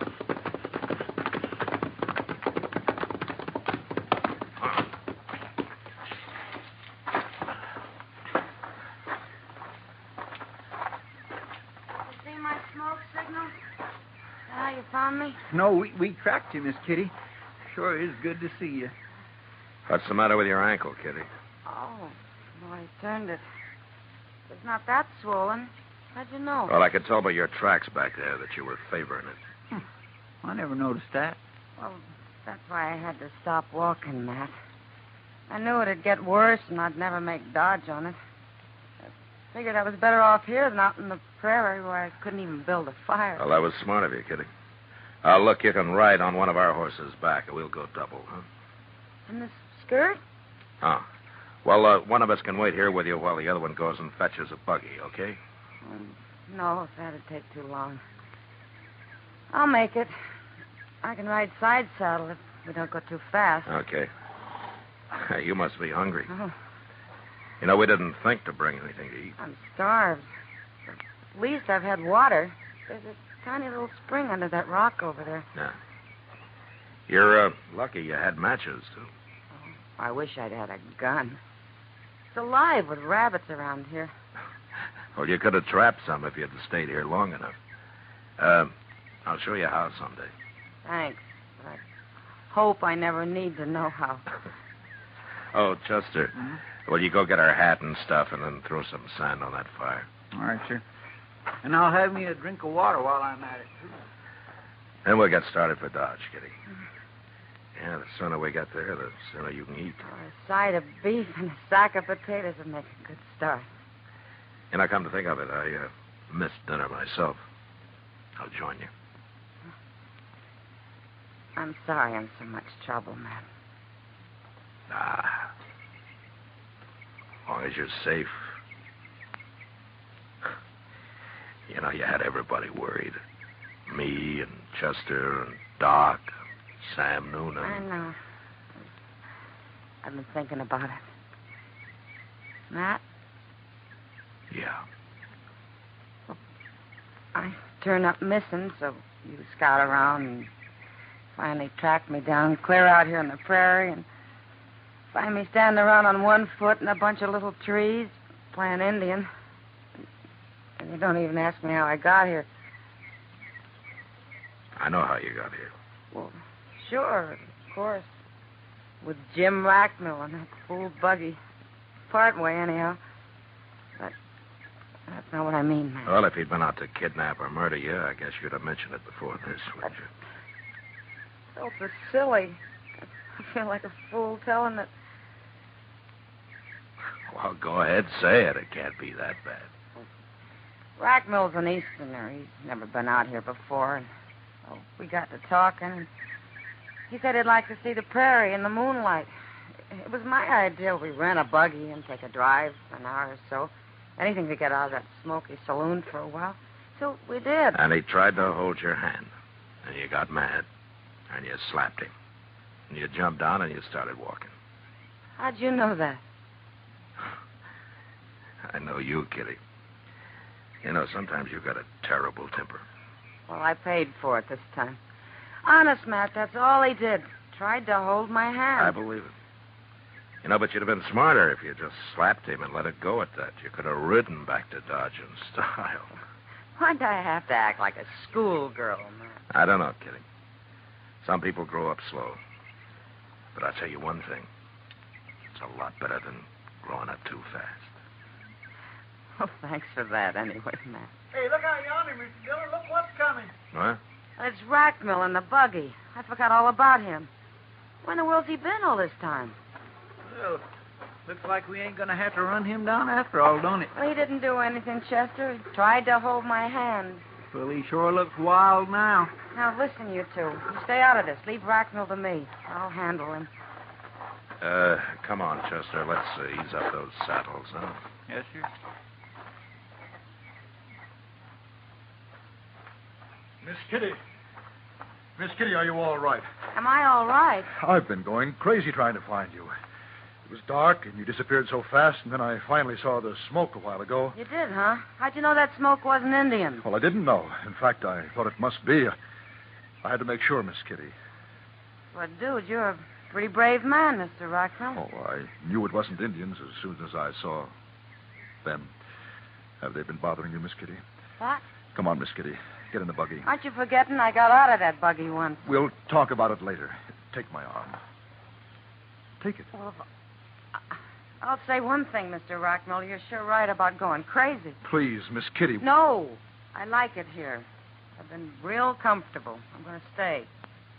See my smoke signal? How you found me? No, we tracked you, Miss Kitty. Sure is good to see you. What's the matter with your ankle, Kitty? Oh, well, I turned it. It's not that swollen. How'd you know? Well, I could tell by your tracks back there that you were favoring it. I never noticed that. Well, that's why I had to stop walking, Matt. I knew it'd get worse and I'd never make dodge on it. I figured I was better off here than out in the prairie where I couldn't even build a fire. Well, that was smart of you, Kitty. Look, you can ride on one of our horses back, and we'll go double, huh? In the skirt? Oh. Well, one of us can wait here with you while the other one goes and fetches a buggy, okay? No, if that'd take too long. I'll make it. I can ride side saddle if we don't go too fast. Okay. You must be hungry. Oh, You know, we didn't think to bring anything to eat. I'm starved. At least I've had water. There's a tiny little spring under that rock over there. Yeah. You're lucky you had matches, too. Oh, I wish I'd had a gun. It's alive with rabbits around here. Well, you could have trapped some if you'd stayed here long enough. I'll show you how someday. Thanks. But I hope I never need to know how. Oh, Chester, will you go get our hat and stuff and then throw some sand on that fire? All right, sir. And I'll have me a drink of water while I'm at it, too. Then we'll get started for Dodge, Kitty. Yeah, the sooner we get there, the sooner you can eat. A side of beef and a sack of potatoes would make a good start. And I come to think of it, I missed dinner myself. I'll join you. I'm sorry I'm so much trouble, Matt. Ah. As long as you're safe. You know, you had everybody worried. Me and Chester and Doc, Sam Noonan. I know. I've been thinking about it. Matt? Yeah. I turn up missing, so you scout around and finally track me down clear out here in the prairie and find me standing around on one foot in a bunch of little trees playing Indian. And you don't even ask me how I got here. I know how you got here. Well, sure, of course. With Jim Rackmill and that fool buggy. Part way, anyhow. But That's not what I mean, Matt. Well, if he'd been out to kidnap or murder you, I guess you'd have mentioned it before this, wouldn't you? Oh, it's silly. I feel like a fool telling it. Well, go ahead, say it. It can't be that bad. Rackmill's an Easterner. He's never been out here before. And we got to talking. And he said he'd like to see the prairie in the moonlight. It was my idea. We rent a buggy and take a drive for an hour or so. Anything to get out of that smoky saloon for a while. So we did. And he tried to hold your hand. And you got mad. And you slapped him. And you jumped down and you started walking. How'd you know that? I know you, Kitty. You know, sometimes you've got a terrible temper. Well, I paid for it this time. Honest, Matt, that's all he did. Tried to hold my hand. I believe it. You know, but you'd have been smarter if you just slapped him and let it go at that. You could have ridden back to Dodge in style. Why'd I have to act like a schoolgirl, Matt? I don't know, Kitty. Some people grow up slow. But I'll tell you one thing. It's a lot better than growing up too fast. Well, thanks for that anyway, Matt. Hey, look out yonder, Mr. Dillon. Look what's coming. What? It's Rackmill in the buggy. I forgot all about him. Where in the world's he been all this time? Well, looks like we ain't going to have to run him down after all, don't it? Well, he didn't do anything, Chester. He tried to hold my hand. Well, he sure looks wild now. Now, listen, you two. You stay out of this. Leave Rackmill to me. I'll handle him. Come on, Chester. Let's ease up those saddles, huh? Yes, sir. Miss Kitty. Miss Kitty, are you all right? Am I all right? I've been going crazy trying to find you. It was dark, and you disappeared so fast, and then I finally saw the smoke a while ago. You did, huh? How'd you know that smoke wasn't Indian? Well, I didn't know. In fact, I thought it must be. I had to make sure, Miss Kitty. Well, dude, you're a pretty brave man, Mr. Rackmill. Oh, I knew it wasn't Indians as soon as I saw them. Have they been bothering you, Miss Kitty? What? Come on, Miss Kitty. Get in the buggy. Aren't you forgetting I got out of that buggy once? We'll talk about it later. Take my arm. Take it. Well, I'll say one thing, Mr. Rackmill. You're sure right about going crazy. Please, Miss Kitty. No. I like it here. I've been real comfortable. I'm going to stay.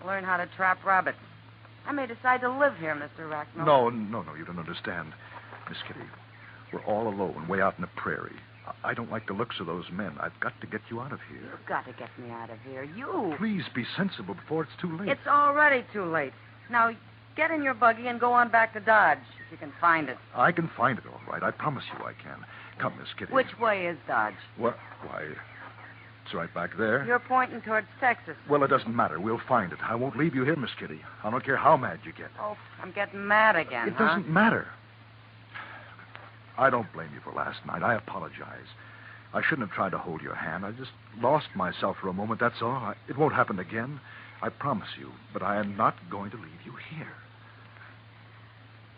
Learn how to trap rabbits. I may decide to live here, Mr. Rackmill. No, you don't understand. Miss Kitty, we're all alone, way out in the prairie. I don't like the looks of those men. I've got to get you out of here. You've got to get me out of here. You. Please be sensible before it's too late. It's already too late. Now, get in your buggy and go on back to Dodge, if you can find it. I can find it, all right. I promise you I can. Come, Miss Kitty. Which way is Dodge? What? Why, it's right back there. You're pointing towards Texas. Well, it doesn't matter. We'll find it. I won't leave you here, Miss Kitty. I don't care how mad you get. Oh, I'm getting mad again, It doesn't matter. I don't blame you for last night. I apologize. I shouldn't have tried to hold your hand. I just lost myself for a moment, that's all. It won't happen again. I promise you. But I am not going to leave you here.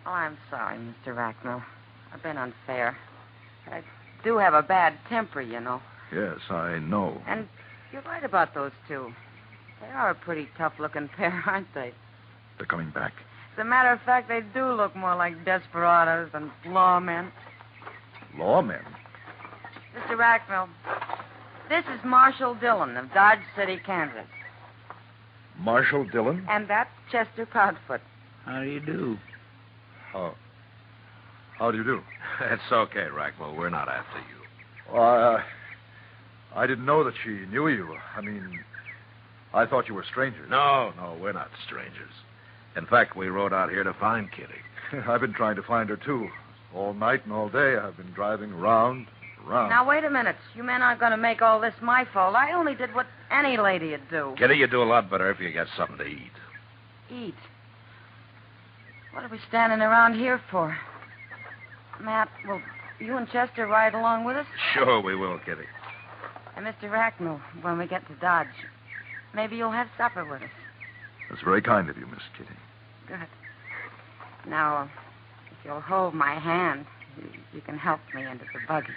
Oh, I'm sorry, Mr. Rackmill. I've been unfair. I do have a bad temper, you know. Yes, I know. And you're right about those two. They are a pretty tough-looking pair, aren't they? They're coming back. As a matter of fact, they do look more like desperados than lawmen. Lawmen? Mr. Rackmill, this is Marshal Dillon of Dodge City, Kansas. Marshal Dillon? And that's Chester Proudfoot. How do you do? How do you do? It's okay, Rackmill. We're not after you. I didn't know that she knew you. I mean, I thought you were strangers. No, we're not strangers. In fact, we rode out here to find Kitty. I've been trying to find her, too. All night and all day, I've been driving round. Now, wait a minute. You men aren't going to make all this my fault. I only did what any lady would do. Kitty, you do a lot better if you get something to eat. Eat? What are we standing around here for? Matt, will you and Chester ride along with us? Sure we will, Kitty. And Mr. Rackmill, when we get to Dodge, maybe you'll have supper with us. That's very kind of you, Miss Kitty. Good. Now, if you'll hold my hand, you can help me into the buggy.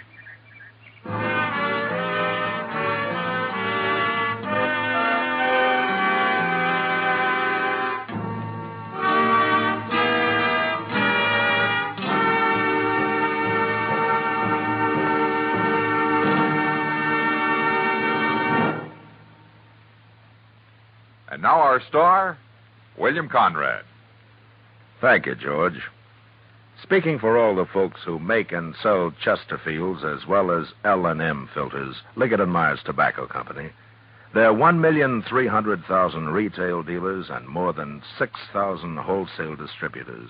And now our star, William Conrad. Thank you, George. Speaking for all the folks who make and sell Chesterfields as well as L&M filters, Liggett & Myers Tobacco Company, there are 1,300,000 retail dealers and more than 6,000 wholesale distributors.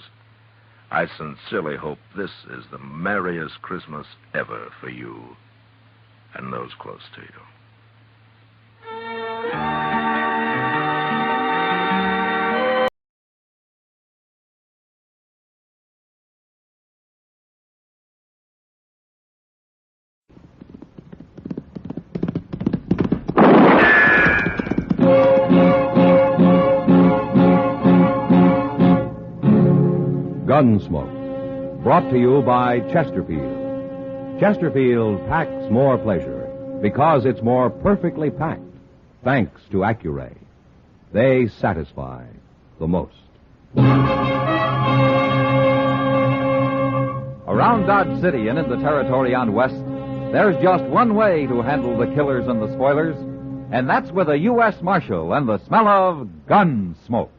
I sincerely hope this is the merriest Christmas ever for you and those close to you. Gunsmoke, brought to you by Chesterfield. Chesterfield packs more pleasure because it's more perfectly packed, thanks to Accuray. They satisfy the most. Around Dodge City and in the territory on West, there's just one way to handle the killers and the spoilers, and that's with a U.S. Marshal and the smell of Gunsmoke.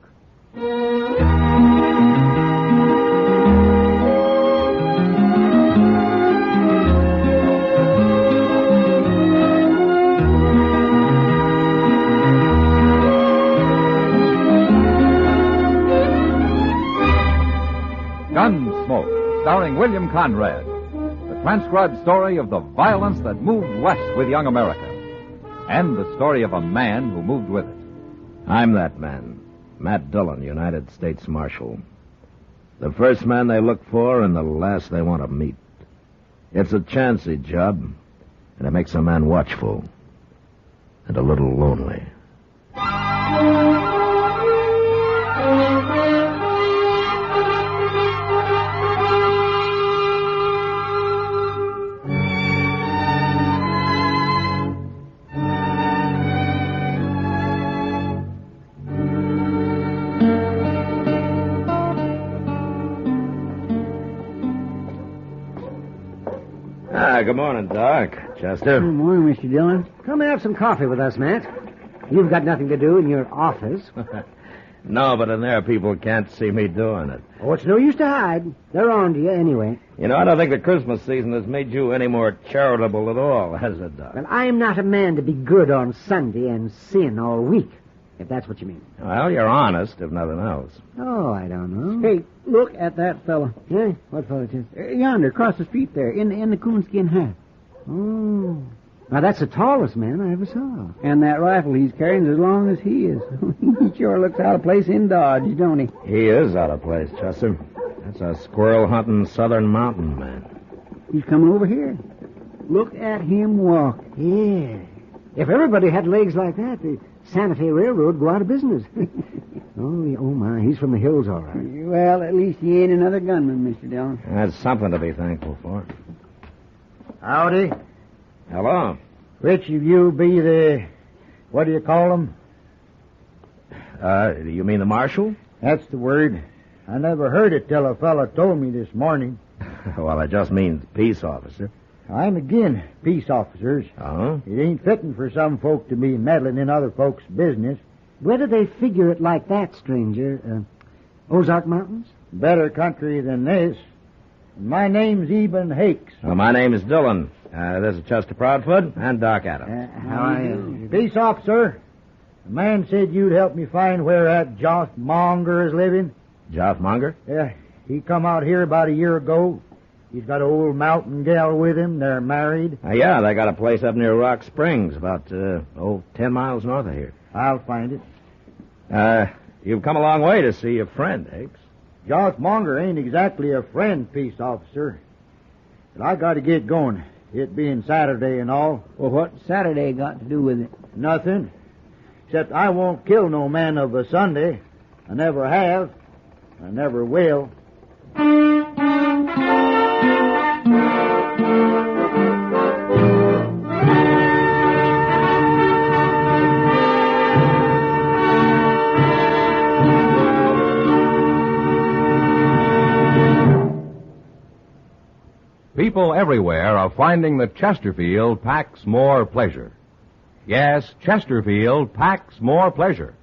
Gunsmoke, starring William Conrad, the transcribed story of the violence that moved west with young America, and the story of a man who moved with it. I'm that man, Matt Dillon, United States Marshal. The first man they look for and the last they want to meet. It's a chancy job, and it makes a man watchful and a little lonely. Good morning, Doc. Chester. Good morning, Mr. Dillon. Come and have some coffee with us, Matt. You've got nothing to do in your office. No, but in there people can't see me doing it. Oh, it's no use to hide. They're on to you anyway. You know, I don't think the Christmas season has made you any more charitable at all, has it, Doc? Well, I am not a man to be good on Sunday and sin all week, if that's what you mean. Well, you're honest, if nothing else. Oh, I don't know. Hey, look at that fella. Yeah? What fella, Chester? Yonder, across the street there, in the coonskin hat. Oh. Now, that's the tallest man I ever saw. And that rifle he's carrying is as long as he is. He sure looks out of place in Dodge, don't he? He is out of place, Chester. That's a squirrel-hunting southern mountain man. He's coming over here. Look at him walk. Yeah. If everybody had legs like that, the Santa Fe Railroad would go out of business. Oh, my, he's from the hills, all right. Well, at least he ain't another gunman, Mr. Dillon. That's something to be thankful for. Howdy. Hello. Which of you be the, what do you call them? You mean the marshal? That's the word. I never heard it till a fella told me this morning. Well, I just mean peace officer. I'm agin peace officers. Oh? It ain't fitting for some folk to be meddling in other folks' business. Where do they figure it like that, stranger? Ozark Mountains? Better country than this. My name's Eben Hakes. Well, my name is Dillon. This is Chester Proudfoot and Doc Adams. How are you? Peace officer. The man said you'd help me find where that Joff Monger is living. Joff Monger? Yeah. He come out here about a year ago. He's got an old mountain gal with him. They're married. Yeah, they got a place up near Rock Springs, about, 10 miles north of here. I'll find it. You've come a long way to see your friend, Hakes. Joff Monger ain't exactly a friend, peace officer. But I got to get going. It being Saturday and all. Well, what's Saturday got to do with it? Nothing. Except I won't kill no man of a Sunday. I never have. I never will. People everywhere are finding that Chesterfield packs more pleasure. Yes, Chesterfield packs more pleasure.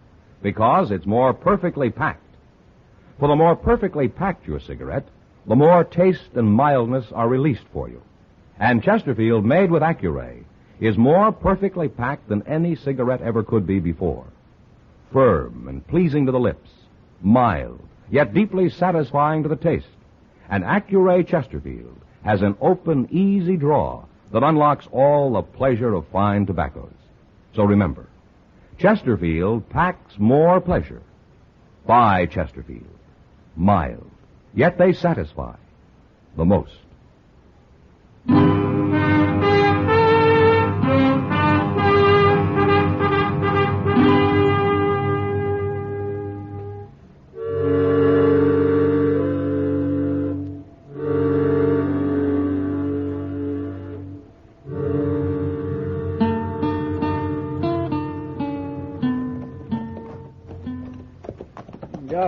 because it's more perfectly packed. For the more perfectly packed your cigarette, the more taste and mildness are released for you. And Chesterfield, made with Accuray, is more perfectly packed than any cigarette ever could be before. Firm and pleasing to the lips, mild, yet deeply satisfying to the taste. And Accuray Chesterfield has an open, easy draw that unlocks all the pleasure of fine tobaccos. So remember, Chesterfield packs more pleasure. Buy Chesterfield. Mild, yet they satisfy the most.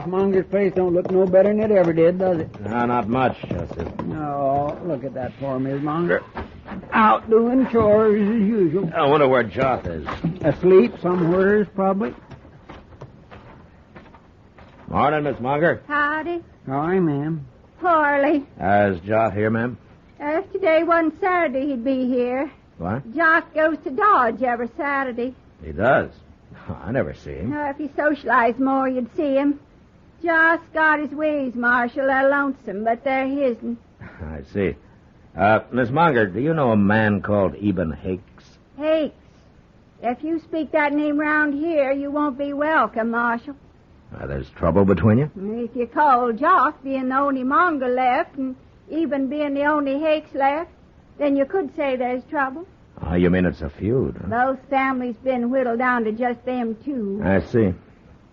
Monger's place don't look no better than it ever did, does it? No, not much, Chester. No, look at that poor Miss Monger. Out doing chores as usual. I wonder where Joth is. Asleep somewheres, probably. Morning, Miss Monger. Howdy. Hi, ma'am. Poorly. Is Joth here, ma'am? If today wasn't Saturday, he'd be here. What? Jock goes to Dodge every Saturday. He does? I never see him. If he socialized more, you'd see him. Jock's got his ways, Marshal. They're lonesome, but they're his'n. I see. Miss Monger, do you know a man called Eben Hakes? Hakes. If you speak that name round here, you won't be welcome, Marshal. There's trouble between you? If you call Jock being the only Monger left, and Eben being the only Hakes left, then you could say there's trouble. Oh, you mean it's a feud, huh? Both families been whittled down to just them two. I see.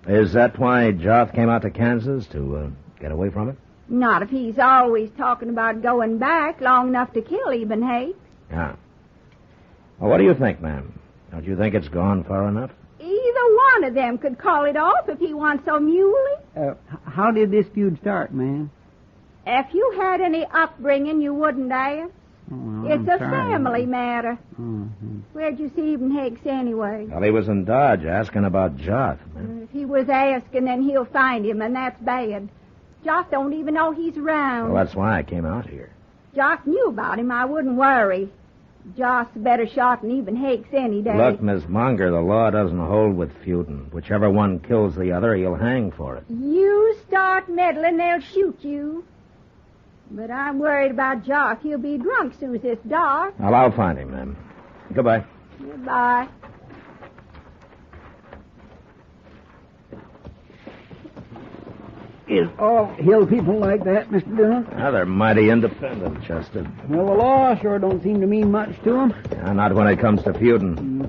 Is that why Joth came out to Kansas, to get away from it? Not if he's always talking about going back long enough to kill Eben Hakes. Yeah. Well, what do you think, ma'am? Don't you think it's gone far enough? Either one of them could call it off if he wants so muley. How did this feud start, ma'am? If you had any upbringing, you wouldn't ask. Well, it's a family matter. Mm-hmm. Where'd you see Eben Hakes anyway? Well, he was in Dodge asking about Joth. If he was asking, then he'll find him, and that's bad. Jock don't even know he's around. Well, that's why I came out here. Jock knew about him. I wouldn't worry. Jock's a better shot than Eben Hakes any day. Look, Miss Monger, the law doesn't hold with feuding. Whichever one kills the other, he'll hang for it. You start meddling, they'll shoot you. But I'm worried about Jock. He'll be drunk soon as it's dark. Well, I'll find him, then. Goodbye. Goodbye. Is all hill people like that, Mr. Dillon? Well, they're mighty independent, Chester. Well, the law sure don't seem to mean much to them. Not when it comes to feuding.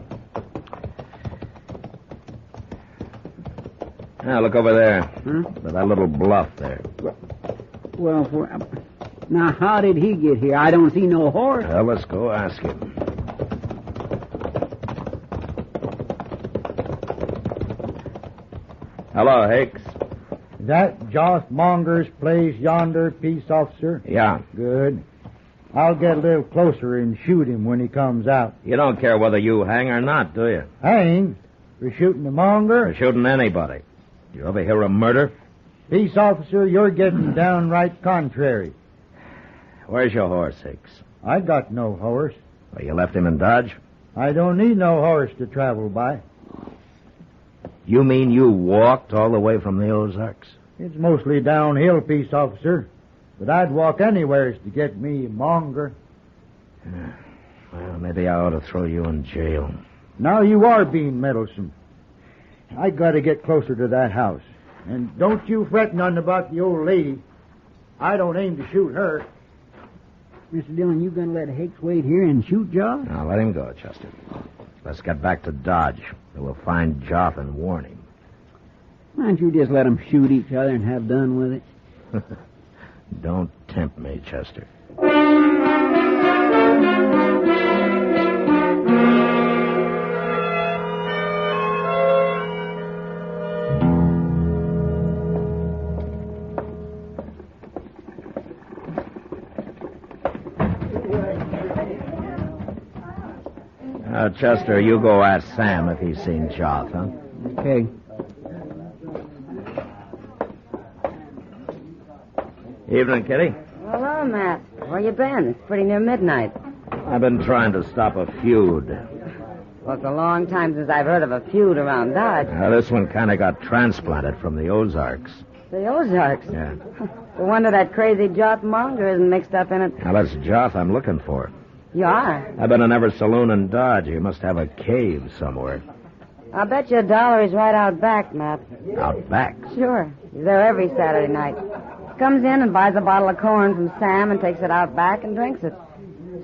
Now, look over there. By that little bluff there. Well, now, how did he get here? I don't see no horse. Well, let's go ask him. Hello, Hakes. Is that Joss Monger's place yonder, peace officer? Yeah. Good. I'll get a little closer and shoot him when he comes out. You don't care whether you hang or not, do you? Hang? For shooting the Monger? For shooting anybody. You ever hear of murder? Peace officer, you're getting downright contrary. Where's your horse, Hicks? I got no horse. Well, you left him in Dodge? I don't need no horse to travel by. You mean you walked all the way from the Ozarks? It's mostly downhill, peace officer. But I'd walk anywheres to get me a Monger. Well, maybe I ought to throw you in jail. Now you are being meddlesome. I gotta get closer to that house. And don't you fret none about the old lady. I don't aim to shoot her. Mr. Dillon, you gonna let Hakes wait here and shoot Joth? Now, let him go, Chester. Let's get back to Dodge. We'll find Joth and warn him. Why don't you just let them shoot each other and have done with it? Don't tempt me, Chester. Chester, you go ask Sam if he's seen Joth, huh? Okay. Evening, Kitty. Hello, Matt. Where you been? It's pretty near midnight. I've been trying to stop a feud. Well, it's a long time since I've heard of a feud around Dodge. This one kind of got transplanted from the Ozarks. The Ozarks? Yeah. No wonder that crazy Joth Monger isn't mixed up in it. Now, that's Joth I'm looking for. You are? I've been in every saloon in Dodge. He must have a cave somewhere. I'll bet you $1 he's right out back, Matt. Out back? Sure. He's there every Saturday night. Comes in and buys a bottle of corn from Sam and takes it out back and drinks it.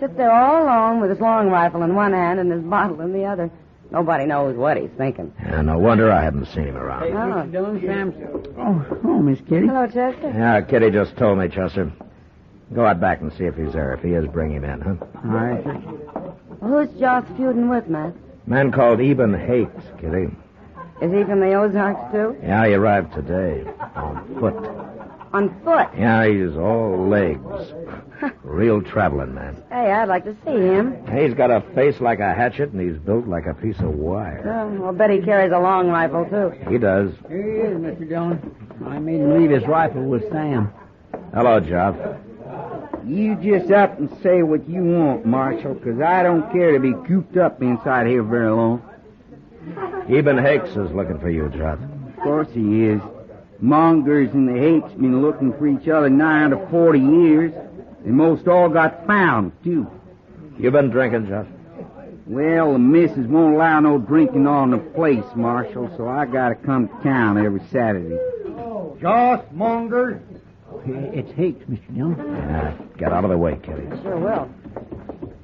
Sits there all alone with his long rifle in one hand and his bottle in the other. Nobody knows what he's thinking. Yeah, no wonder I haven't seen him around. Hey, what you doing, Sam? Oh, Miss Kitty. Hello, Chester. Yeah, Kitty just told me, Chester. Go out back and see if he's there. If he is, bring him in, huh? All right. Well, who's Joth feuding with, Matt? Man called Eben Hakes, Kitty. Is he from the Ozarks, too? Yeah, he arrived today. On foot. On foot? Yeah, he's all legs. Real traveling man. Hey, I'd like to see him. He's got a face like a hatchet, and he's built like a piece of wire. I'll bet he carries a long rifle, too. He does. Here he is, Mr. Dillon. I made him leave his rifle with Sam. Hello, Joth. You just up and say what you want, Marshal, because I don't care to be cooped up inside here very long. Eben Hakes is looking for you, Joth. Of course he is. Mongers and the Hakes been looking for each other nigh under 40 years. They most all got found, too. You been drinking, Joth? Well, the missus won't allow no drinking on the place, Marshal, so I gotta come to town every Saturday. Joth Monger. It's Hakes, Mr. Dillon. Yeah, get out of the way, Kitty. Sure will.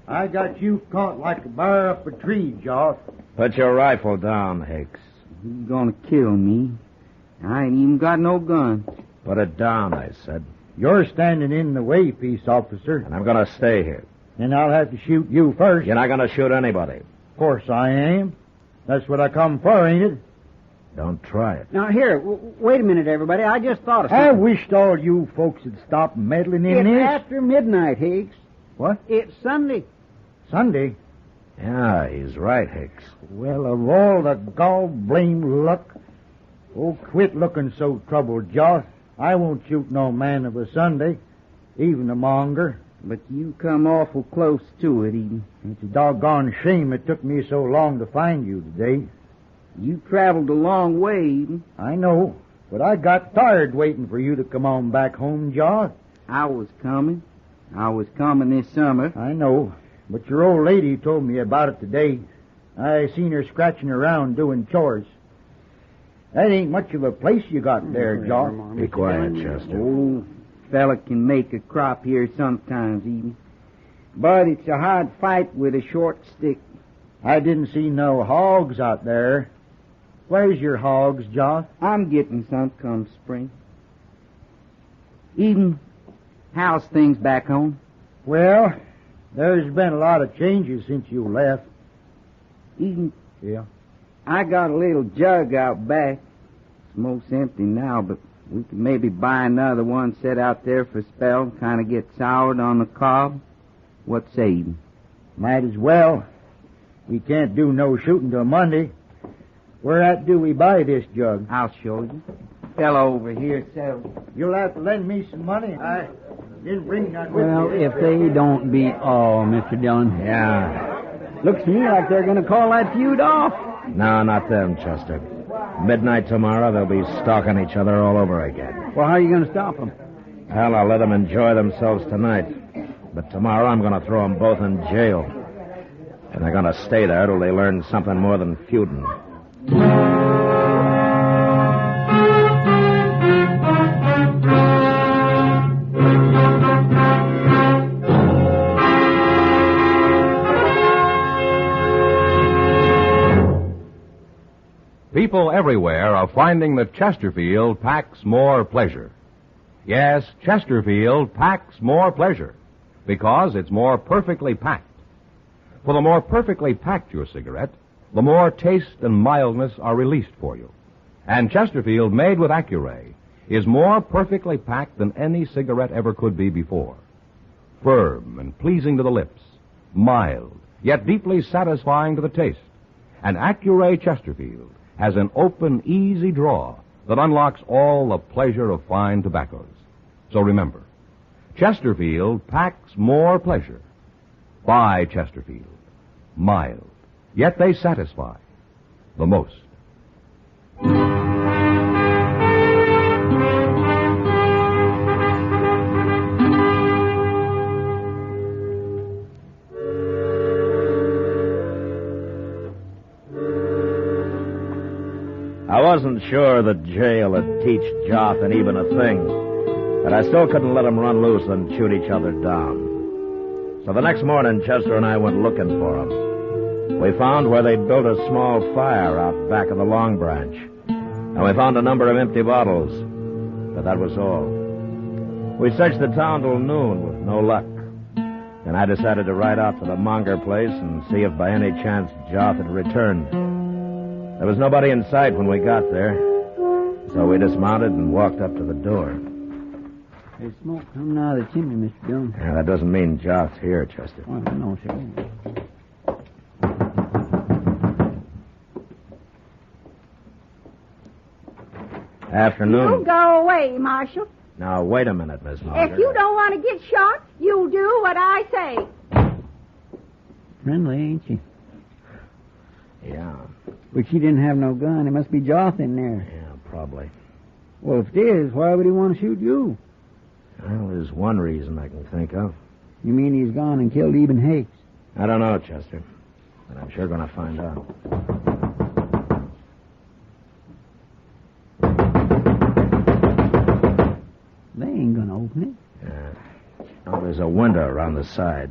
I got you caught like a bear up a tree, Joth. Put your rifle down, Hakes. He's gonna kill me. I ain't even got no gun. Put it down, I said. You're standing in the way, peace officer. And I'm going to stay here. Then I'll have to shoot you first. You're not going to shoot anybody. Of course I am. That's what I come for, ain't it? Don't try it. Now, here, wait a minute, everybody. I just thought of something. I wished all you folks would stop meddling in It's this. after midnight, Higgs. What? It's Sunday. Sunday? Yeah, he's right, Hicks. Well, of all the gall-blame luck. Oh, quit looking so troubled, Joth. I won't shoot no man of a Sunday, even a monger. But you come awful close to it, Eden. It's a doggone shame it took me so long to find you today. You traveled a long way, Eden. I know, but I got tired waiting for you to come on back home, Joth. I was coming. I was coming this summer. I know, but your old lady told me about it today. I seen her scratching around doing chores. That ain't much of a place you got there, Joth. Be quiet, Chester. Old fella can make a crop here sometimes, Eden. But it's a hard fight with a short stick. I didn't see no hogs out there. Where's your hogs, Joth? I'm getting some come spring. Eden, how's things back home? Well, there's been a lot of changes since you left. Eden? Yeah? I got a little jug out back. It's most empty now, but we could maybe buy another one, set out there for a spell, kind of get soured on the cob. What say, Eden? Might as well. We can't do no shooting till Monday. Where at do we buy this jug? I'll show you. Fellow over here sells. You'll have to lend me some money. I didn't bring none with Well, me. if they don't beat all, Mr. Dillon. Yeah. Looks to me like they're going to call that feud off. No, not them, Chester. Midnight tomorrow, they'll be stalking each other all over again. Well, how are you going to stop them? Well, I'll let them enjoy themselves tonight. But tomorrow I'm going to throw them both in jail. And they're going to stay there till they learn something more than feuding. People everywhere are finding that Chesterfield packs more pleasure. Yes, Chesterfield packs more pleasure because it's more perfectly packed. For the more perfectly packed your cigarette, the more taste and mildness are released for you. And Chesterfield, made with Accuray, is more perfectly packed than any cigarette ever could be before. Firm and pleasing to the lips, mild, yet deeply satisfying to the taste. And Accuray Chesterfield has an open, easy draw that unlocks all the pleasure of fine tobaccos. So remember, Chesterfield packs more pleasure. Buy Chesterfield. Mild, yet they satisfy the most. I wasn't sure that jail would teach Joth and even a thing, but I still couldn't let them run loose and shoot each other down. So the next morning, Chester and I went looking for them. We found where they'd built a small fire out back of the Long Branch, and we found a number of empty bottles, but that was all. We searched the town till noon with no luck, and I decided to ride out to the Monger place and see if by any chance Joth had returned. There was nobody in sight when we got there, so we dismounted and walked up to the door. There's smoke coming out of the chimney, Mr. Jones. Yeah, that doesn't mean Joth's here, Chester. Well, no, sir. Afternoon. You go away, Marshal. Now, wait a minute, Miss Monger. If you don't want to get shot, you do what I say. Friendly, ain't she? Yeah. But she didn't have no gun. It must be Joth in there. Yeah, probably. Well, if it is, why would he want to shoot you? Well, there's one reason I can think of. You mean he's gone and killed Eben Hakes? I don't know, Chester, but I'm sure going to find out. They ain't going to open it. Yeah. Oh, there's a window around the side.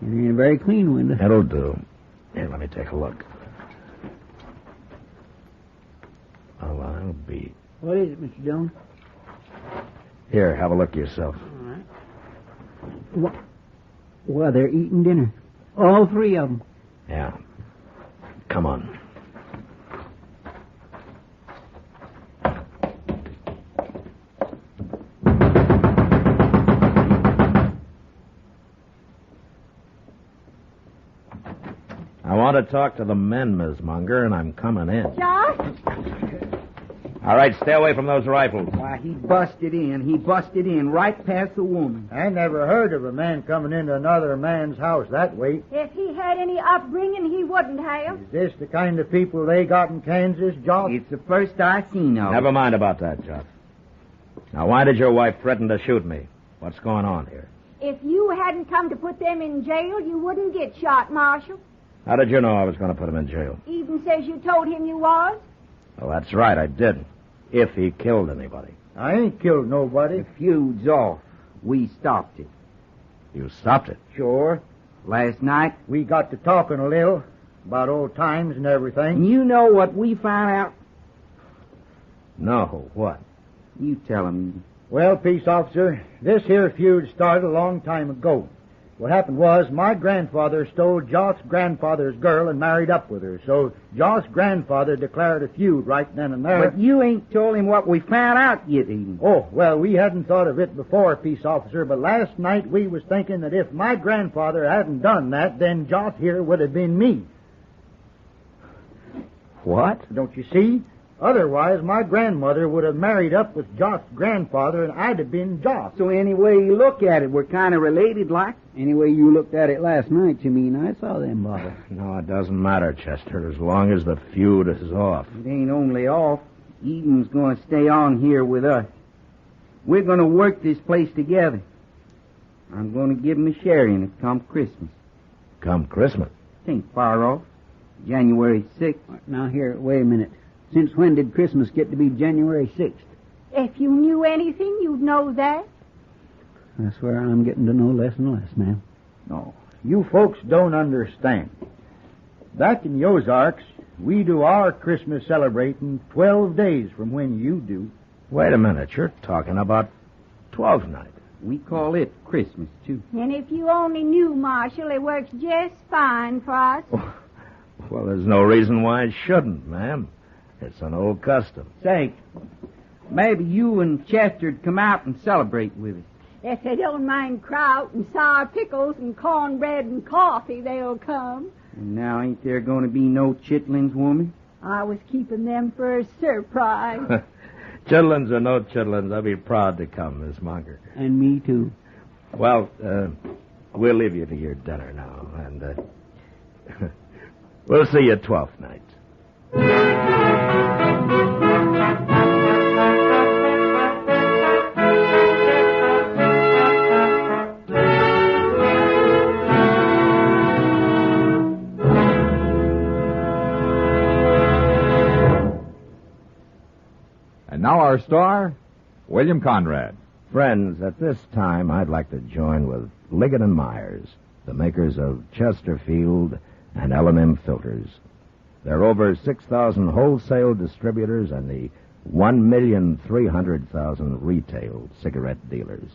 It ain't a very clean window. That'll do. Here, let me take a look. Oh, well, that'll be... What is it, Mr. Jones? Here, have a look yourself. All right. Well, they're eating dinner. All three of them. Yeah. Come on. I want to talk to the men, Miss Munger, and I'm coming in. Josh? All right, stay away from those rifles. Why, he busted in. He busted in right past the woman. I never heard of a man coming into another man's house that way. If he had any upbringing, he wouldn't have. Is this the kind of people they got in Kansas, Josh? It's the first I seen of Never mind about that, Josh. Now, why did your wife threaten to shoot me? What's going on here? If you hadn't come to put them in jail, you wouldn't get shot, Marshal. How did you know I was going to put him in jail? Even says you told him you was. Well, that's right, I did. If he killed anybody. I ain't killed nobody. The feud's off. We stopped it. You stopped it? Sure. Last night. We got to talking a little about old times and everything. You know what we found out? No, what? You tell him. Well, peace officer, this here feud started a long time ago. What happened was my grandfather stole Joth's grandfather's girl and married up with her. So Joth's grandfather declared a feud right then and there. But you ain't told him what we found out yet, Eden. Oh, well, we hadn't thought of it before, peace officer, but last night we was thinking that if my grandfather hadn't done that, then Joth here would have been me. What? Don't you see? Otherwise, my grandmother would have married up with Joth's grandfather, and I'd have been Joth. So any way you look at it, we're kind of related, like. Any way you looked at it last night, you mean? I saw them bottles. No, it doesn't matter, Chester, as long as the feud is off. It ain't only off. Eden's going to stay on here with us. We're going to work this place together. I'm going to give him a share in it come Christmas. Come Christmas? It ain't far off. January 6th. Now, here, wait a minute. Since when did Christmas get to be January 6th? If you knew anything, you'd know that. I swear I'm getting to know less and less, ma'am. No, you folks don't understand. Back in the Ozarks, we do our Christmas celebrating 12 days from when you do. Wait a minute, you're talking about 12th night. We call it Christmas, too. And if you only knew, Marshal, it works just fine for us. Well, there's no reason why it shouldn't, ma'am. It's an old custom. Say, maybe you and Chester'd come out and celebrate with us. If they don't mind kraut and sour pickles and cornbread and coffee, they'll come. And now ain't there going to be no chitlins, woman? I was keeping them for a surprise. Chitlins or no chitlins, I'll be proud to come, Miss Monger. And me, too. Well, we'll leave you to your dinner now, and we'll see you 12th night. Now our star, William Conrad. Friends, at this time, I'd like to join with Liggett & Myers, the makers of Chesterfield and L&M filters. There are over 6,000 wholesale distributors and the 1,300,000 retail cigarette dealers.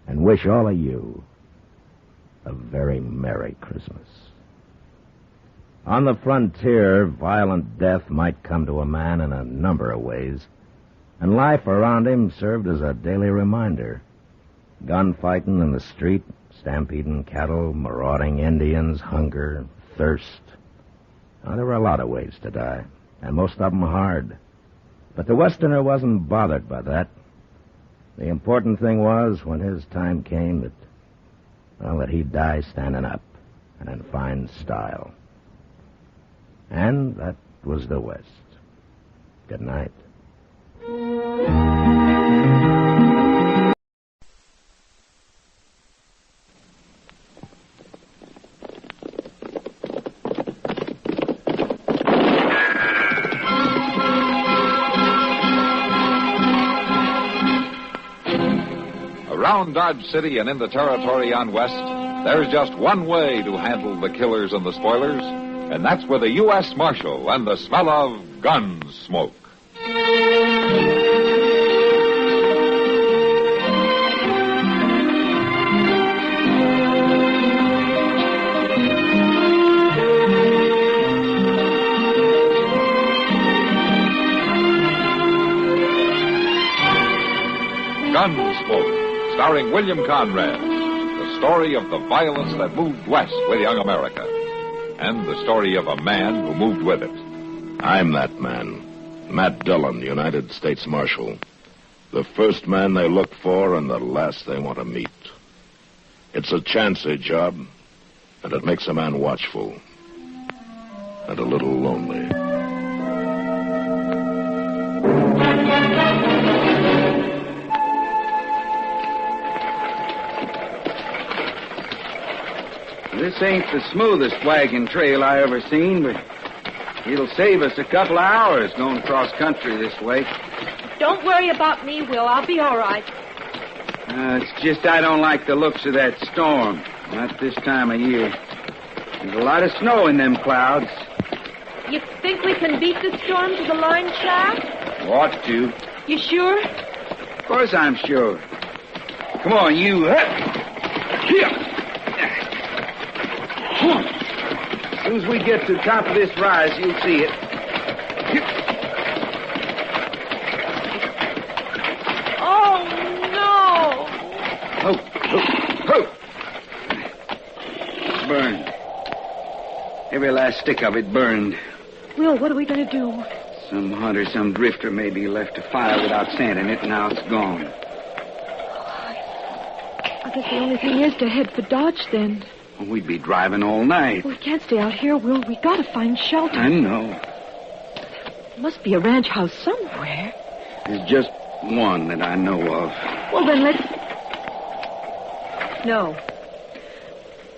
And wish all of you a very Merry Christmas. On the frontier, violent death might come to a man in a number of ways, and life around him served as a daily reminder. Gunfighting in the street, stampeding cattle, marauding Indians, hunger, thirst. Now, there were a lot of ways to die, and most of them hard. But the Westerner wasn't bothered by that. The important thing was, when his time came, that he'd die standing up and in fine style. And that was the West. Good night. Around Dodge City and in the territory on West, there's just one way to handle the killers and the spoilers, and that's with a U.S. Marshal and the smell of Gunsmoke. Gunsmoke, starring William Conrad, the story of the violence that moved west with young America, and the story of a man who moved with it. I'm that man, Matt Dillon, United States Marshal. The first man they look for and the last they want to meet. It's a chancy job, and it makes a man watchful and a little lonely. This ain't the smoothest wagon trail I ever seen, but it'll save us a couple of hours going cross country this way. Don't worry about me, Will. I'll be all right. It's just I don't like the looks of that storm. Not this time of year. There's a lot of snow in them clouds. You think we can beat the storm to the line shaft? Ought to. You sure? Of course I'm sure. Come on, you. Here. As soon as we get to the top of this rise, you'll see it. Oh, no! Oh. Burned. Every last stick of it burned. Will, what are we going to do? Some hunter, some drifter maybe left a fire without sanding it, and now it's gone. I guess the only thing is to head for Dodge, then. Well, we'd be driving all night. We can't stay out here, Will. We got to find shelter. I know. There must be a ranch house somewhere. There's just one that I know of. Well, then let's... No.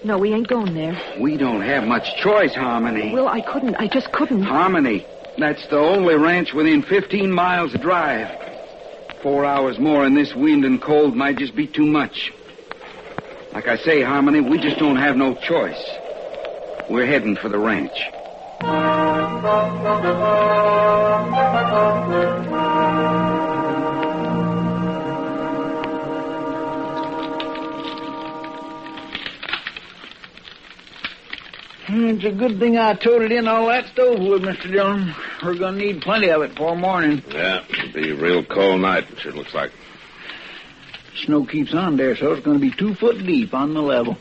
No, we ain't going there. We don't have much choice, Harmony. Will, I just couldn't. Harmony, that's the only ranch within 15 miles of drive. 4 hours more in this wind and cold might just be too much. Like I say, Harmony, we just don't have no choice. We're heading for the ranch. It's a good thing I toted in all that stove wood, Mr. Dillon. We're going to need plenty of it before morning. Yeah, it'll be a real cold night, it looks like. Snow keeps on there, so it's going to be 2 foot deep on the level.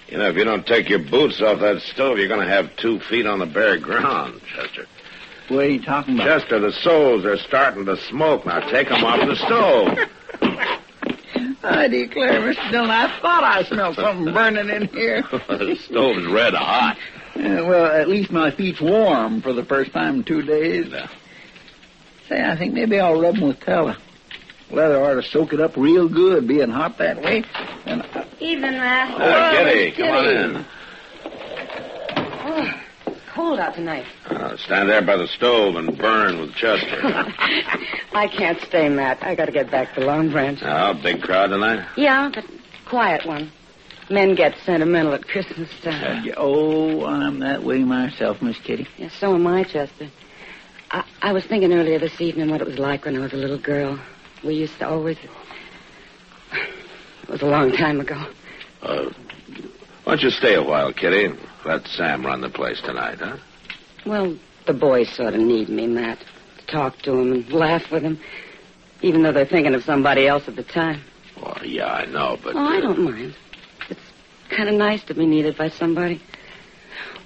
You know, if you don't take your boots off that stove, you're going to have 2 feet on the bare ground, Chester. What are you talking about? Chester, the souls are starting to smoke. Now take them off the stove. I declare, Mr. Dillon, I thought I smelled something burning in here. The stove's red hot. Well, at least my feet's warm for the first time in 2 days. Yeah. Say, I think maybe I'll rub them with tallow. Leather ought to soak it up real good, being hot that way. And Evening, Matt. Kitty, come on in. Oh, it's cold out tonight. Stand there by the stove and burn with Chester. I can't stay, Matt. I got to get back to Long Branch. Oh, big crowd tonight? Yeah, but quiet one. Men get sentimental at Christmas time. Oh, I'm that way myself, Miss Kitty. Yeah, so am I, Chester. I was thinking earlier this evening what it was like when I was a little girl. We used to always... It was a long time ago. Why don't you stay a while, Kitty? Let Sam run the place tonight, huh? Well, the boys sort of need me, Matt. To talk to them and laugh with them, even though they're thinking of somebody else at the time. Well, yeah, I know, but... Oh, I don't mind. It's kind of nice to be needed by somebody.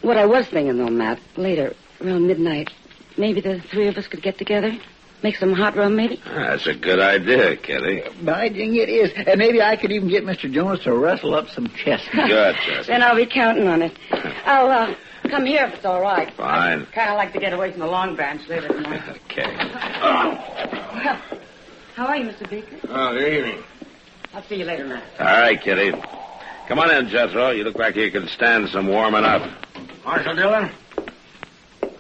What I was thinking, though, Matt, later, around midnight, maybe the three of us could get together, make some hot rum, maybe? That's a good idea, Kitty. By jing, it is. And maybe I could even get Mr. Jones to rustle up some chestnuts. Good, Chester. Then I'll be counting on it. I'll come here if it's all right. Fine. I kind of like to get away from the Long Branch later tonight. Okay. Well, how are you, Mr. Beeker? Oh, good evening. I'll see you later, Matt. All right, Kitty. Come on in, Jethro. You look like you can stand some warming up. Marshal Dillon,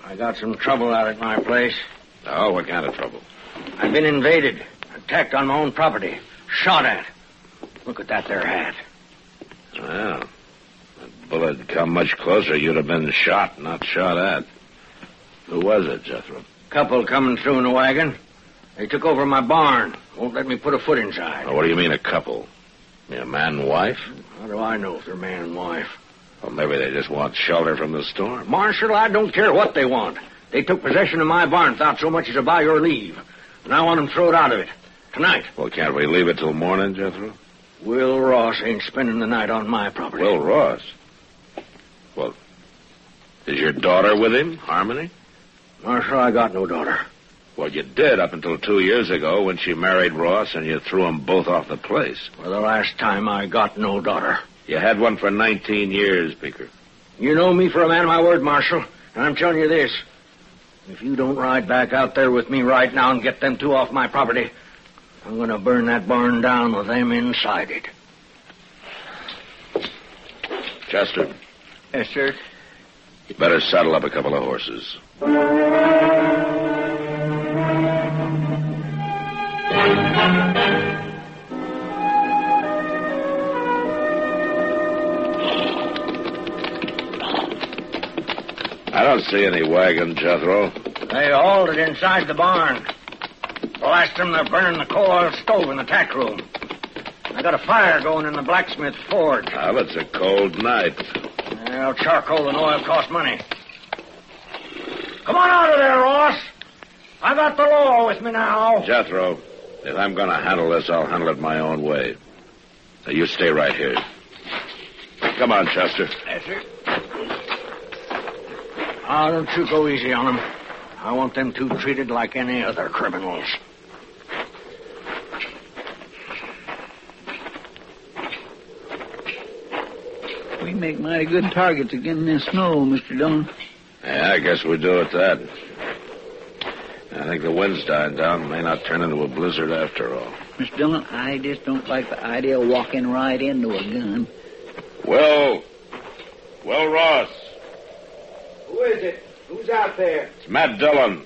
I got some trouble out at my place. Oh, what kind of trouble? I've been invaded, attacked on my own property, shot at. Look at that there hat. Well, that bullet had come much closer, you'd have been shot, not shot at. Who was it, Jethro? Couple coming through in a wagon. They took over my barn. Won't let me put a foot inside. What do you mean, a couple? You a man and wife? How do I know if they're man and wife? Well, maybe they just want shelter from the storm. Marshal, I don't care what they want. They took possession of my barn without so much as a by your leave. And I want them thrown out of it. Tonight. Well, can't we leave it till morning, Jethro? Will Ross ain't spending the night on my property. Will Ross? Well, is your daughter with him, Harmony? Marshal, I got no daughter. Well, you did up until 2 years ago when she married Ross and you threw them both off the place. For the last time, I got no daughter. You had one for 19 years, Beeker. You know me for a man of my word, Marshal. And I'm telling you this. If you don't ride back out there with me right now and get them two off my property, I'm going to burn that barn down with them inside it. Chester. Yes, sir. You better saddle up a couple of horses. I don't see any wagon, Jethro. They halted inside the barn. Blast them, they're burning the coal oil stove in the tack room. I got a fire going in the blacksmith forge. Well, it's a cold night. Well, charcoal and oil cost money. Come on out of there, Ross. I got the law with me now. Jethro, if I'm going to handle this, I'll handle it my own way. Now, you stay right here. Come on, Chester. Yes, sir. Oh, don't you go easy on them. I want them two treated like any other criminals. We make mighty good targets again in this snow, Mr. Dillon. Yeah, I guess we do at that. I think the wind's dying down. May not turn into a blizzard after all. Mr. Dillon, I just don't like the idea of walking right into a gun. Will Ross. Who is it? Who's out there? It's Matt Dillon.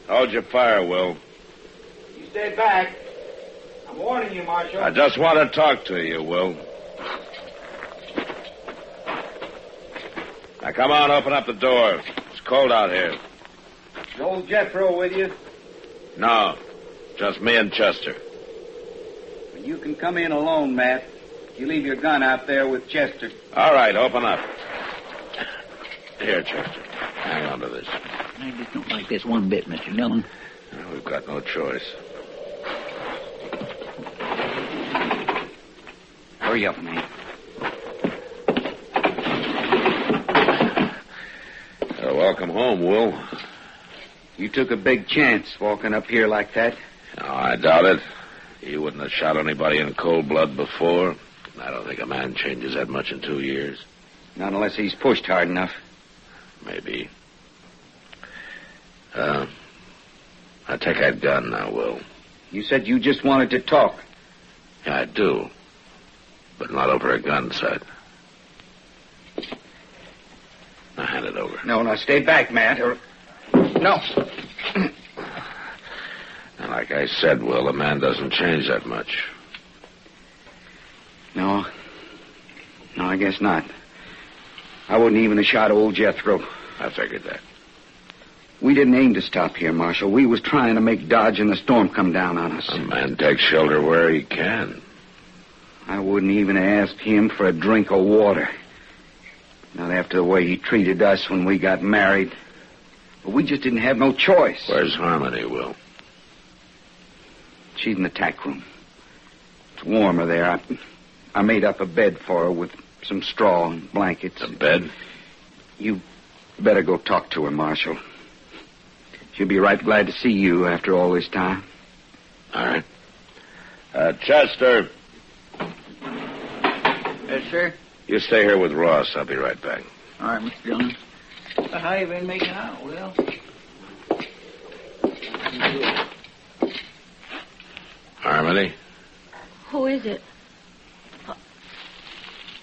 Hold your fire, Will. You stay back. I'm warning you, Marshal. I just want to talk to you, Will. Now, come on, open up the door. It's cold out here. Is old Jethro with you? No, just me and Chester. Well, you can come in alone, Matt. You leave your gun out there with Chester. All right, open up. Here, Chester. Hang on to this. I just don't like this one bit, Mr. Dillon. Well, we've got no choice. Hurry up, man. Welcome home, Will. You took a big chance walking up here like that. No, I doubt it. You wouldn't have shot anybody in cold blood before. I don't think a man changes that much in 2 years. Not unless he's pushed hard enough. Maybe. I take that gun now, Will. You said you just wanted to talk. Yeah, I do. But not over a gun sight. Now hand it over. No, stay back, Matt. No. And like I said, Will, a man doesn't change that much. No, I guess not. I wouldn't even have shot old Jethro. I figured that. We didn't aim to stop here, Marshal. We was trying to make Dodge and the storm come down on us. A man takes shelter where he can. I wouldn't even have asked him for a drink of water. Not after the way he treated us when we got married. But we just didn't have no choice. Where's Harmony, Will? She's in the tack room. It's warmer there. I made up a bed for her with some straw and blankets. A bed? You better go talk to her, Marshal. She'll be right glad to see you after all this time. All right. Chester. Yes, sir? You stay here with Ross. I'll be right back. All right, Mr. Dillon. How you been making out, Will? Harmony? Who is it?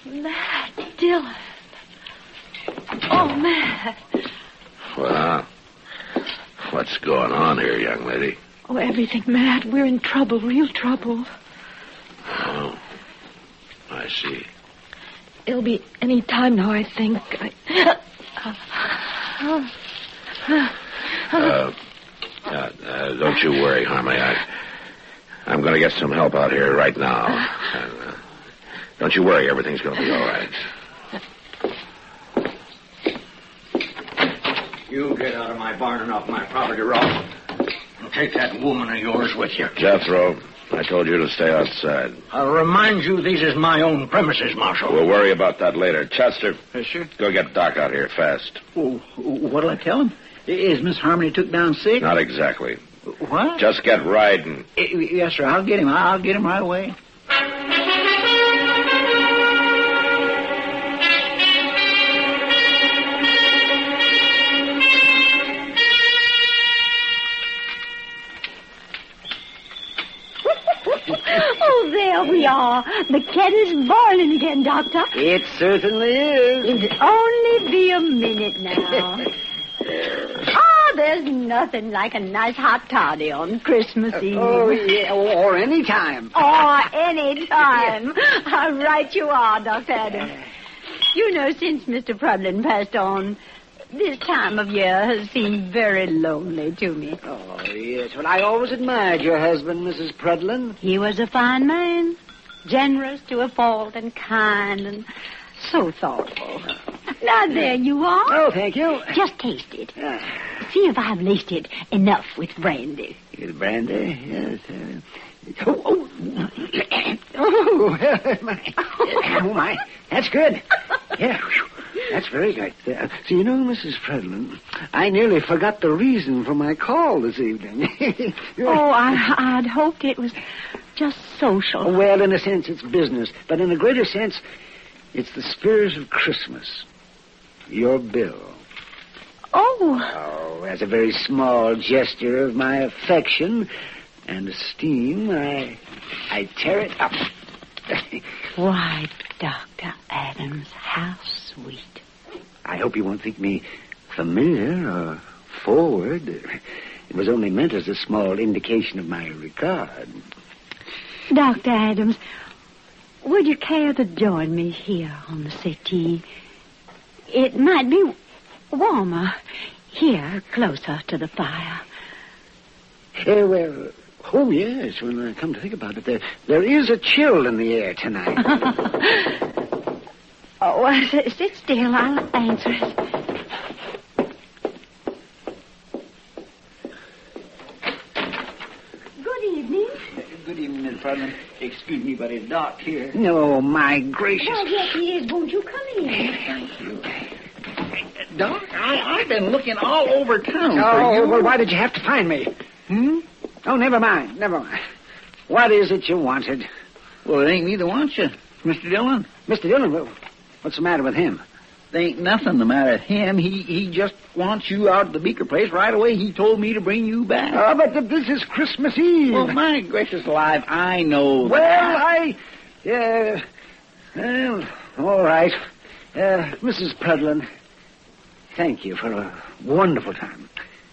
Matt Dillon. Oh, Matt. Well, what's going on here, young lady? Oh, everything, Matt. We're in trouble, real trouble. Oh, I see. It'll be any time now, I think. Don't you worry, Harmony. I'm going to get some help out here right now. Don't you worry. Everything's going to be all right. You get out of my barn and off my property, Ross. And take that woman of yours with you. Jethro, I told you to stay outside. I'll remind you these is my own premises, Marshal. We'll worry about that later. Chester. Yes, sir? Go get Doc out here fast. Oh, what'll I tell him? Is Miss Harmony took down sick? Not exactly. What? Just get riding. Yes, sir. I'll get him. I'll get him right away. Oh, there we are. The kettle's boiling again, Doctor. It certainly is. It'll only be a minute now. There's nothing like a nice hot toddy on Christmas Eve. Oh, yeah, or any time. Or any time. How right you are, Dr. Adams. You know, since Mr. Prudlin passed on, this time of year has seemed very lonely to me. Oh, yes. Well, I always admired your husband, Mrs. Prudlin. He was a fine man, generous to a fault and kind and so thoughtful. Now, there you are. Oh, thank you. Just taste it. See if I've laced it enough with brandy. With brandy? Yes. My. That's good. Yeah, that's very good. So, you know, Mrs. Prudlin, I nearly forgot the reason for my call this evening. I'd hoped it was just social. Well, in a sense, it's business. But in a greater sense, it's the spirit of Christmas. Your bill. Oh, as a very small gesture of my affection and esteem, I tear it up. Why, Dr. Adams, how sweet. I hope you won't think me familiar or forward. It was only meant as a small indication of my regard. Dr. Adams, would you care to join me here on the settee? It might be warmer here, closer to the fire. Oh, yes, when I come to think about it, there is a chill in the air tonight. Sit still. I'll answer it. Good evening. Good evening, Miss Prudlin. Excuse me, but it's Doc here. No, my gracious. Well, yes, he is. Won't you come in? Thank you. Doc, I've been looking all over town for Oh, you. well, why did you have to find me? Oh, never mind. What is it you wanted? Well, it ain't me that wants you, Mr. Dillon. Mr. Dillon, what's the matter with him? There ain't nothing the matter with him. He just wants you out at the Beeker place right away. He told me to bring you back. Oh, but this is Christmas Eve. Well, my gracious alive, I know Well, well, all right. Mrs. Predlin, thank you for a wonderful time.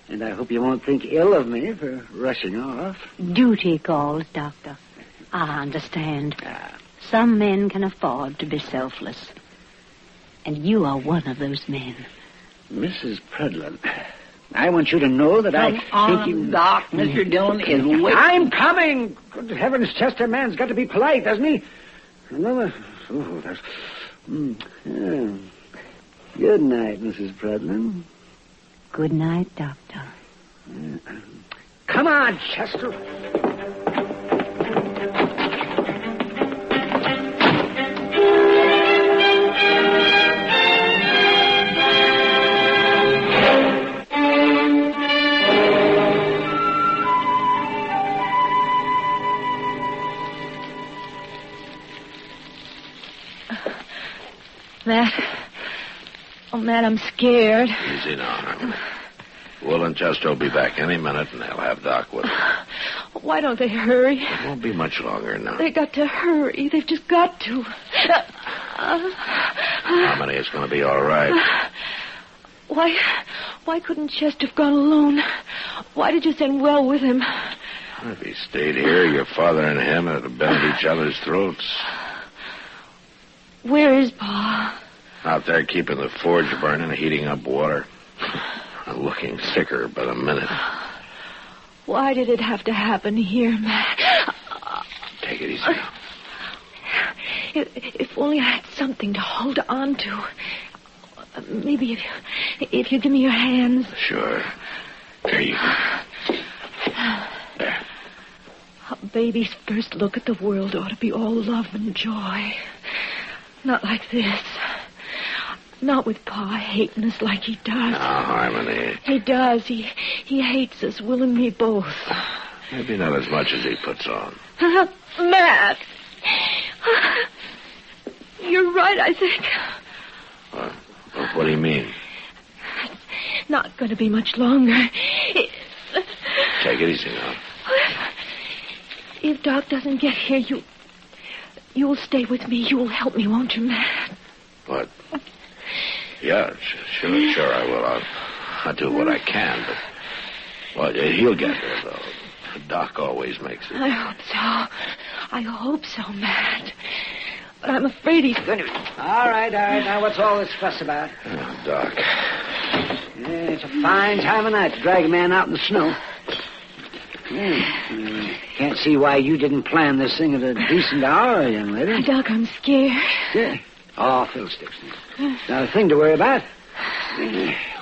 And I hope you won't think ill of me for rushing off. Duty calls, Doctor. I understand. Some men can afford to be selfless. And you are one of those men. Mrs. Predlin, I want you to know that I think you... Doc, Mr. Dillon is waiting. I'm coming! Good heavens, Chester, man's got to be polite, doesn't he? Another... Oh, that's... Good night, Mrs. Predlin. Good night, Doctor. Come on, Chester. Matt, I'm scared. Easy now, Harmony. Will and Chester will be back any minute, and they'll have Doc with them. Why don't they hurry? It won't be much longer now. They got to hurry. They've just got to. Harmony, it's going to be all right. Why couldn't Chester have gone alone? Why did you send Well with him? If he stayed here, your father and him would have been at each other's throats. Where is Pa? Out there keeping the forge burning, heating up water. Looking sicker by the minute. Why did it have to happen here, Matt? Take it easy now. If only I had something to hold on to. Maybe if you give me your hands. Sure. There you go. There. A baby's first look at the world ought to be all love and joy. Not like this. Not with Pa hating us like he does. Now, Harmony. He does. He hates us, Will and me both. Maybe not as much as he puts on. Matt! You're right, I think. What do you mean? It's not going to be much longer. Take it easy now. If Doc doesn't get here, you'll stay with me. You'll help me, won't you, Matt? What? Yeah, sure I will. I'll do what I can, but... Well, he'll get there, though. Doc always makes it. I hope so, Matt. But I'm afraid he's going to... All right. Now, what's all this fuss about? Oh, Doc. Yeah, it's a fine time of night to drag a man out in the snow. Can't see why you didn't plan this thing at a decent hour, young lady. Doc, I'm scared. Yeah. Oh, fiddlesticks. Not a thing to worry about.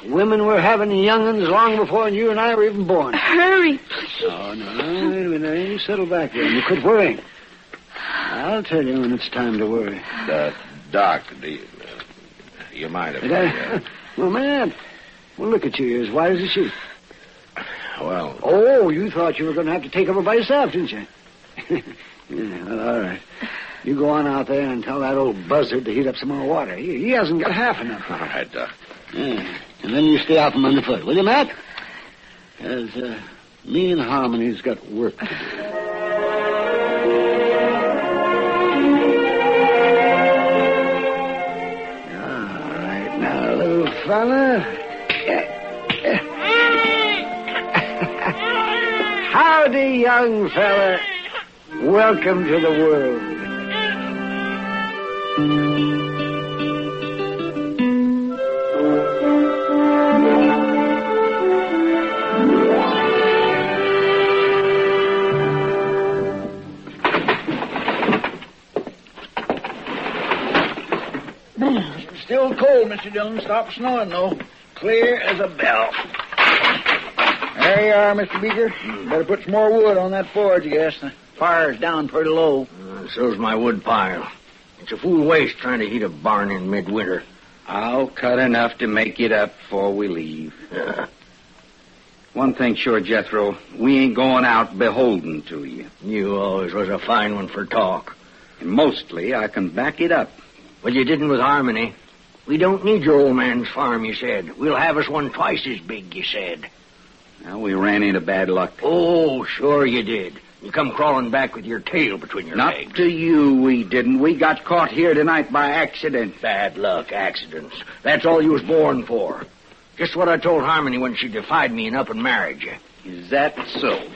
Women were having young'uns long before you and I were even born. Hurry, please. Oh, no. Wait a minute. You settle back there and you quit worrying. I'll tell you when it's time to worry. Doc, do you mind if I... Well, man. Well, look at you. You're as white as a sheet. Well... Oh, you thought you were going to have to take over by yourself, didn't you? Yeah, well, all right. You go on out there and tell that old buzzard to heat up some more water. He hasn't got half enough. All right, Doc. Yeah. And then you stay out from underfoot, will you, Matt? As me and Harmony's got work to do. All right, now, little fella. Howdy, young fella. Welcome to the world. Still cold, Mr. Dillon. Stop snowing, though. Clear as a bell. There you are, Mr. Beeker. Better put some more wood on that forge, I guess. The fire's down pretty low. So's my wood pile. It's a fool waste trying to heat a barn in midwinter. I'll cut enough to make it up before we leave. One thing sure, Jethro, we ain't going out beholden to you. You always was a fine one for talk. And mostly I can back it up. Well, you didn't with Harmony. We don't need your old man's farm, you said. We'll have us one twice as big, you said. Now, we ran into bad luck. Oh, sure you did. You come crawling back with your tail between your legs. Not to you, we didn't. We got caught here tonight by accident. Bad luck, accidents. That's all you was born for. Just what I told Harmony when she defied me and up and married you. Is that so?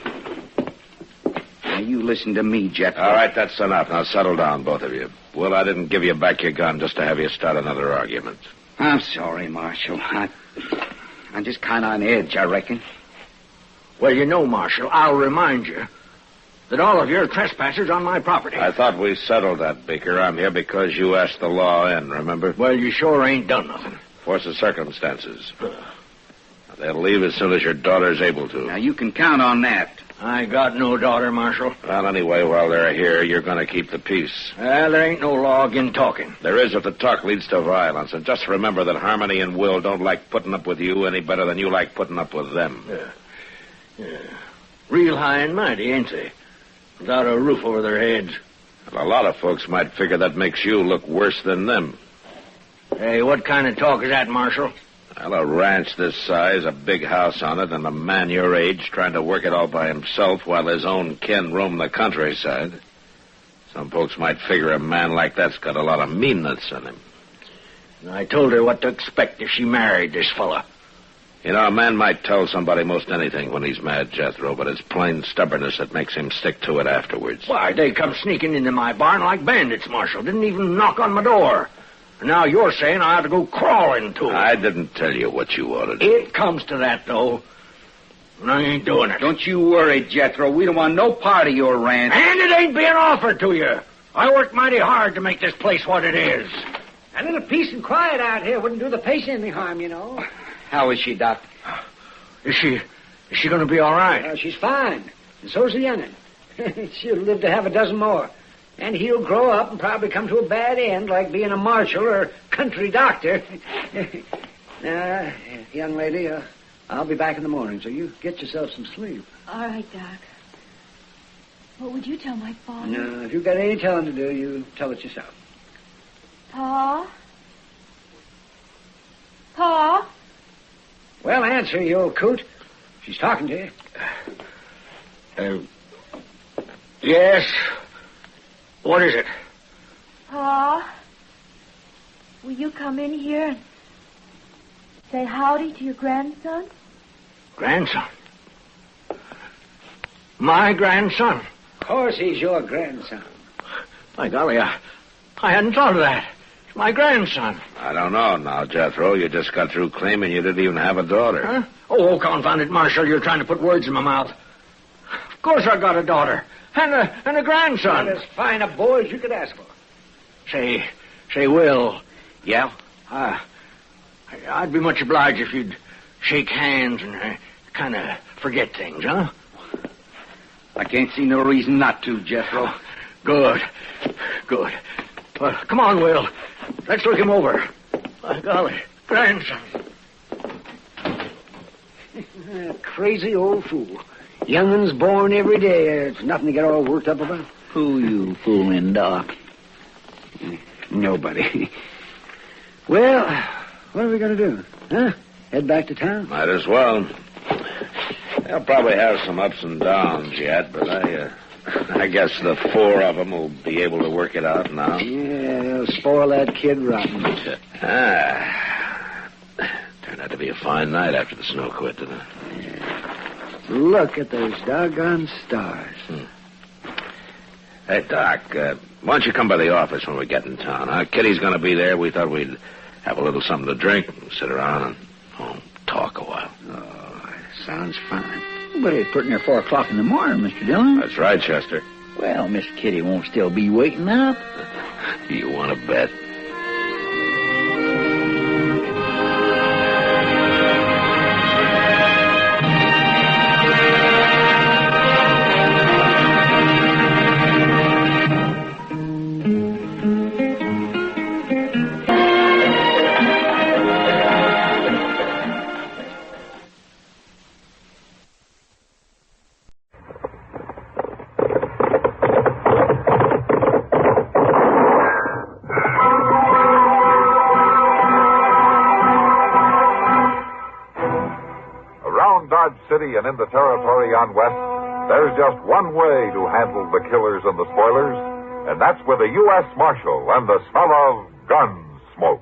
Now, you listen to me, Jethro. All right, that's enough. Now settle down, both of you. Will, I didn't give you back your gun just to have you start another argument. I'm sorry, Marshal. I'm just kind of on edge, I reckon. Well, you know, Marshal, I'll remind you that all of you are trespassers on my property. I thought we settled that, Beeker. I'm here because you asked the law in, remember? Well, you sure ain't done nothing. Force of circumstances. They'll leave as soon as your daughter's able to. Now, you can count on that. I got no daughter, Marshal. Well, anyway, while they're here, you're going to keep the peace. Well, there ain't no law against talking. There is if the talk leads to violence. And just remember that Harmony and Will don't like putting up with you any better than you like putting up with them. Yeah. Real high and mighty, ain't they? Without a roof over their heads. Well, a lot of folks might figure that makes you look worse than them. Hey, what kind of talk is that, Marshal? Well, a ranch this size, a big house on it, and a man your age trying to work it all by himself while his own kin roam the countryside. Some folks might figure a man like that's got a lot of meanness in him. I told her what to expect if she married this fella. You know, a man might tell somebody most anything when he's mad, Jethro, but it's plain stubbornness that makes him stick to it afterwards. Why, they come sneaking into my barn like bandits, Marshal. Didn't even knock on my door. And now you're saying I ought to go crawling to them. I didn't tell you what you ought to do. It comes to that, though. And I ain't doing it. Don't you worry, Jethro. We don't want no part of your ranch. And it ain't being offered to you. I worked mighty hard to make this place what it is. A little peace and quiet out here wouldn't do the patient any harm, you know. How is she, Doc? Is she going to be all right? She's fine. And so's the young'un. She'll live to have a dozen more. And he'll grow up and probably come to a bad end, like being a marshal or a country doctor. Now, young lady, I'll be back in the morning, so you get yourself some sleep. All right, Doc. What would you tell my father? No, if you've got any telling to do, you tell it yourself. Pa? Pa? Well, answer, you old coot. She's talking to you. Yes. What is it? Pa? Will you come in here and say howdy to your grandson? Grandson? My grandson? Of course he's your grandson. My golly, I hadn't thought of that. It's my grandson. I don't know now, Jethro. You just got through claiming you didn't even have a daughter. Huh? Oh, confound it, Marshal. You're trying to put words in my mouth. Of course I got a daughter. And a grandson. Not as fine a boy as you could ask for. Say, Will. Yeah? I'd be much obliged if you'd shake hands and kind of forget things, huh? I can't see no reason not to, Jethro. Good. Well, come on, Will. Let's look him over. My golly, grandson. Crazy old fool. Young'un's born every day. It's nothing to get all worked up about. Who you fooling, Doc? Nobody. Well, what are we going to do? Huh? Head back to town? Might as well. They'll probably have some ups and downs yet, but I guess the four of them will be able to work it out now. Yeah, they'll spoil that kid rotten. Turned out to be a fine night after the snow quit, didn't it? Yeah. Look at those doggone stars. Hey, Doc, why don't you come by the office when we get in town, huh? Kitty's going to be there. We thought we'd have a little something to drink and sit around and talk a while. Oh, sounds fine. But it's pretty near 4 o'clock in the morning, Mr. Dillon. That's right, Chester. Well, Miss Kitty won't still be waiting up. You want to bet? Around Dodge City and in the territory on West, there's just one way to handle the killers and the spoilers, and that's with a U.S. Marshal and the smell of Gunsmoke.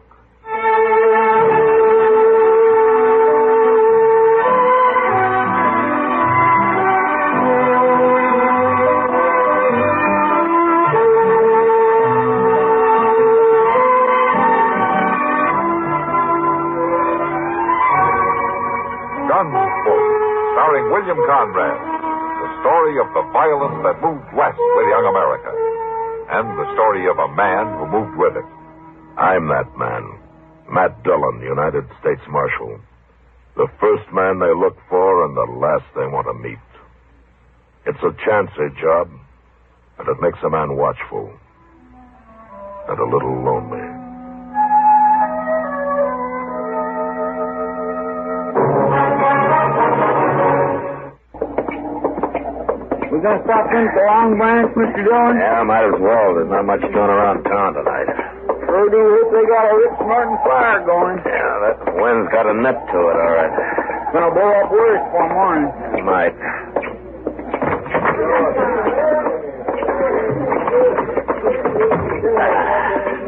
Gunsmoke, starring William Conrad. The story of the violence that moved west with young America. And the story of a man who moved with it. I'm that man. Matt Dillon, United States Marshal. The first man they look for and the last they want to meet. It's a chancy job, and it makes a man watchful. And a little lonely. We gonna stop in for Long Branch, Mr. Dillon? Yeah, might as well. There's not much doing around town tonight. Sure do hope they got a rich smart fire going. Yeah, that wind's got a nip to it, all right. It's gonna blow up worse for morning. It might.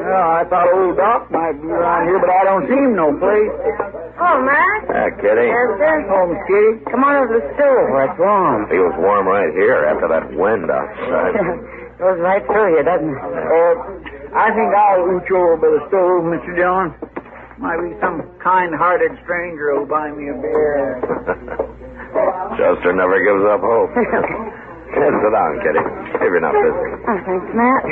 Well, I thought old Doc might be around here, but I don't see him no place. Oh, Matt. Kitty. Oh, Miss Kitty. Come on over to the stove where it's warm. Feels warm right here after that wind outside. Goes right through you, doesn't it? I think I'll ooch over by the stove, Mr. Dillon. Might be some kind-hearted stranger who'll buy me a beer. Chester never gives up hope. Sit down, Kitty. If you're not busy. Oh, thanks, Matt.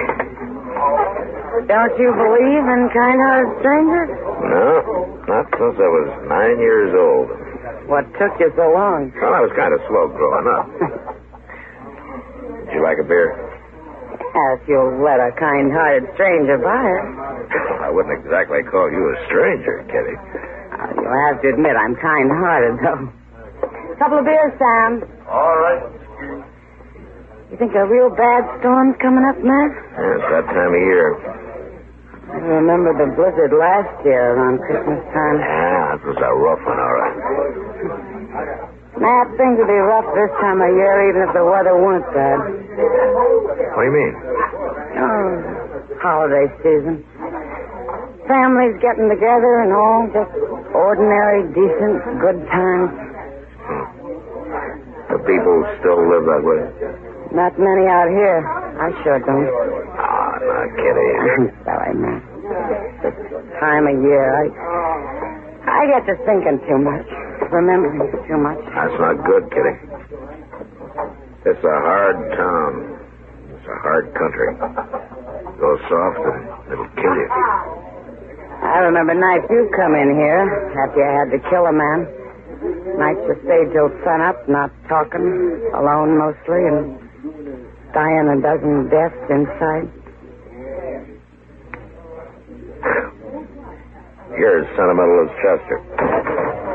Don't you believe in kind-hearted strangers? No, not since I was 9 years old. What took you so long? Well, I was kind of slow growing up. Would you like a beer? If you'll let a kind-hearted stranger buy it. I wouldn't exactly call you a stranger, Kitty. You'll have to admit I'm kind-hearted, though. Couple of beers, Sam. All right. You think a real bad storm's coming up, Matt? Yeah, it's that time of year. I remember the blizzard last year around Christmas time. Yeah, it was a rough one, all right. Matt, things will be rough this time of year, even if the weather weren't bad. What do you mean? Oh, holiday season. Families getting together and all, just ordinary, decent, good times. The people still live that way? Not many out here. I sure don't. Ah, no, Kitty. I'm sorry, Matt. This time of year, I get to thinking too much, remembering too much. That's not good, Kitty. It's a hard town. It's a hard country. Go soft and it'll kill you. I remember nights you come in here after you had to kill a man. Nights you stayed till sunup, not talking, alone mostly, and dying a dozen deaths inside. You're as sentimental as Chester.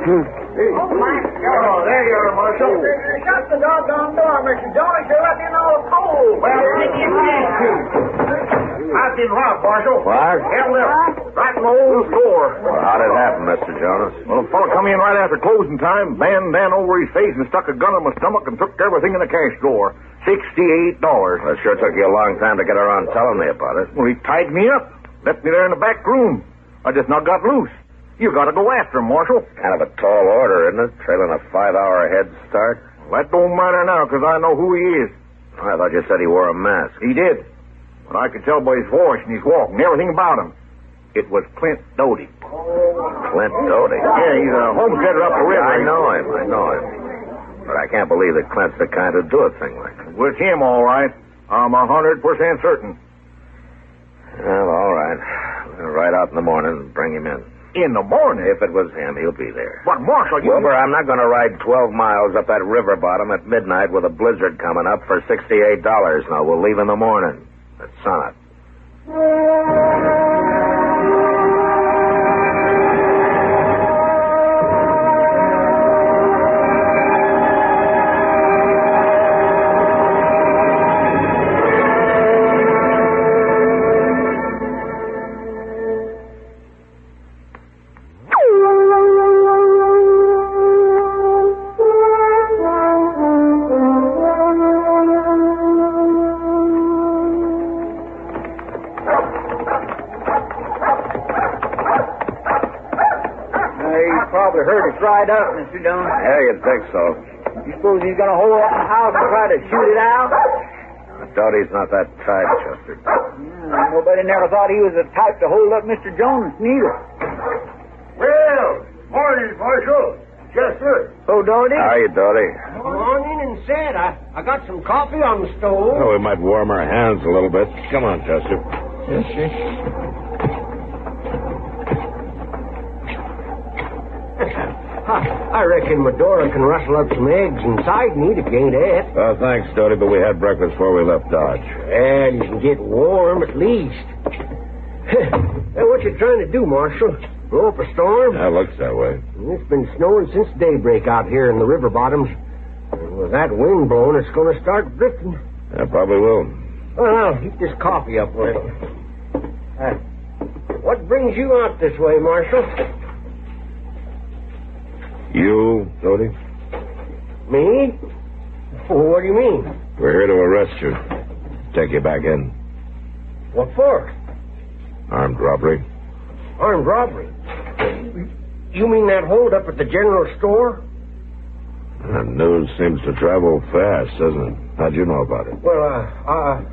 Oh, there you are, Marshal. Shut the doggone door, Mr. Jones. You're letting in all the cold. Well, I've been robbed, Marshal. What? Held up. Right in the old store. Well, how'd it happen, Mr. Jonas? Well, a fellow come in right after closing time, banged down over his face and stuck a gun in my stomach and took everything in the cash drawer. $68. Well, it sure took you a long time to get around telling me about it. Well, he tied me up. Left me there in the back room. I just not got loose. You got to go after him, Marshal. Kind of a tall order, isn't it? Trailing a 5-hour head start. Well, that don't matter now, because I know who he is. I thought you said he wore a mask. He did. But I could tell by his voice and his walk and everything about him. It was Clint Doty. Clint Doty? Yeah, he's a homesteader up the river. I know him. But I can't believe that Clint's the kind to do a thing like that. With him, all right. I'm 100% certain. Well, all right. We'll ride out in the morning and bring him in. In the morning? If it was him, he'll be there. But, Marshal, you... Wilbur, I'm not going to ride 12 miles up that river bottom at midnight with a blizzard coming up for $68. Now, we'll leave in the morning at sunup. probably heard us ride up, Mr. Dillon. Yeah, you'd think so. You suppose he's going to hole up the house and try to shoot it out? I doubt he's not that type, Chester. Nobody never thought he was the type to hold up Mr. Jones, neither. Well, morning, Marshal. Chester. Oh, Doty? How are you, Doty? Morning, and said I got some coffee on the stove. Oh, we might warm our hands a little bit. Come on, Chester. Yes, sir. I reckon Medora can rustle up some eggs inside and eat if you ain't ate. Oh, thanks, Doty, but we had breakfast before we left Dodge. Well, you can get warm at least. Hey, what you trying to do, Marshal? Blow up a storm? That looks that way. It's been snowing since daybreak out here in the river bottoms. And with that wind blowing, it's going to start drifting. Yeah, probably will. Well, I'll heat this coffee up a little. What brings you out this way, Marshal? You, Doty? Me? Well, what do you mean? We're here to arrest you. Take you back in. What for? Armed robbery. Armed robbery? You mean that hold up at the general store? That news seems to travel fast, doesn't it? How'd you know about it? Well,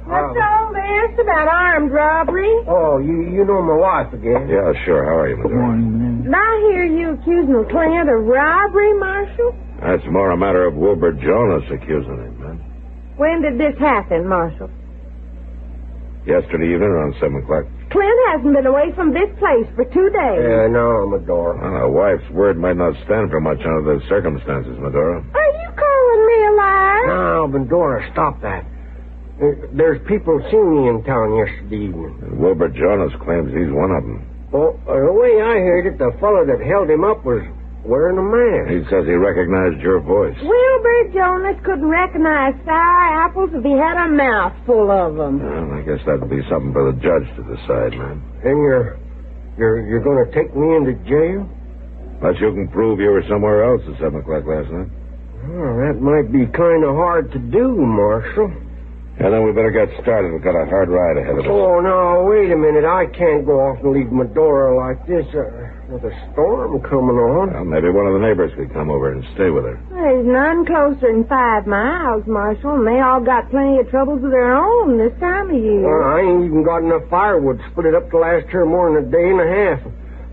What's all this about armed robbery? Oh, you know my wife again. Yeah, sure. How are you, Medora? Did I hear you accusing Clint of robbery, Marshal? That's more a matter of Wilbur Jonas accusing him, man. When did this happen, Marshal? Yesterday evening around 7 o'clock. Clint hasn't been away from this place for 2 days. Yeah, no, Medora. Well, a wife's word might not stand for much under the circumstances, Medora. Are you calling me a liar? No, Medora, stop that. There's people seen me in town yesterday evening. And Wilbur Jonas claims he's one of them. Well, the way I heard it, the fellow that held him up was wearing a mask. He says he recognized your voice. Wilbur Jonas couldn't recognize sour apples if he had a mouth full of them. Well, I guess that'd be something for the judge to decide, man. And you're going to take me into jail? Unless you can prove you were somewhere else at 7 o'clock last night. Well, that might be kind of hard to do, Marshal. And then we better get started. We've got a hard ride ahead of us. Oh, no, wait a minute. I can't go off and leave Medora like this with a storm coming on. Well, maybe one of the neighbors could come over and stay with her. There's none closer than 5 miles, Marshal, and they all got plenty of troubles of their own this time of year. Well, I ain't even got enough firewood to split it up to last her more than a day and a half.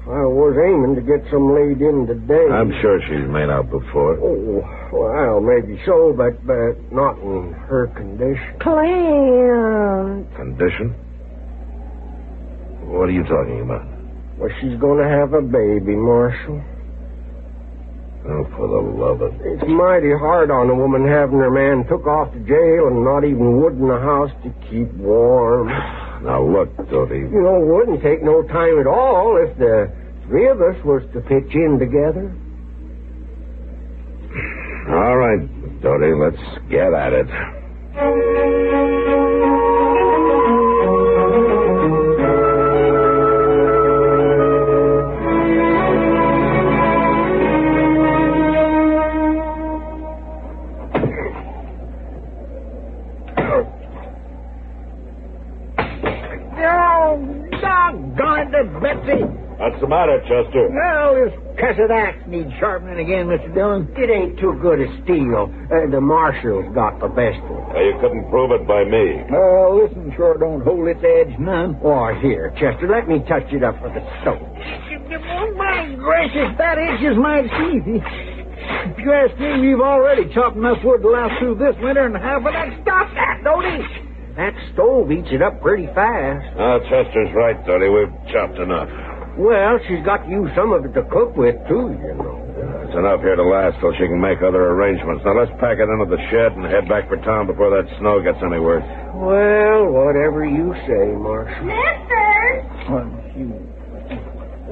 I was aiming to get some laid in today. I'm sure she's made out before. Oh, well, maybe so, but not in her condition. Clint. Condition? What are you talking about? Well, she's going to have a baby, Marshal. Oh, for the love of... It's mighty hard on a woman having her man took off to jail and not even wood in the house to keep warm. Now, look, Doty. You know, it wouldn't take no time at all if the 3 of us was to pitch in together. All right, Doty, let's get at it. Betsy. What's the matter, Chester? Well, this cussed axe needs sharpening again, Mr. Dillon. It ain't too good a steel. The marshal's got the best one. You couldn't prove it by me. Oh, listen, sure don't hold its edge none. Oh, here, Chester, let me touch it up with the stove. Oh, my gracious, that itches my teeth. If you ask me, we've already chopped enough wood to last through this winter and half of that. Stop that, don't he? That stove eats it up pretty fast. Chester's right, Doty. We've chopped enough. Well, she's got to use some of it to cook with, too, you know. It's enough here to last till she can make other arrangements. Now, let's pack it into the shed and head back for town before that snow gets any worse. Well, whatever you say, Marshal. Mister!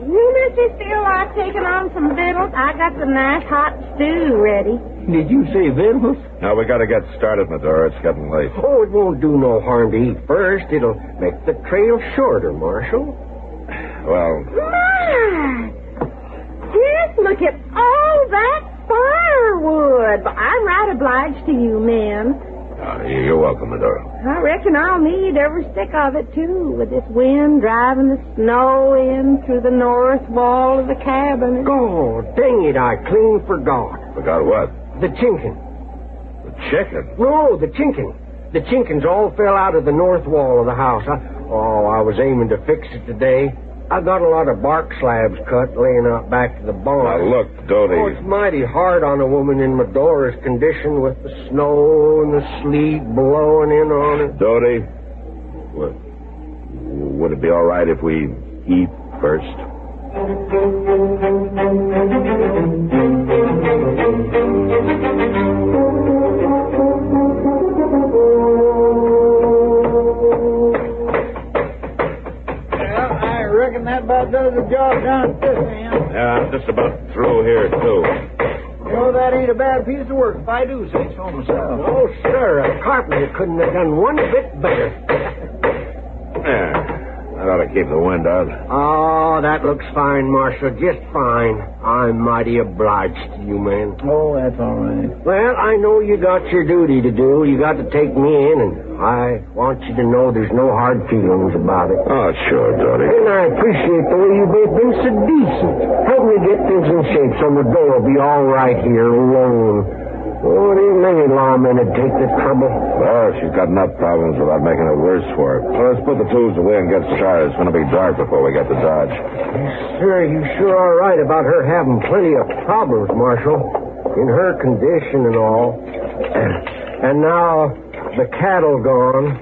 You misses feel like taking on some victuals? I got some nice hot stew ready. Did you say victuals? Now, we got to get started, Medora. It's getting late. Oh, it won't do no harm to eat first. It'll make the trail shorter, Marshal. Well... My! Just look at all that firewood. I'm right obliged to you, men. You're welcome, Medora. I reckon I'll need every stick of it, too, with this wind driving the snow in through the north wall of the cabin. Oh, dang it, I clean forgot. Forgot what? The chinking. The chicken? No, the chinking. The chinkins all fell out of the north wall of the house. I was aiming to fix it today. I got a lot of bark slabs cut laying out back to the barn. Now, look, Dodie. Oh, it's mighty hard on a woman in Medora's condition with the snow and the sleet blowing in on it. Dodie, would it be all right if we eat first? I reckon that about does the job down at this end. Yeah, I'm just about through here, too. You know, that ain't a bad piece of work if I do say so myself. Oh, sir, a carpenter couldn't have done one bit better. Yeah, that ought to keep the wind out. Oh, that looks fine, Marshal, just fine. I'm mighty obliged to you, man. Oh, that's all right. Well, I know you got your duty to do. You got to take me in, and I want you to know there's no hard feelings about it. Oh, sure, Dodie. And I appreciate the way you've both been so decent. Help me get things in shape so the door will be all right here alone. Oh, it ain't many lawmen that take this trouble. Well, she's got enough problems without making it worse for her. So let's put the tools away and get started. It's going to be dark before we get to Dodge. Sir, you sure are right about her having plenty of problems, Marshal. In her condition and all. And now, the cattle gone.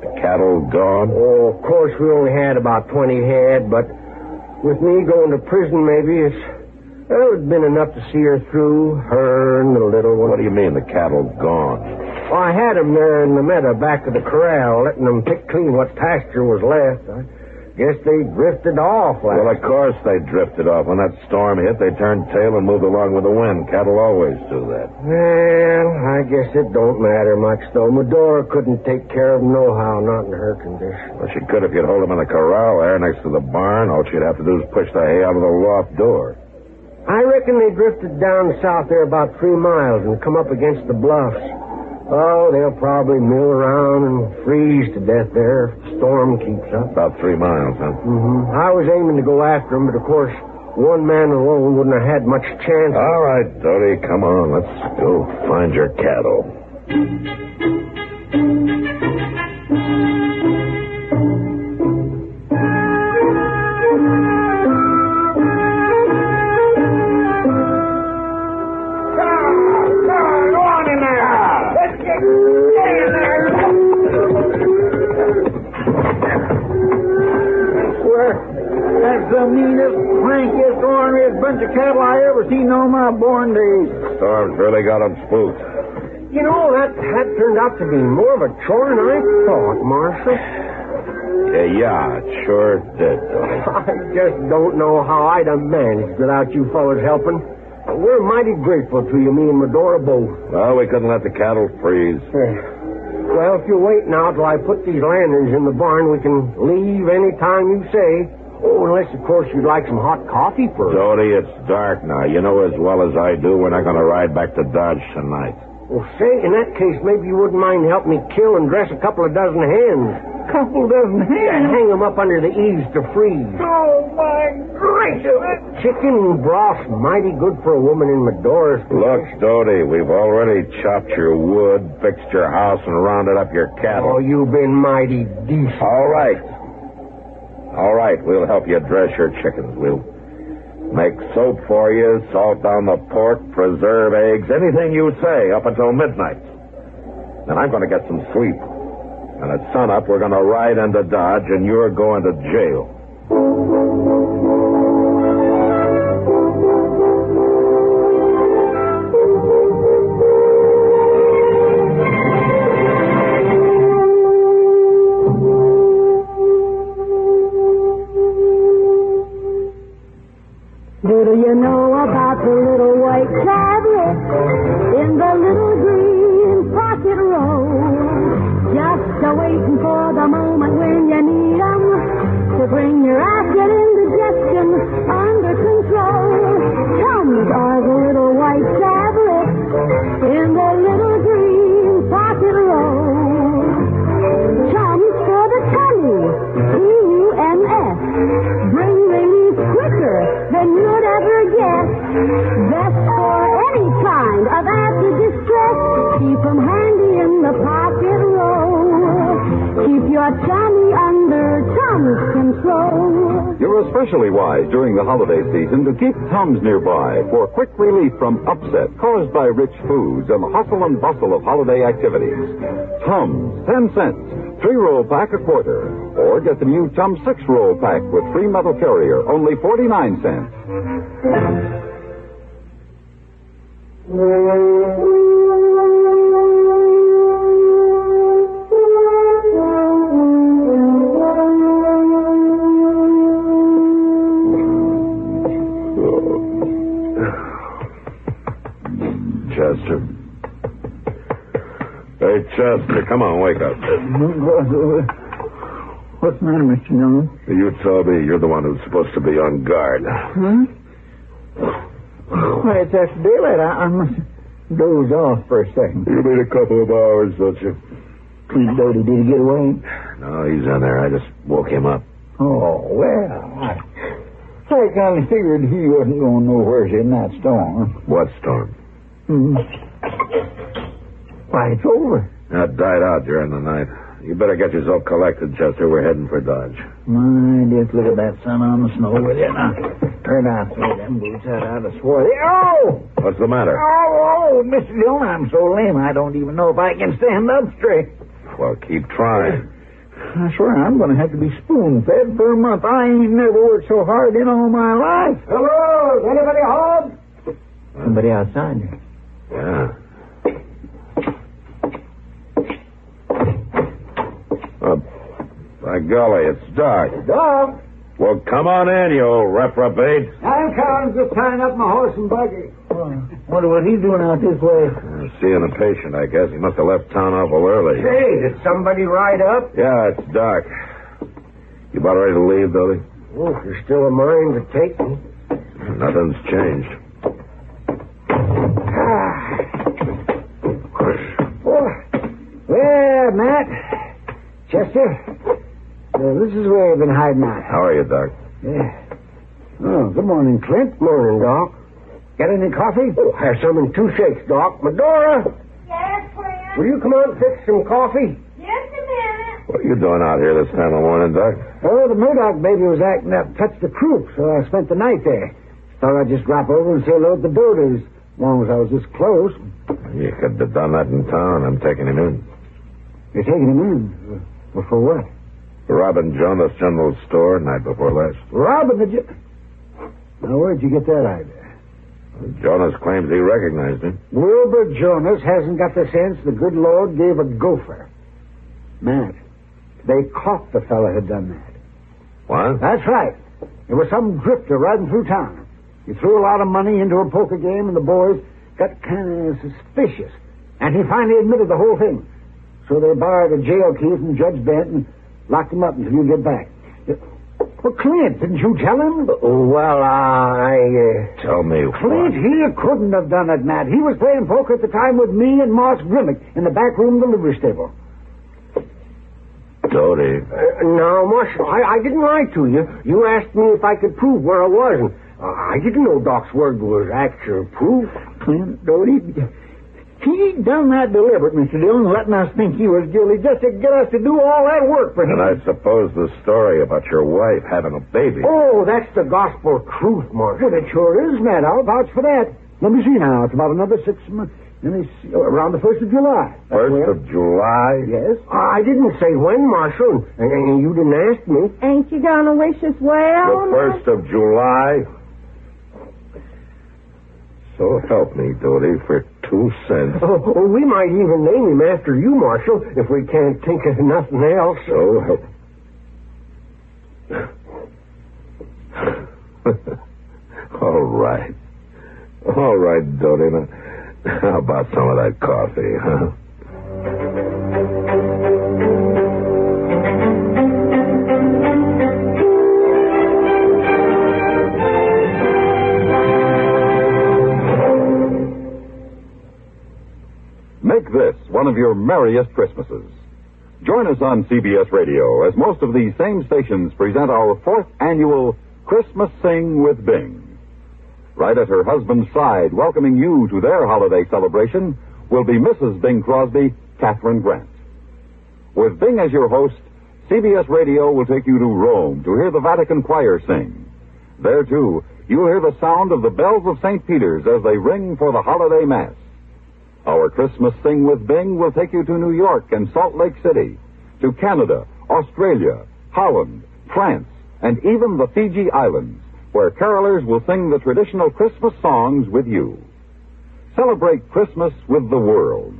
The cattle gone? Oh, of course, we only had about 20 head, but with me going to prison, maybe it'd been enough to see her through, her and the little one. What do you mean, the cattle gone? Well, I had them there in the meadow back of the corral, letting them pick clean what pasture was left. I guess they drifted off. Well, of course they drifted off. When that storm hit, they turned tail and moved along with the wind. Cattle always do that. Well, I guess it don't matter much, though. Medora couldn't take care of them nohow, not in her condition. Well, she could if you'd hold them in the corral there next to the barn. All she'd have to do is push the hay out of the loft door. I reckon they drifted down south there about 3 miles and come up against the bluffs. Oh, they'll probably mill around and freeze to death there if the storm keeps up. About 3 miles, huh? Mm-hmm. I was aiming to go after them, but of course, one man alone wouldn't have had much chance. All right, Dodie, come on. Let's go find your cattle. That's the meanest, crankiest, orneriest bunch of cattle I ever seen on my born days. The storm's really got them spooked. You know, that turned out to be more of a chore than I thought, Marshal. Yeah, it sure did, Tony. I just don't know how I'd have managed without you fellas helping. We're mighty grateful to you, me and Medora both. Well, we couldn't let the cattle freeze. Well, if you'll wait now till I put these lanterns in the barn, we can leave any time you say. Oh, unless, of course, you'd like some hot coffee first. Dodie, it's dark now. You know as well as I do we're not going to ride back to Dodge tonight. Well, say, in that case, maybe you wouldn't mind helping me kill and dress a couple of dozen hens. Couple dozen hens? Yeah, hang them up under the eaves to freeze. Oh, my gracious. Chicken broth's mighty good for a woman in Medora's condition. Look, Dodie, we've already chopped your wood, fixed your house, and rounded up your cattle. Oh, you've been mighty decent. All right. All right, we'll help you dress your chickens. We'll make soap for you, salt down the pork, preserve eggs, anything you say up until midnight. Then I'm going to get some sleep. And at sunup, we're going to ride into Dodge, and you're going to jail. Do you know about the little white tablet in the little green pocket roll? Just a-waiting for the moment when you need 'em to bring You're especially wise during the holiday season to keep Tums nearby for quick relief from upset caused by rich foods and the hustle and bustle of holiday activities. Tums, 10 cents, 3-roll pack a quarter. Or get the new Tums 6-roll pack with free metal carrier, only 49 cents. Chester. Hey, Chester, come on, wake up. What's the matter, Mr. Dillon? You told me you're the one who's supposed to be on guard. Huh? Why, it's after daylight. I must doze off for a second. You need a couple of hours, don't you? Sweet Dodie, did he get away? No, he's in there. I just woke him up. Oh, well, I kind of figured he wasn't going nowhere in that storm. What storm? Why, it's over. That died out during the night. You better get yourself collected, Chester. We're heading for Dodge. My, just look at that sun on the snow with you. Now, turn out through them boots out of swarthy. Oh! What's the matter? Oh, Mr. Dillon, I'm so lame I don't even know if I can stand up straight. Well, keep trying. I swear I'm going to have to be spoon-fed for a month. I ain't never worked so hard in all my life. Hello? Is anybody home? Somebody outside. Yeah. By golly, it's dark. Dog? Well, come on in, you old reprobate. I'm coming, just tying up my horse and buggy. Wonder what he's doing out this way. Seeing a patient, I guess. He must have left town awful early. Hey, did somebody ride up? Yeah, it's dark. You about ready to leave, Dodie? Oh, if you're still a mind to take me. Nothing's changed. Well, Matt, Chester, this is where you've been hiding out. How are you, Doc? Yeah. Oh, good morning, Clint. Morning, Doc. Got any coffee? Oh, have some in 2 shakes, Doc. Medora! Yes, Clint? Will you come out and fix some coffee? Just a minute. What are you doing out here this time of morning, Doc? Oh, the Murdoch baby was acting up, touched the croup, so I spent the night there. Thought I'd just drop over and say hello to the Dodos, as long as I was this close. You could have done that in town. I'm taking him in. You're taking him in? Well, for what? Robbing Jonas General Store night before last. Robbing the... Now, where'd you get that idea? Jonas claims he recognized him. Wilbur Jonas hasn't got the sense the good Lord gave a gopher. Matt, they caught the fella who'd done that. What? That's right. There was some drifter riding through town. He threw a lot of money into a poker game, and the boys got kind of suspicious. And he finally admitted the whole thing. So they borrowed a jail key from Judge Bent and locked him up until you get back. Well, Clint, didn't you tell him? Well, Tell me Clint, he couldn't have done it, Matt. He was playing poker at the time with me and Moss Grimmick in the back room of the livery stable. Dodie. No, Marshal, I didn't lie to you. You asked me if I could prove where I was, and I didn't know Doc's word was actual proof. Clint, Dodie, he done that deliberate, Mr. Dillon, letting us think he was guilty just to get us to do all that work for him. And I suppose the story about your wife having a baby. Oh, that's the gospel truth, Marshal. Well, it sure is, Matt. I'll vouch for that. Let me see now. It's about another 6 months. Let me see. Around the 1st of July. 1st of July? Yes. I didn't say when, Marshal, and you didn't ask me. Ain't you gonna wish us well? The 1st of July? So help me, Dodie, for 2 cents. Oh, we might even name him after you, Marshal, if we can't think of nothing else. So help. All right. All right, Dodie. Now, how about some of that coffee, huh? Make this one of your merriest Christmases. Join us on CBS Radio as most of these same stations present our 4th annual Christmas Sing with Bing. Right at her husband's side, welcoming you to their holiday celebration, will be Mrs. Bing Crosby, Catherine Grant. With Bing as your host, CBS Radio will take you to Rome to hear the Vatican choir sing. There, too, you'll hear the sound of the bells of St. Peter's as they ring for the holiday Mass. Our Christmas Sing with Bing will take you to New York and Salt Lake City, to Canada, Australia, Holland, France, and even the Fiji Islands, where carolers will sing the traditional Christmas songs with you. Celebrate Christmas with the world.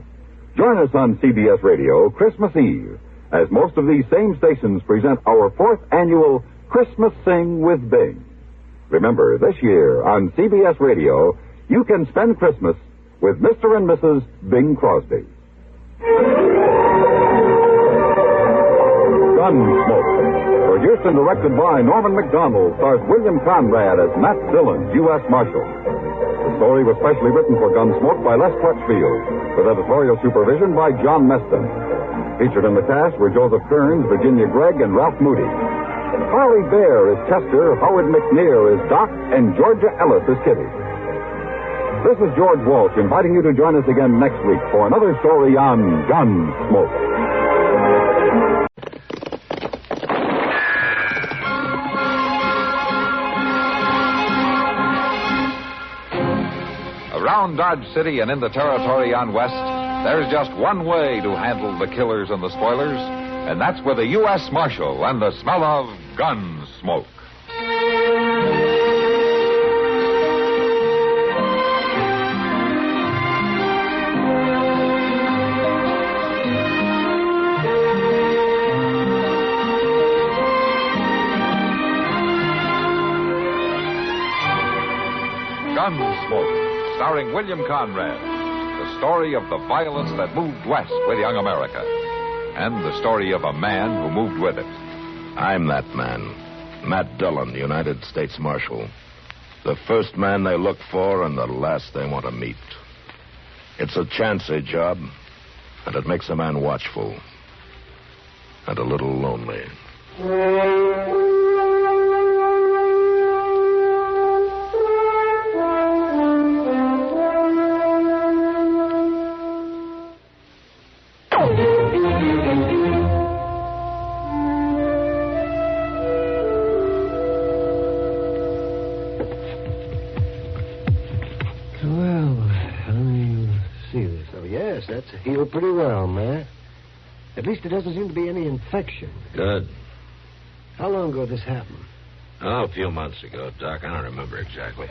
Join us on CBS Radio Christmas Eve, as most of these same stations present our 4th annual Christmas Sing with Bing. Remember, this year on CBS Radio, you can spend Christmas with Mr. and Mrs. Bing Crosby. Gunsmoke, produced and directed by Norman McDonald, stars William Conrad as Matt Dillon, U.S. Marshal. The story was specially written for Gunsmoke by Les Crutchfield, with editorial supervision by John Meston. Featured in the cast were Joseph Kearns, Virginia Gregg, and Ralph Moody. Harley Bear is Chester, Howard McNear is Doc, and Georgia Ellis is Kitty. This is George Walsh inviting you to join us again next week for another story on Gunsmoke. Around Dodge City and in the territory on West, there's just one way to handle the killers and the spoilers, and that's with a U.S. Marshal and the smell of Gunsmoke. Gunsmoke, starring William Conrad. The story of the violence that moved west with young America. And the story of a man who moved with it. I'm that man. Matt Dillon, United States Marshal. The first man they look for and the last they want to meet. It's a chancy job, and it makes a man watchful. And a little lonely. Healed pretty well, Matt. At least there doesn't seem to be any infection. Good. How long ago did this happen? Oh, a few months ago, Doc. I don't remember exactly.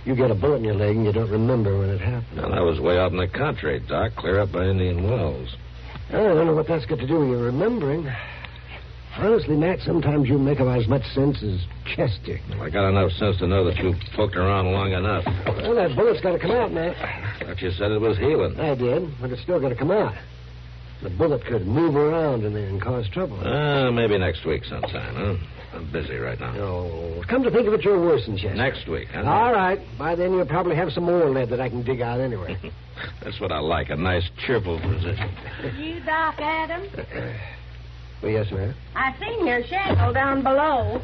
You get a bullet in your leg and you don't remember when it happened. Well, I was way out in the country, Doc, clear up by Indian Wells. I don't know what that's got to do with your remembering. Honestly, Matt, sometimes you make about as much sense as Chester. Well, I got enough sense to know that you poked around long enough. Well, that bullet's got to come out, Matt. I thought you said it was healing. I did, but it's still got to come out. The bullet could move around in there and cause trouble. Maybe next week sometime, huh? I'm busy right now. Oh, come to think of it, you're worse than Chester. Next week, huh? All right. By then, you'll probably have some more lead that I can dig out anyway. That's what I like, a nice, cheerful position. You, Doc Adams? Well, yes, ma'am. I seen your shadow down below.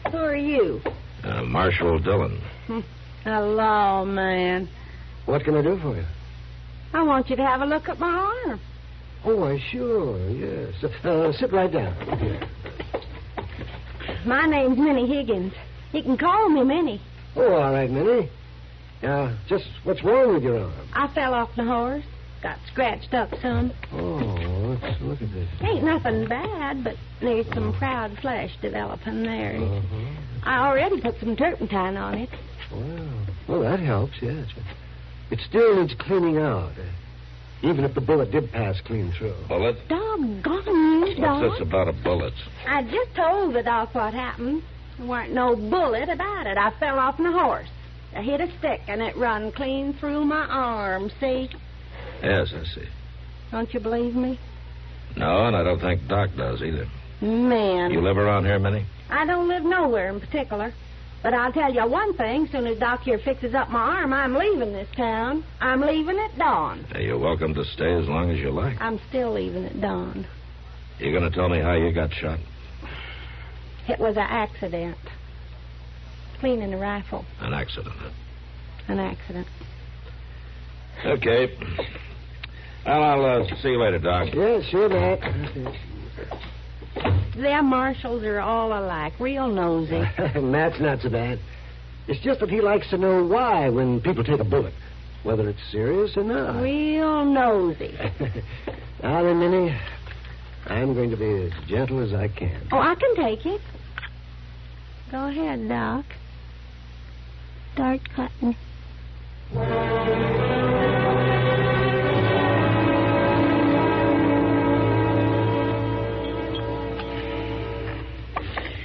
Who are you? Marshal Dillon. Hello, man. What can I do for you? I want you to have a look at my arm. Oh, why, sure, yes. Sit right down. My name's Minnie Higgins. You can call me Minnie. Oh, all right, Minnie. Just what's wrong with your arm? I fell off the horse. Got scratched up some. Oh, let's look at this. Ain't nothing bad, but there's some proud flesh developing there. Uh-huh. I already put some turpentine on it. Well, that helps, yes. It still needs cleaning out, even if the bullet did pass clean through. Bullet? Doggone you, Doc. What's this about a bullet? I just told the doc what happened. There weren't no bullet about it. I fell off my horse. I hit a stick, and it run clean through my arm, see? Yes, I see. Don't you believe me? No, and I don't think Doc does either. Man. You live around here, Minnie? I don't live nowhere in particular. But I'll tell you one thing. Soon as Doc here fixes up my arm, I'm leaving this town. I'm leaving at dawn. Hey, you're welcome to stay as long as you like. I'm still leaving at dawn. You going to tell me how you got shot? It was an accident. Cleaning a rifle. An accident, huh? An accident. Okay. Well, I'll see you later, Doc. Yeah, sure, Matt. Them marshals are all alike, real nosy. Matt's not so bad. It's just that he likes to know why when people take a bullet, whether it's serious or not. Real nosy. Now then, Minnie, I'm going to be as gentle as I can. Oh, I can take it. Go ahead, Doc. Start cutting.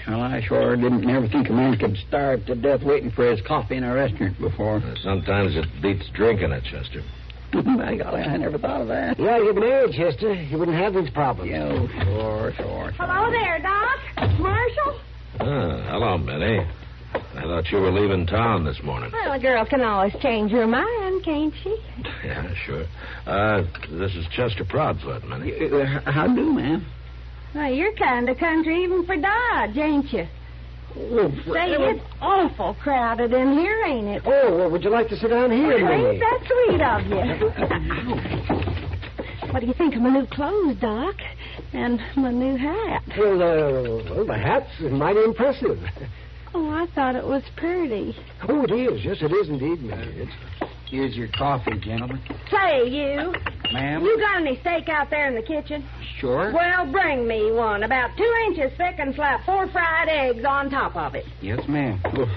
Well, I sure didn't never think a man could starve to death waiting for his coffee in a restaurant before. Sometimes it beats drinking it, Chester. By golly, I never thought of that. Yeah, you've been married, Chester. You wouldn't have these problems. Yeah, sure. Hello there, Doc. Marshal? Hello, Minnie. I thought you were leaving town this morning. Well, a girl can always change her mind, can't she? Yeah, sure. This is Chester Proudfoot, Minnie. How do, ma'am? Well, you're kind of country even for Dodge, ain't you? Say, it's awful crowded in here, ain't it? Oh, well, would you like to sit down here, Minnie? Ain't that sweet of you? What do you think of my new clothes, Doc? And my new hat? Well, the hat's mighty impressive. Oh, I thought it was pretty. Oh, it is. Yes, it is indeed, Minnie. Here's your coffee, gentlemen. Say, you. Ma'am? You got any steak out there in the kitchen? Sure. Well, bring me one. About 2 inches thick and slap 4 fried eggs on top of it. Yes, ma'am. Well,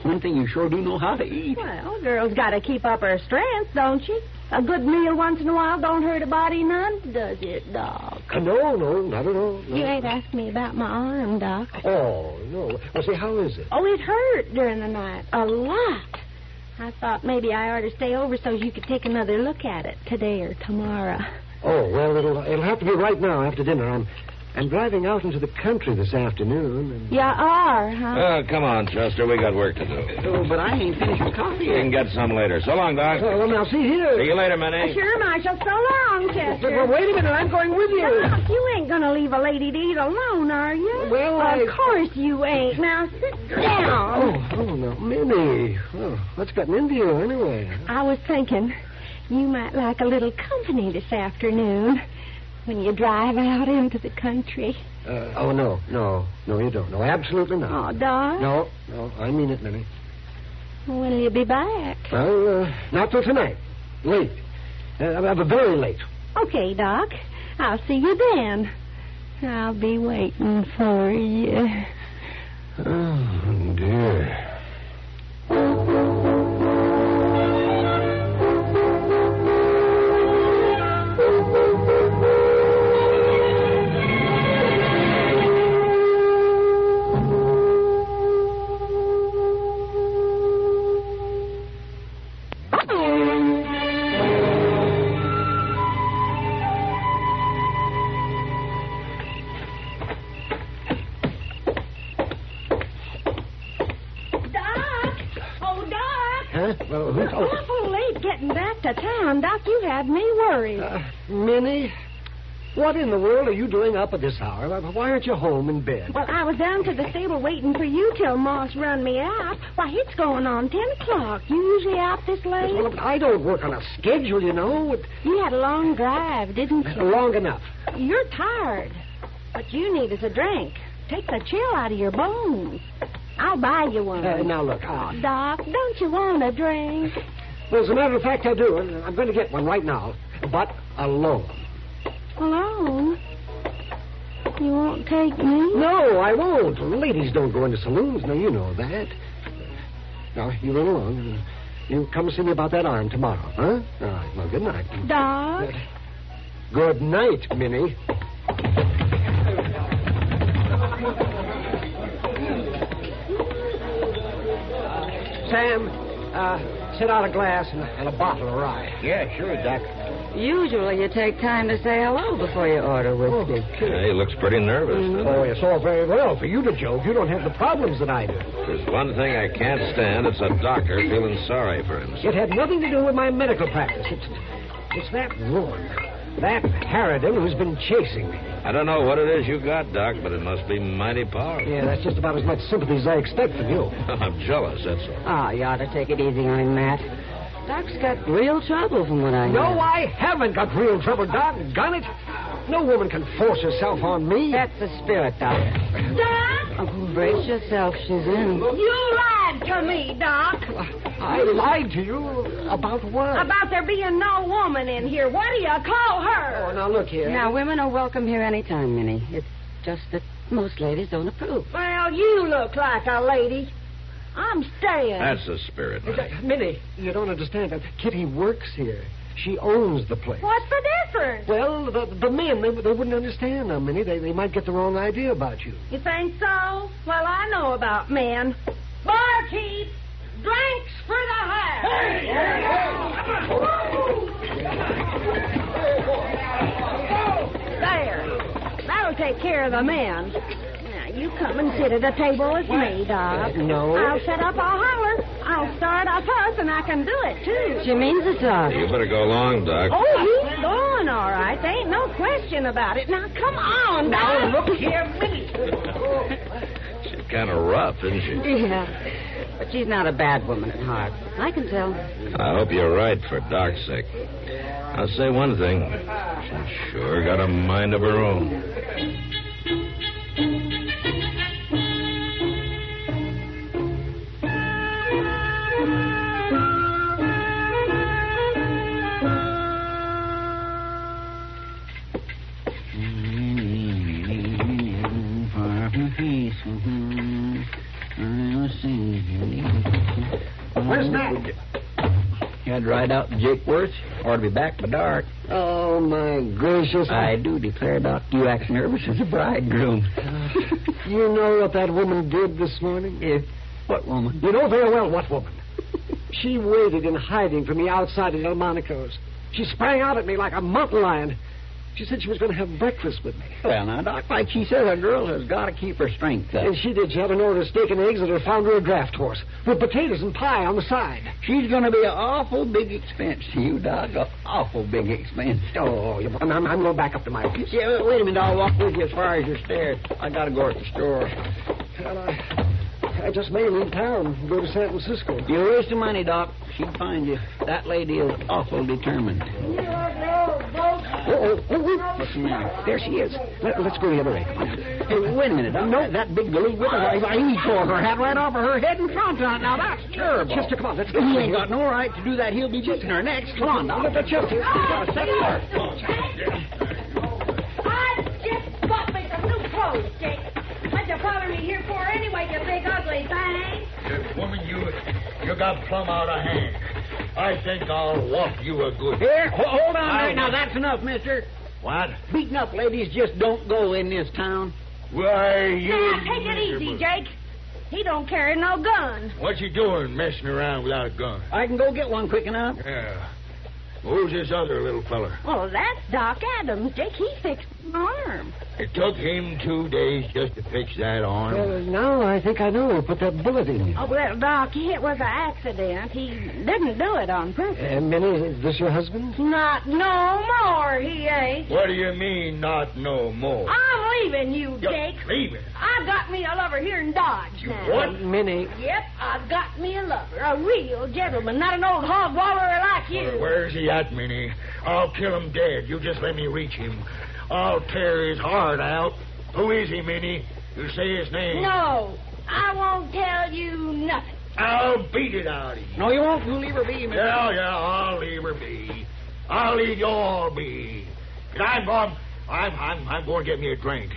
one thing you sure do know how to eat. Well, a girl's got to keep up her strength, don't she? A good meal once in a while don't hurt a body none, does it, Doc? No, not at all. No. You ain't asked me about my arm, Doc. Oh, no. Well, say, how is it? Oh, it hurt during the night. A lot. I thought maybe I ought to stay over so you could take another look at it today or tomorrow. Oh, well, it'll have to be right now after dinner. I'm driving out into the country this afternoon. And... You are, huh? Come on, Chester. We got work to do. Oh, but I ain't finished with coffee You can get some later. So long, Doc. Well, now, see here. See you later, Minnie. Sure, Marshal. So long, Chester. Well, wait a minute. I'm going with you. Doc, you ain't going to leave a lady to eat alone, are you? Well, Of course you ain't. Now, sit down. Oh, no. Minnie. Oh, what's gotten into you, anyway? I was thinking you might like a little company this afternoon when you drive out into the country. No, you don't. No, absolutely not. Oh, Doc? No, I mean it, Minnie. When'll you be back? Well, not till tonight. Late. Very late. Okay, Doc. I'll see you then. I'll be waiting for you. Oh, dear. Well, it's awful late getting back to town. Doc, you had me worried. Minnie, what in the world are you doing up at this hour? Why aren't you home in bed? Well, I was down to the stable waiting for you till Moss run me out. Why, it's going on 10 o'clock. You usually out this late? Well, I don't work on a schedule, you know. You had a long drive, didn't you? Long enough. You're tired. What you need is a drink. Take the chill out of your bones. I'll buy you one. Now, look. Doc, don't you want a drink? Well, as a matter of fact, I do. And I'm going to get one right now. But alone. Alone? You won't take me? No, I won't. Ladies don't go into saloons. Now, you know that. Now, you run along. You come see me about that arm tomorrow, huh? All right. Well, good night. Doc? Good night, Minnie. Sam, set out a glass and a bottle of rye. Yeah, sure, Doc. Usually you take time to say hello before you order whiskey. Yeah, he looks pretty nervous. Oh, it's all very well for you to joke. You don't have the problems that I do. There's one thing I can't stand. It's a doctor feeling sorry for himself. It had nothing to do with my medical practice. It's that woman, that Harridan, who's been chasing me. I don't know what it is you got, Doc, but it must be mighty powerful. Yeah, that's just about as much sympathy as I expect from you. I'm jealous, that's all. Oh, you ought to take it easy on him, Matt. Doc's got real trouble from what I hear. No, I haven't got real trouble, Doc. Gun it. No woman can force herself on me. That's the spirit, Doctor. Doc? Oh, brace yourself. She's in. You lied to me, Doc. I lied to you about what? About there being no woman in here. What do you call her? Oh, now look here. Now, women are welcome here any time, Minnie. It's just that most ladies don't approve. Well, you look like a lady. I'm staying. That's the spirit. Minnie, you don't understand. Kitty works here. She owns the place. What's the difference? Well, the men, they wouldn't understand now, Minnie. They might get the wrong idea about you. You think so? Well, I know about men. Barkeep, drinks for the house. There. That'll take care of the men. Now, you come and sit at a table with me, Doc. No. I'll set up a holler. I'll start a fuss, and I can do it, too. She means it, Doc. You better go along, Doc. Oh, he's going all right. There ain't no question about it. Now, come on, Doc. Now, look here, Minnie. She's kind of rough, isn't she? Yeah. But she's not a bad woman at heart. I can tell. I hope you're right for Doc's sake. I'll say one thing. She's sure got a mind of her own. Where's Snick? You had to ride out to Jake Worth. Ought to be back by dark. Oh, my gracious. I do declare, Doc, you act nervous as a bridegroom. You know what that woman did this morning? What woman? You know very well what woman. She waited in hiding for me outside of Delmonico's. She sprang out at me like a mountain lion. She said she was going to have breakfast with me. Well, now, Doc, like she says, a girl has got to keep her strength up. And she did. She had an order of steak and eggs at her found her a draft horse with potatoes and pie on the side. She's going to be an awful big expense to you, Doc. An awful big expense. Oh, I'm going back up to my office. Yeah, wait a minute. I'll walk with you as far as your stairs. I got to go to the store. Well, I just may leave town and go to San Francisco. You're wasting money, Doc. She'll find you. That lady is awful determined. What's the matter? There she is. Let's go the other way. Hey, wait a minute. No, that big galoot with her. I tore her hat right off of her head in front of her. Now, that's terrible. Chester, come on. Let's go. He ain't got no right to do that. He'll be beating her next. Come on, Doc. Chester. I just bought me some new clothes, Jake. What you bother me here for anyway, you big ugly thing? Woman, you got plumb out of hand. I think I'll walk you a good... Here, hold on right now. That's enough, mister. What? Beating up ladies just don't go in this town. Why, you... Now, take it easy, Jake. He don't carry no gun. What you doing messing around without a gun? I can go get one quick enough. Yeah. Who's this other little feller? Oh, that's Doc Adams, Jake. He fixed my arm. It took him 2 days just to fix that arm. Now I think I know who put that bullet in you. Oh, well, Doc, it was an accident. He didn't do it on purpose. Minnie, is this your husband? Not no more, he ain't. What do you mean, not no more? I'm leaving you, Jake. Leaving? I got me a lover here in Dodge now. What? Minnie. Yep, I've got me a lover. A real gentleman, not an old hog wallower like you. Where's he at, Minnie? I'll kill him dead. You just let me reach him. I'll tear his heart out. Who is he, Minnie? You say his name. No, I won't tell you nothing. I'll beat it out of you. No, you won't. You'll leave her be, mister. Yeah, I'll leave her be. I'll leave you all be. And I'm going to get me a drink.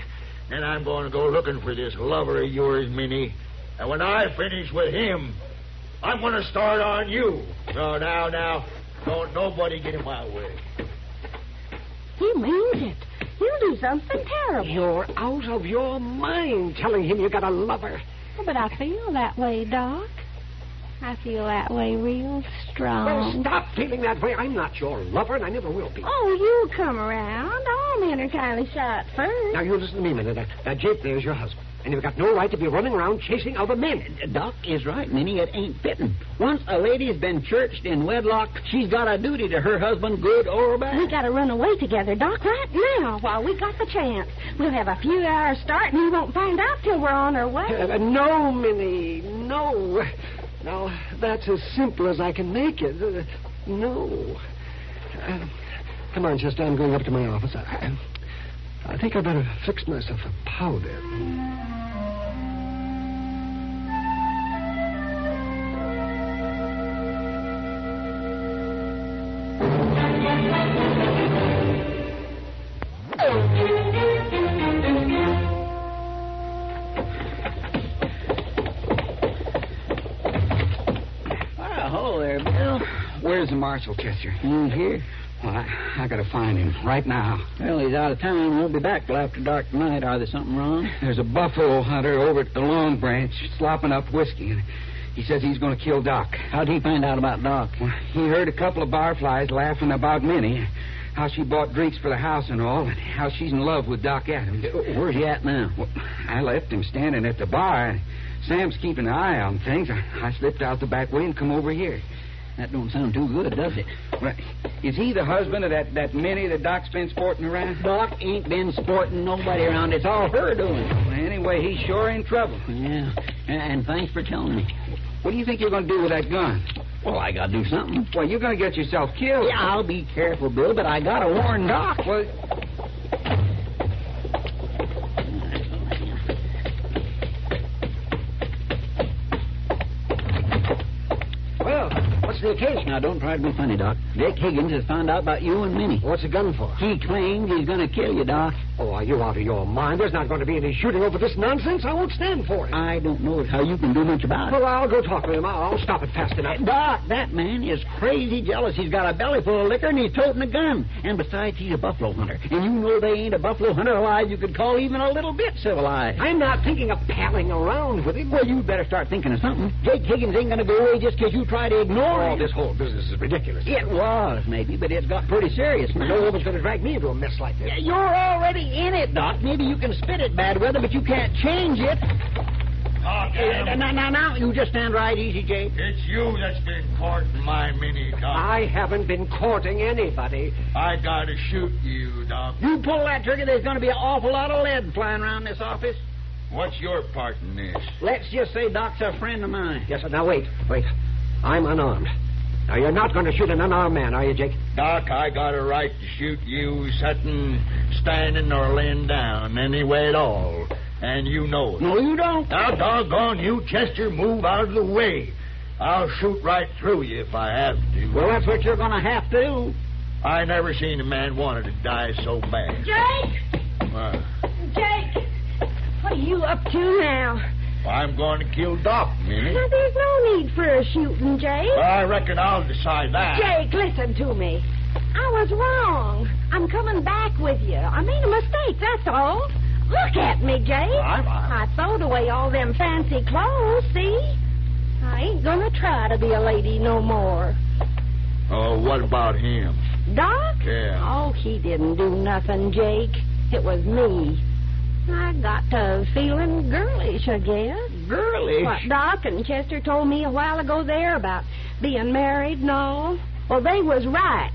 Then I'm going to go looking for this lover of yours, Minnie. And when I finish with him, I'm going to start on you. So now, don't nobody get in my way. He means it. You'll do something terrible. You're out of your mind telling him you got a lover. Oh, but I feel that way, Doc. I feel that way real strong. Well, stop feeling that way. I'm not your lover, and I never will be. Oh, you come around. All men are kind of shot first. Now, you listen to me a minute. That Jake there's your husband. And you've got no right to be running around chasing other men. Doc is right, Minnie. It ain't fitting. Once a lady's been churched in wedlock, she's got a duty to her husband, good or bad. We got to run away together, Doc, right now, while we got the chance. We'll have a few hours start, and he won't find out till we're on our way. No, Minnie, no. Now, that's as simple as I can make it. No. Come on, Chester. I'm going up to my office. I think I better fix myself a powder. Hello there, Bill. Where's the marshal, Chester? He ain't here. Well, I gotta find him right now. Well, he's out of town. Won't be back till after dark tonight. Are there something wrong? There's a buffalo hunter over at the Long Branch slopping up whiskey, and he says he's going to kill Doc. How'd he find out about Doc? Well, he heard a couple of barflies laughing about Minnie, how she bought drinks for the house and all, and how she's in love with Doc Adams. Where's he at now? Well, I left him standing at the bar, and Sam's keeping an eye on things. I slipped out the back way and come over here. That don't sound too good, does it? Well, is he the husband of that Minnie that Doc's been sporting around? Doc ain't been sporting nobody around. It's all her doing. Well, anyway, he's sure in trouble. Yeah, and thanks for telling me. What do you think you're going to do with that gun? Well, I got to do something. Well, you're going to get yourself killed. Yeah, I'll be careful, Bill, but I got to warn Doc. Well, what's the occasion? Now, don't try to be funny, Doc. Jake Higgins has found out about you and Minnie. What's the gun for? He claims he's going to kill you, Doc. Oh, are you out of your mind? There's not going to be any shooting over this nonsense. I won't stand for it. I don't know how you can do much about it. Well, I'll go talk to him. I'll stop it fast enough. Doc, that man is crazy jealous. He's got a belly full of liquor and he's toting a gun. And besides, he's a buffalo hunter. And you know they ain't a buffalo hunter alive you could call even a little bit civilized. I'm not thinking of palling around with him. Well, you better start thinking of something. Jake Higgins ain't going to go away just because you try to ignore him. This whole business is ridiculous. It was, maybe, but it's got pretty serious now. No woman's going to drag me into a mess like this. You're already in it, Doc. Maybe you can spit it bad weather, but you can't change it. Now, you just stand right easy, Jake. It's you that's been courting my Minnie, Doc. I haven't been courting anybody. I gotta shoot you, Doc. You pull that trigger, there's going to be an awful lot of lead flying around this office. What's your part in this? Let's just say Doc's a friend of mine. Yes, sir. Now, wait. I'm unarmed. Now, you're not going to shoot an unarmed man, are you, Jake? Doc, I got a right to shoot you sitting, standing, or laying down any way at all. And you know it. No, you don't. Now, doggone you, Chester, move out of the way. I'll shoot right through you if I have to. Well, that's what you're going to have to do. I never seen a man wanted to die so bad. Jake! Jake! What are you up to now? I'm going to kill Doc, Minnie. Now, there's no need for a shooting, Jake. Well, I reckon I'll decide that. Jake, listen to me. I was wrong. I'm coming back with you. I made a mistake, that's all. Look at me, Jake. I throwed away all them fancy clothes, see? I ain't gonna try to be a lady no more. Oh, what about him? Doc? Yeah. Oh, he didn't do nothing, Jake. It was me. I got to feeling girlish, I guess. Girlish? What Doc and Chester told me a while ago there about being married and all. Well, they was right.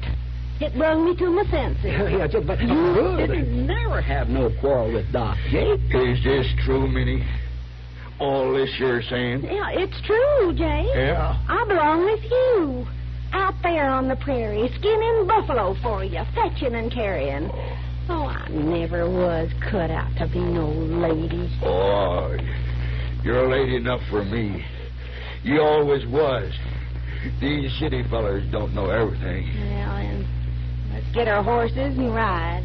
It brung me to my senses. Yeah, but you didn't never have no quarrel with Doc, Jake. Is this true, Minnie? All this you're saying? Yeah, it's true, Jake. Yeah? I belong with you. Out there on the prairie, skinning buffalo for you, fetching and carrying. Oh, I never was cut out to be no lady. Oh, you're a lady enough for me. You always was. These city fellers don't know everything. Well, and let's get our horses and ride.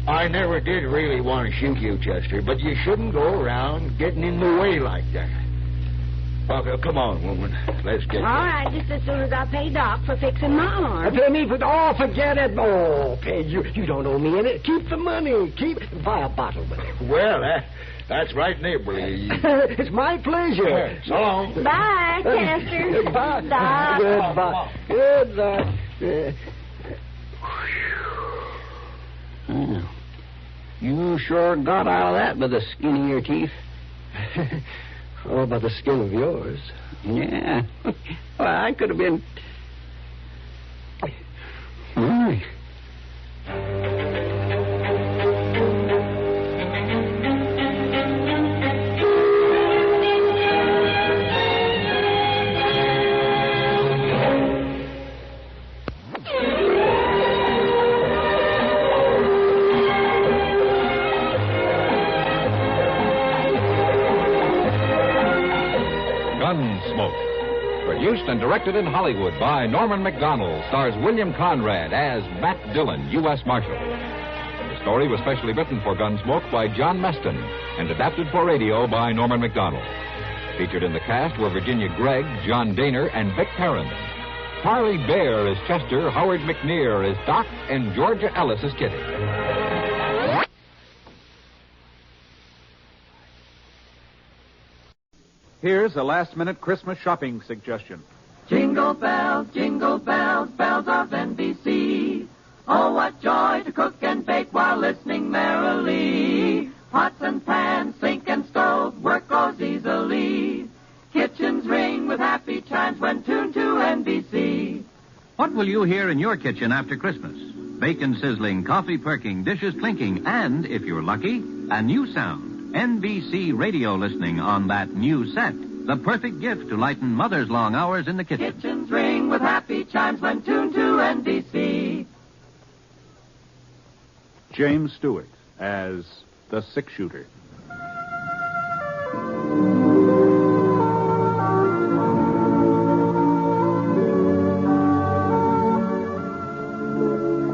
I never did really want to shoot you, Chester, but you shouldn't go around getting in the way like that. Okay, come on, woman. Let's get All right, just as soon as I pay Doc for fixing my arm. Pay me for... Oh, forget it. Oh, pay you. You don't owe me any. Keep the money. Buy a bottle with it. Well, that's right neighborly. It's my pleasure. So long. Bye, Chester. Goodbye. Doc. Goodbye. Oh, you sure got out of that with the skin of your teeth. Oh, by the skin of yours. Yeah. Well, I could have been... Right. produced and directed in Hollywood by Norman McDonald, stars William Conrad as Matt Dillon, U.S. Marshal. The story was specially written for Gunsmoke by John Meston and adapted for radio by Norman McDonald. Featured in the cast were Virginia Gregg, John Daner, and Vic Perrin. Harley Bear is Chester, Howard McNear is Doc, and Georgia Ellis is Kitty. Here's a last-minute Christmas shopping suggestion. Jingle bells, bells of NBC. Oh, what joy to cook and bake while listening merrily. Pots and pans, sink and stove, work goes easily. Kitchens ring with happy chimes when tuned to NBC. What will you hear in your kitchen after Christmas? Bacon sizzling, coffee perking, dishes clinking, and, if you're lucky, a new sound. NBC radio listening on that new set. The perfect gift to lighten Mother's long hours in the kitchen. Kitchens ring with happy chimes when tuned to NBC. James Stewart as the six-shooter.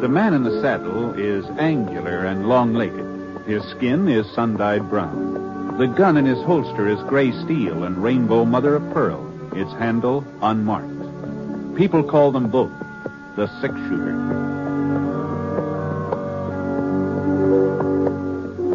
The man in the saddle is angular and long-legged. His skin is sun-dyed brown. The gun in his holster is gray steel and rainbow mother of pearl, its handle unmarked. People call them both the six-shooter.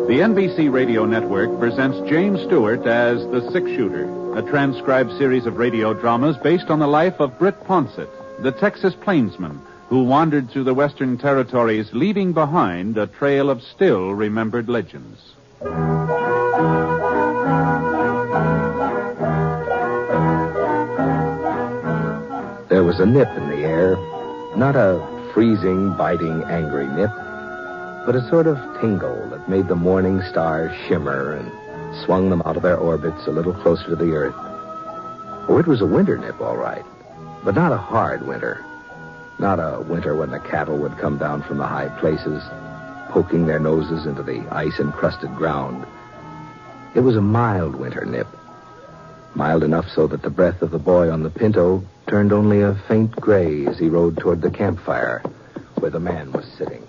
The NBC Radio Network presents James Stewart as the six-shooter, a transcribed series of radio dramas based on the life of Brit Ponsett, the Texas plainsman who wandered through the Western Territories, leaving behind a trail of still-remembered legends. There was a nip in the air, not a freezing, biting, angry nip, but a sort of tingle that made the morning stars shimmer and swung them out of their orbits a little closer to the earth. Oh, it was a winter nip, all right, but not a hard winter. Not a winter when the cattle would come down from the high places, poking their noses into the ice-encrusted ground. It was a mild winter nip. Mild enough so that the breath of the boy on the Pinto turned only a faint gray as he rode toward the campfire where the man was sitting.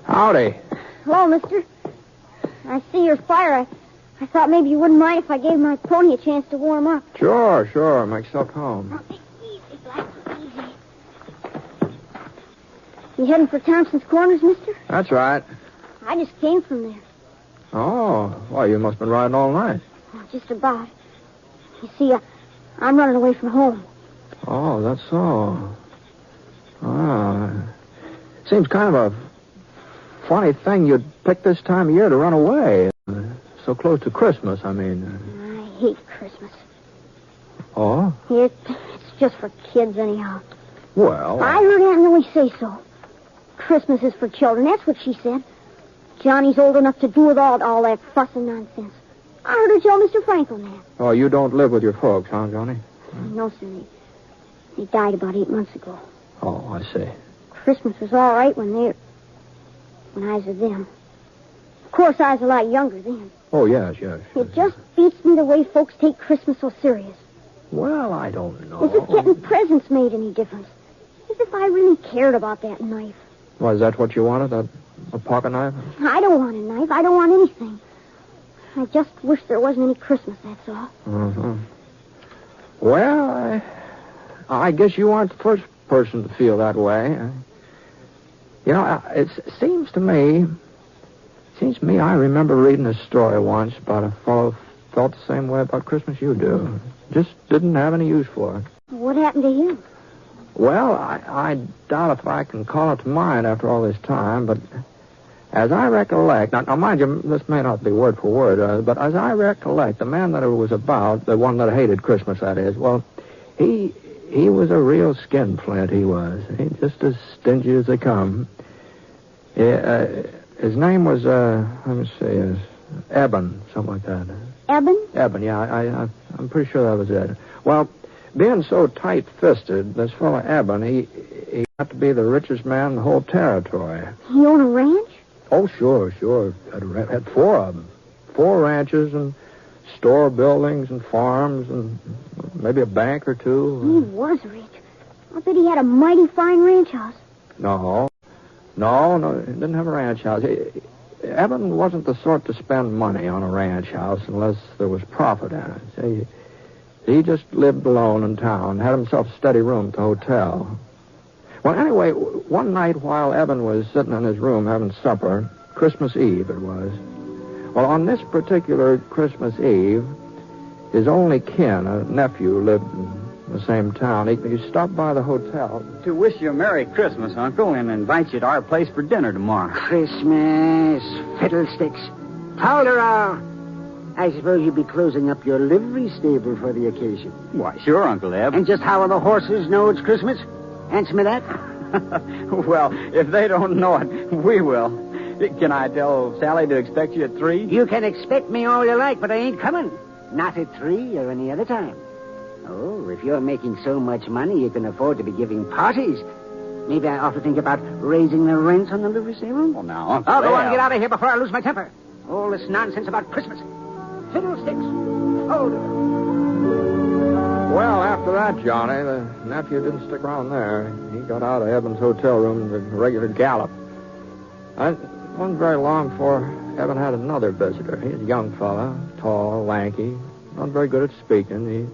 Howdy. Hello, mister. I see your fire. I thought maybe you wouldn't mind if I gave my pony a chance to warm up. Sure. Make yourself home. You heading for Thompson's Corners, mister? That's right. I just came from there. Oh, well, you must have been riding all night. Oh, just about. You see, I'm running away from home. Oh, that's so. Seems kind of a funny thing you'd pick this time of year to run away. So close to Christmas, I mean. I hate Christmas. Oh? It's just for kids, anyhow. Well... I heard Aunt Millie say so. Christmas is for children, that's what she said. Johnny's old enough to do without all that fuss and nonsense. I heard her tell Mr. Franklin that. Oh, you don't live with your folks, huh, Johnny? No, sir. They died about 8 months ago. Oh, I see. Christmas was all right when I was with them. Of course, I was a lot younger then. Oh, yes. It just beats me the way folks take Christmas so serious. Well, I don't know. As if getting presents made any difference. As if I really cared about that knife. Well, is that what you wanted, a pocket knife? I don't want a knife. I don't want anything. I just wish there wasn't any Christmas, that's all. Mm-hmm. Well, I guess you aren't the first person to feel that way. You know, it seems to me I remember reading a story once about a fellow who felt the same way about Christmas you do. Just didn't have any use for it. What happened to you? Well, I doubt if I can call it to mind after all this time, but as I recollect, now mind you, this may not be word for word, but as I recollect, the man that it was about, the one that hated Christmas, that is, well, he was a real skinflint, he was. He just as stingy as they come. His name was, let me see, Eben, something like that. Eben? Eben, yeah, I'm pretty sure that was it. Well, being so tight-fisted, this fellow Eben, he got to be the richest man in the whole territory. He owned a ranch? Oh, sure. Had 4 of them. 4 ranches and store buildings and farms and maybe a bank or two. He was rich. I bet he had a mighty fine ranch house. No, he didn't have a ranch house. Eben wasn't the sort to spend money on a ranch house unless there was profit in it. See, he just lived alone in town, had himself a steady room at the hotel. Well, anyway, one night while Eben was sitting in his room having supper, Christmas Eve it was. Well, on this particular Christmas Eve, his only kin, a nephew, lived in the same town. He stopped by the hotel. To wish you a Merry Christmas, Uncle, and invite you to our place for dinner tomorrow. Christmas, fiddlesticks. Tolerant. I suppose you'll be closing up your livery stable for the occasion. Why, sure, Uncle Eb. And just how will the horses know it's Christmas? Answer me that. Well, if they don't know it, we will. Can I tell Sally to expect you at 3? You can expect me all you like, but I ain't coming. Not at 3 or any other time. Oh, if you're making so much money you can afford to be giving parties, maybe I ought to think about raising the rent on the livery stable. Well, now, Uncle I'll go on and get out of here before I lose my temper. All this nonsense about Christmas. Fiddlesticks. Hold it. Well, after that, Johnny, the nephew didn't stick around there. He got out of Eben's hotel room at a regular gallop. It wasn't very long before Eben had another visitor. He was a young fella, tall, lanky, not very good at speaking. He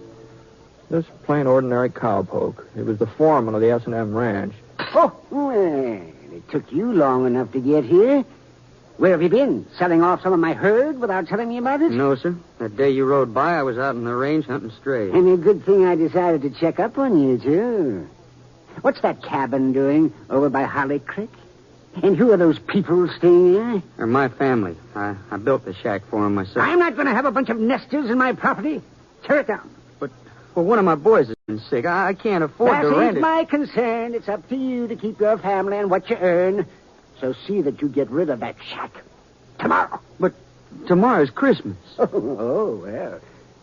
just plain ordinary cowpoke. He was the foreman of the S&M ranch. Oh, well, it took you long enough to get here. Where have you been? Selling off some of my herd without telling me about it? No, sir. That day you rode by, I was out in the range hunting strays. And a good thing I decided to check up on you, too. What's that cabin doing over by Holly Creek? And who are those people staying there? They're my family. I built the shack for them myself. I'm not going to have a bunch of nesters in my property. Tear it down. Well, one of my boys has been sick. I can't afford to rent it. That ain't my concern. It's up to you to keep your family and what you earn. So see that you get rid of that shack. Tomorrow. But tomorrow's Christmas. Oh, well.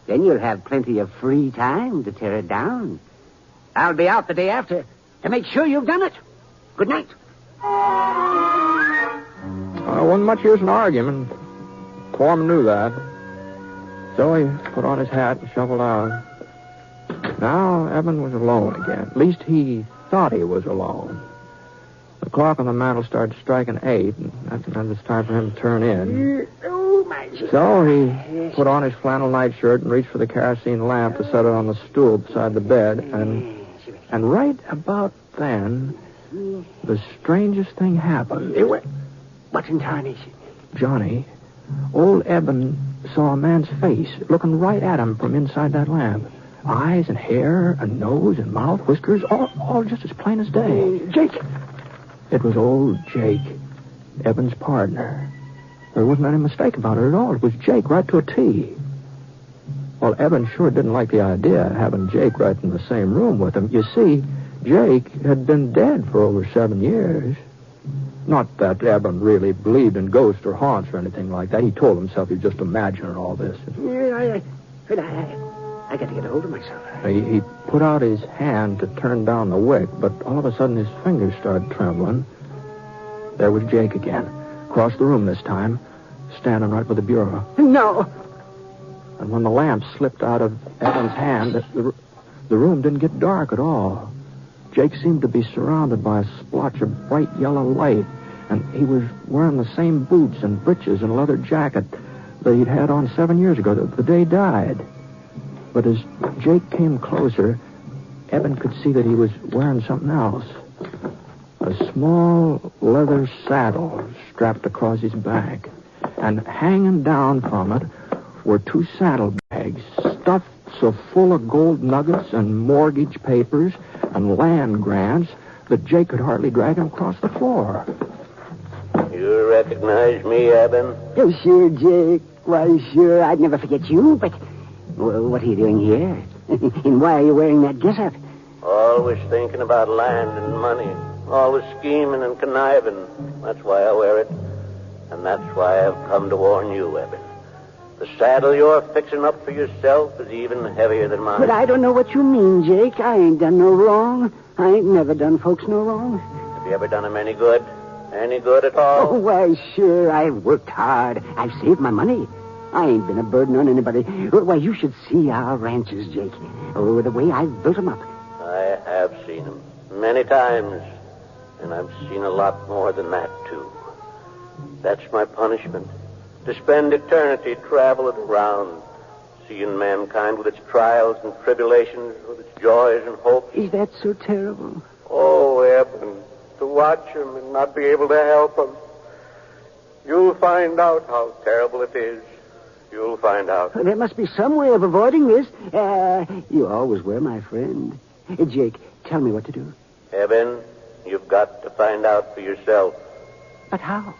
Then you'll have plenty of free time to tear it down. I'll be out the day after to make sure you've done it. Good night. Wasn't much use in arguing. Foreman knew that. So he put on his hat and shuffled out. Now Eben was alone again. At least he thought he was alone. The clock on the mantel started striking 8, and that was time for him to turn in. So he put on his flannel nightshirt and reached for the kerosene lamp to set it on the stool beside the bed. And right about then, the strangest thing happened. What in tarnation? Johnny, old Eben saw a man's face looking right at him from inside that lamp. Eyes and hair and nose and mouth, whiskers, all just as plain as day. Jake! It was old Jake, Eben's partner. There wasn't any mistake about it at all. It was Jake right to a T. Well, Eben sure didn't like the idea of having Jake right in the same room with him. You see, Jake had been dead for over 7 years. Not that Eben really believed in ghosts or haunts or anything like that. He told himself he was just imagining all this. Yeah, I got to get a hold of myself. He put out his hand to turn down the wick, but all of a sudden his fingers started trembling. There was Jake again, across the room this time, standing right by the bureau. No. And when the lamp slipped out of Eben's hand, the room didn't get dark at all. Jake seemed to be surrounded by a splotch of bright yellow light, and he was wearing the same boots and breeches and leather jacket that he'd had on 7 years ago, the day he died. But as Jake came closer, Eben could see that he was wearing something else. A small leather saddle strapped across his back. And hanging down from it were 2 saddlebags stuffed so full of gold nuggets and mortgage papers and land grants that Jake could hardly drag him across the floor. You recognize me, Eben? Oh, sure, Jake. Why, sure. I'd never forget you, but... Well, what are you doing here? And why are you wearing that getup? Always thinking about land and money. Always scheming and conniving. That's why I wear it. And that's why I've come to warn you, Eben. The saddle you're fixing up for yourself is even heavier than mine. But I don't know what you mean, Jake. I ain't done no wrong. I ain't never done folks no wrong. Have you ever done them any good? Any good at all? Oh, why, sure. I've worked hard. I've saved my money. I ain't been a burden on anybody. Why, you should see our ranches, Jake. Oh, the way I've built them up. I have seen them many times, and I've seen a lot more than that, too. That's my punishment, to spend eternity traveling around, seeing mankind with its trials and tribulations, with its joys and hopes. Is that so terrible? Oh, Eben, to watch him and not be able to help him. You'll find out how terrible it is. You'll find out. There must be some way of avoiding this. You always were my friend. Jake, tell me what to do. Eben, you've got to find out for yourself. But how?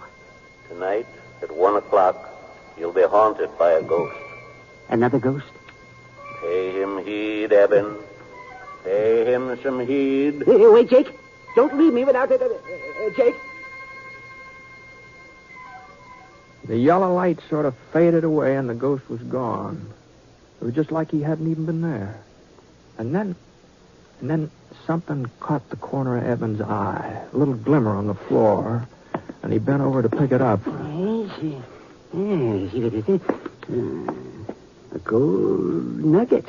Tonight, at 1 o'clock, you'll be haunted by a ghost. Another ghost? Pay him heed, Eben. Pay him some heed. Wait, Jake. Don't leave me without it. Jake. The yellow light sort of faded away and the ghost was gone. It was just like he hadn't even been there. And then something caught the corner of Eben's eye. A little glimmer on the floor. And he bent over to pick it up. A gold nugget.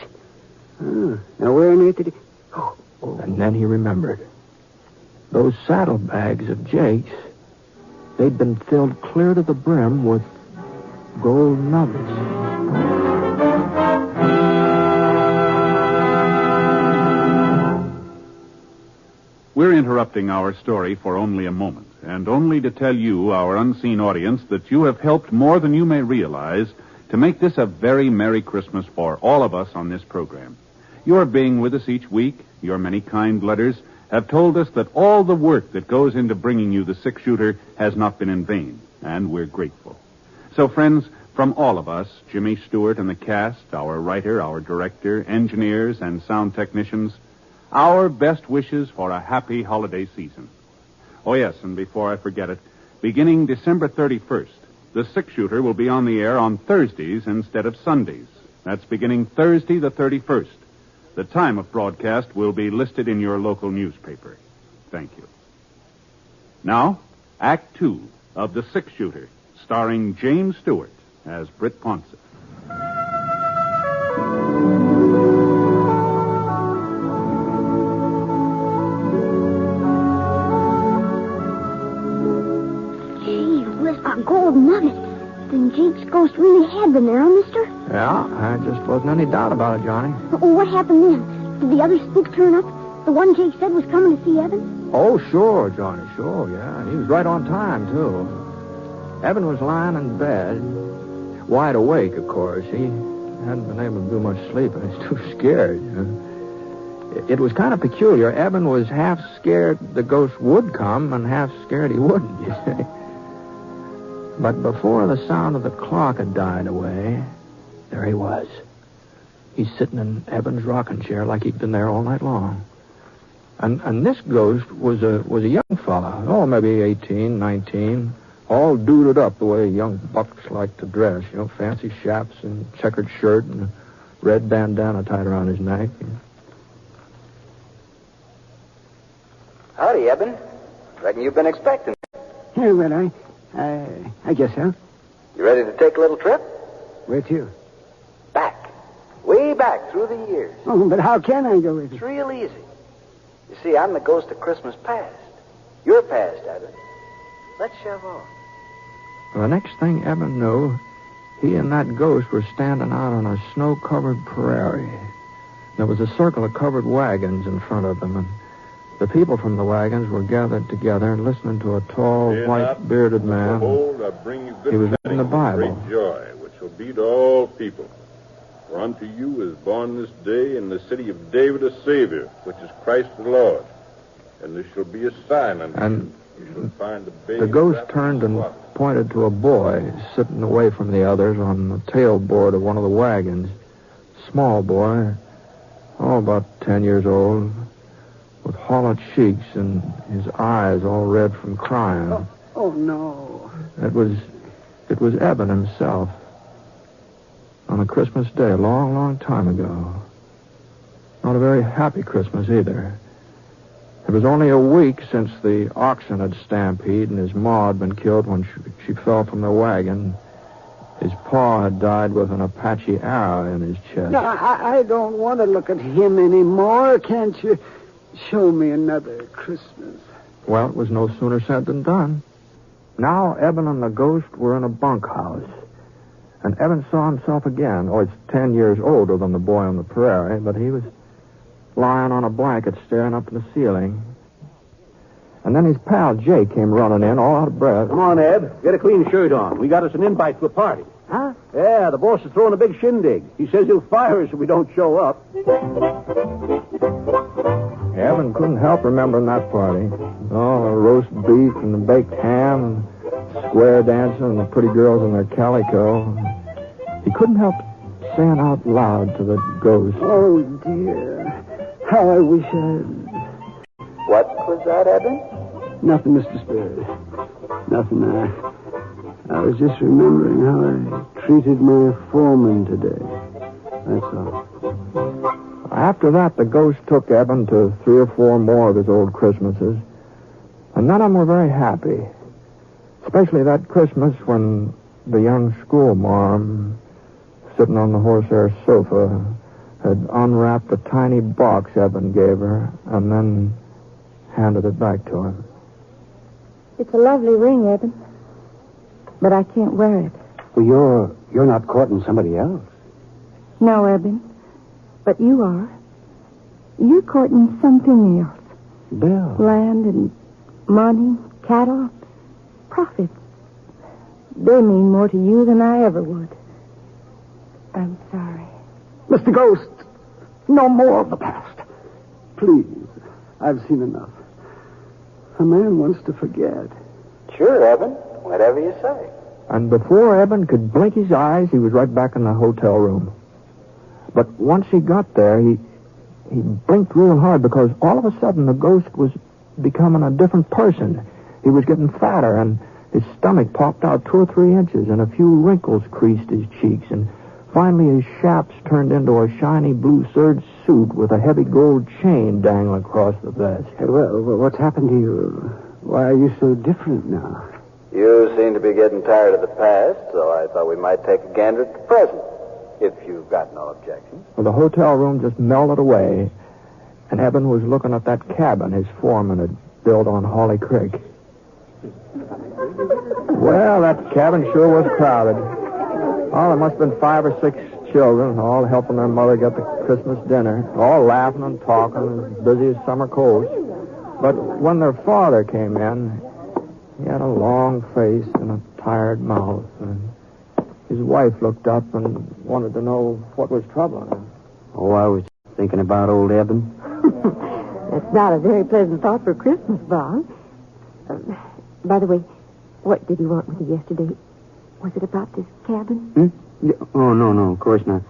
Oh, now where on earth did it... Oh. And then he remembered. Those saddlebags of Jake's, they'd been filled clear to the brim with gold nuggets. We're interrupting our story for only a moment, and only to tell you, our unseen audience, that you have helped more than you may realize to make this a very Merry Christmas for all of us on this program. Your being with us each week, your many kind letters, have told us that all the work that goes into bringing you the six-shooter has not been in vain, and we're grateful. So, friends, from all of us, Jimmy Stewart and the cast, our writer, our director, engineers, and sound technicians, our best wishes for a happy holiday season. Oh, yes, and before I forget it, beginning December 31st, the six-shooter will be on the air on Thursdays instead of Sundays. That's beginning Thursday the 31st. The time of broadcast will be listed in your local newspaper. Thank you. Now, Act 2 of The Six-Shooter, starring James Stewart as Brit Ponsett. A gold nugget. Then Jake's ghost really had been there, huh, mister? Yeah, there just wasn't any doubt about it, Johnny. What happened then? Did the other spook turn up? The one Jake said was coming to see Evan? Oh, sure, Johnny, sure, yeah. He was right on time, too. Evan was lying in bed, wide awake, of course. He hadn't been able to do much sleeping. He was too scared. It was kind of peculiar. Evan was half scared the ghost would come and half scared he wouldn't, you see. But before the sound of the clock had died away, there he was. He's sitting in Evan's rocking chair like he'd been there all night long. And this ghost was a young fella, maybe 18, 19, all duded up the way young bucks like to dress, fancy chaps and checkered shirt and a red bandana tied around his neck. Howdy, Eben. Reckon you've been expecting me. Yeah, well, I guess so. You ready to take a little trip? Where to? Back. Way back through the years. Oh, but how can I go with you? It's real easy. You see, I'm the ghost of Christmas past. You're past, Eben. Let's shove off. Well, the next thing Evan knew, he and that ghost were standing out on a snow-covered prairie. There was a circle of covered wagons in front of them, and the people from the wagons were gathered together and listening to a tall, white-bearded man. Behold, I bring you good He was reading the Bible. Great joy, which will be to all people. For unto you is born this day in the city of David a Savior, which is Christ the Lord. And this shall be a sign unto you. You shall find a baby. The ghost turned and pointed to a boy sitting away from the others on the tailboard of one of the wagons. Small boy, about 10 years old, with hollow cheeks and his eyes all red from crying. Oh, no. It was Eben himself. On a Christmas day, a long, long time ago. Not a very happy Christmas either. It was only a week since the oxen had stampeded and his ma had been killed when she fell from the wagon. His paw had died with an Apache arrow in his chest. No, I don't want to look at him anymore. Can't you show me another Christmas? Well, it was no sooner said than done. Now Eben and the ghost were in a bunkhouse. And Eben saw himself again. Oh, it's 10 years older than the boy on the prairie, but he was lying on a blanket staring up at the ceiling. And then his pal Jay came running in, all out of breath. Come on, Eb. Get a clean shirt on. We got us an invite to a party. Huh? Yeah, the boss is throwing a big shindig. He says he'll fire us if we don't show up. Eben couldn't help remembering that party. Oh, the roast beef and the baked ham and square dancing and the pretty girls in their calico. He couldn't help saying out loud to the ghost. Oh, dear. How I wish I... What was that, Eben? Nothing, Mr. Spirit. Nothing. I was just remembering how I treated my foreman today. That's all. After that, the ghost took Eben to 3 or 4 more of his old Christmases. And none of them were very happy. Especially that Christmas when the young schoolmarm, sitting on the horsehair sofa, had unwrapped a tiny box Eben gave her and then handed it back to him. It's a lovely ring, Eben. But I can't wear it. Well, you're not courting somebody else. No, Eben. But you are. You're courting something else. Bill. Land and money, cattle, profits. They mean more to you than I ever would. I'm sorry. Mr. Ghost, no more of the past. Please, I've seen enough. A man wants to forget. Sure, Eben. Whatever you say. And before Eben could blink his eyes, he was right back in the hotel room. But once he got there, he blinked real hard because all of a sudden the ghost was becoming a different person. He was getting fatter, and his stomach popped out 2 or 3 inches, and a few wrinkles creased his cheeks, and finally his chaps turned into a shiny blue serge suit with a heavy gold chain dangling across the vest. Hey, well, what's happened to you? Why are you so different now? You seem to be getting tired of the past, so I thought we might take a gander at the present, if you've got no objections. Well, the hotel room just melted away, and Eben was looking at that cabin his foreman had built on Holly Creek. Well, that cabin sure was crowded. Oh, there must have been 5 or 6 children, all helping their mother get the Christmas dinner, all laughing and talking, as busy as summer colds. But when their father came in, he had a long face and a tired mouth, and his wife looked up and wanted to know what was troubling him. Oh, I was thinking about old Eben. That's not a very pleasant thought for Christmas, Bob. By the way, what did you want with you yesterday? Was it about this cabin? Yeah. Oh, no, of course not.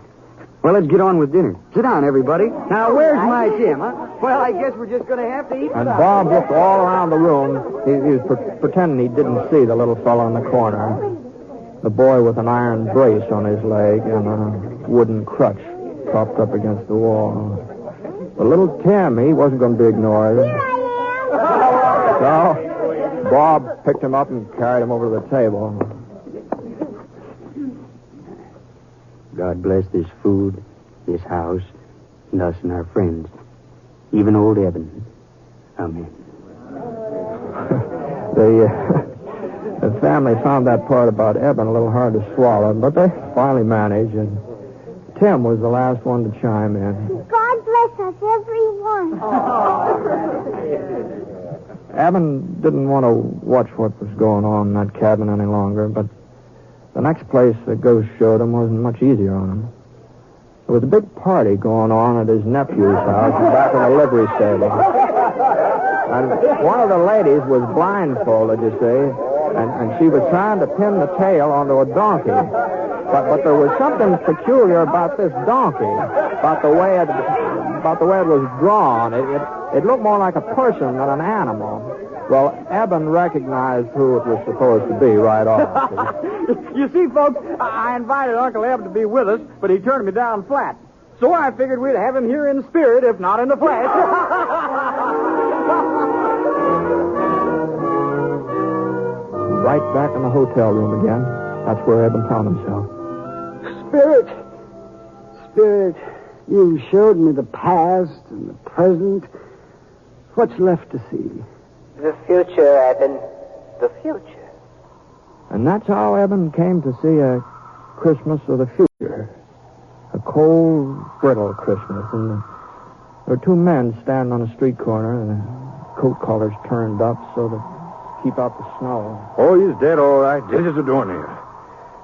Well, let's get on with dinner. Sit down, everybody. Now, where's my Tim, huh? Well, I guess we're just going to have to eat And Bob looked all around the room. He was pretending he didn't see the little fellow in the corner. The boy with an iron brace on his leg and a wooden crutch propped up against the wall. But little Tim, he wasn't going to be ignored. Here I So Bob picked him up and carried him over to the table. God bless this food, this house, and us and our friends. Even old Eben. Amen. The family found that part about Eben a little hard to swallow, but they finally managed, and Tim was the last one to chime in. God bless us, everyone. Eben didn't want to watch what was going on in that cabin any longer, but the next place the ghost showed him wasn't much easier on him. There was a big party going on at his nephew's house back in the livery stable. And one of the ladies was blindfolded, you see, and she was trying to pin the tail onto a donkey. But there was something peculiar about this donkey, about the way it was drawn. It looked more like a person than an animal. Well, Eben recognized who it was supposed to be right off. You see, folks, I invited Uncle Eb to be with us, but he turned me down flat. So I figured we'd have him here in spirit, if not in the flesh. Right back in the hotel room again. That's where Eben found himself. Spirit, you showed me the past and the present. What's left to see? The future, Eben. The future. And that's how Eben came to see a Christmas of the future. A cold, brittle Christmas. And there were two men standing on a street corner, and their coat collars turned up so to keep out the snow. Oh, he's dead, all right. Dead as a doornail.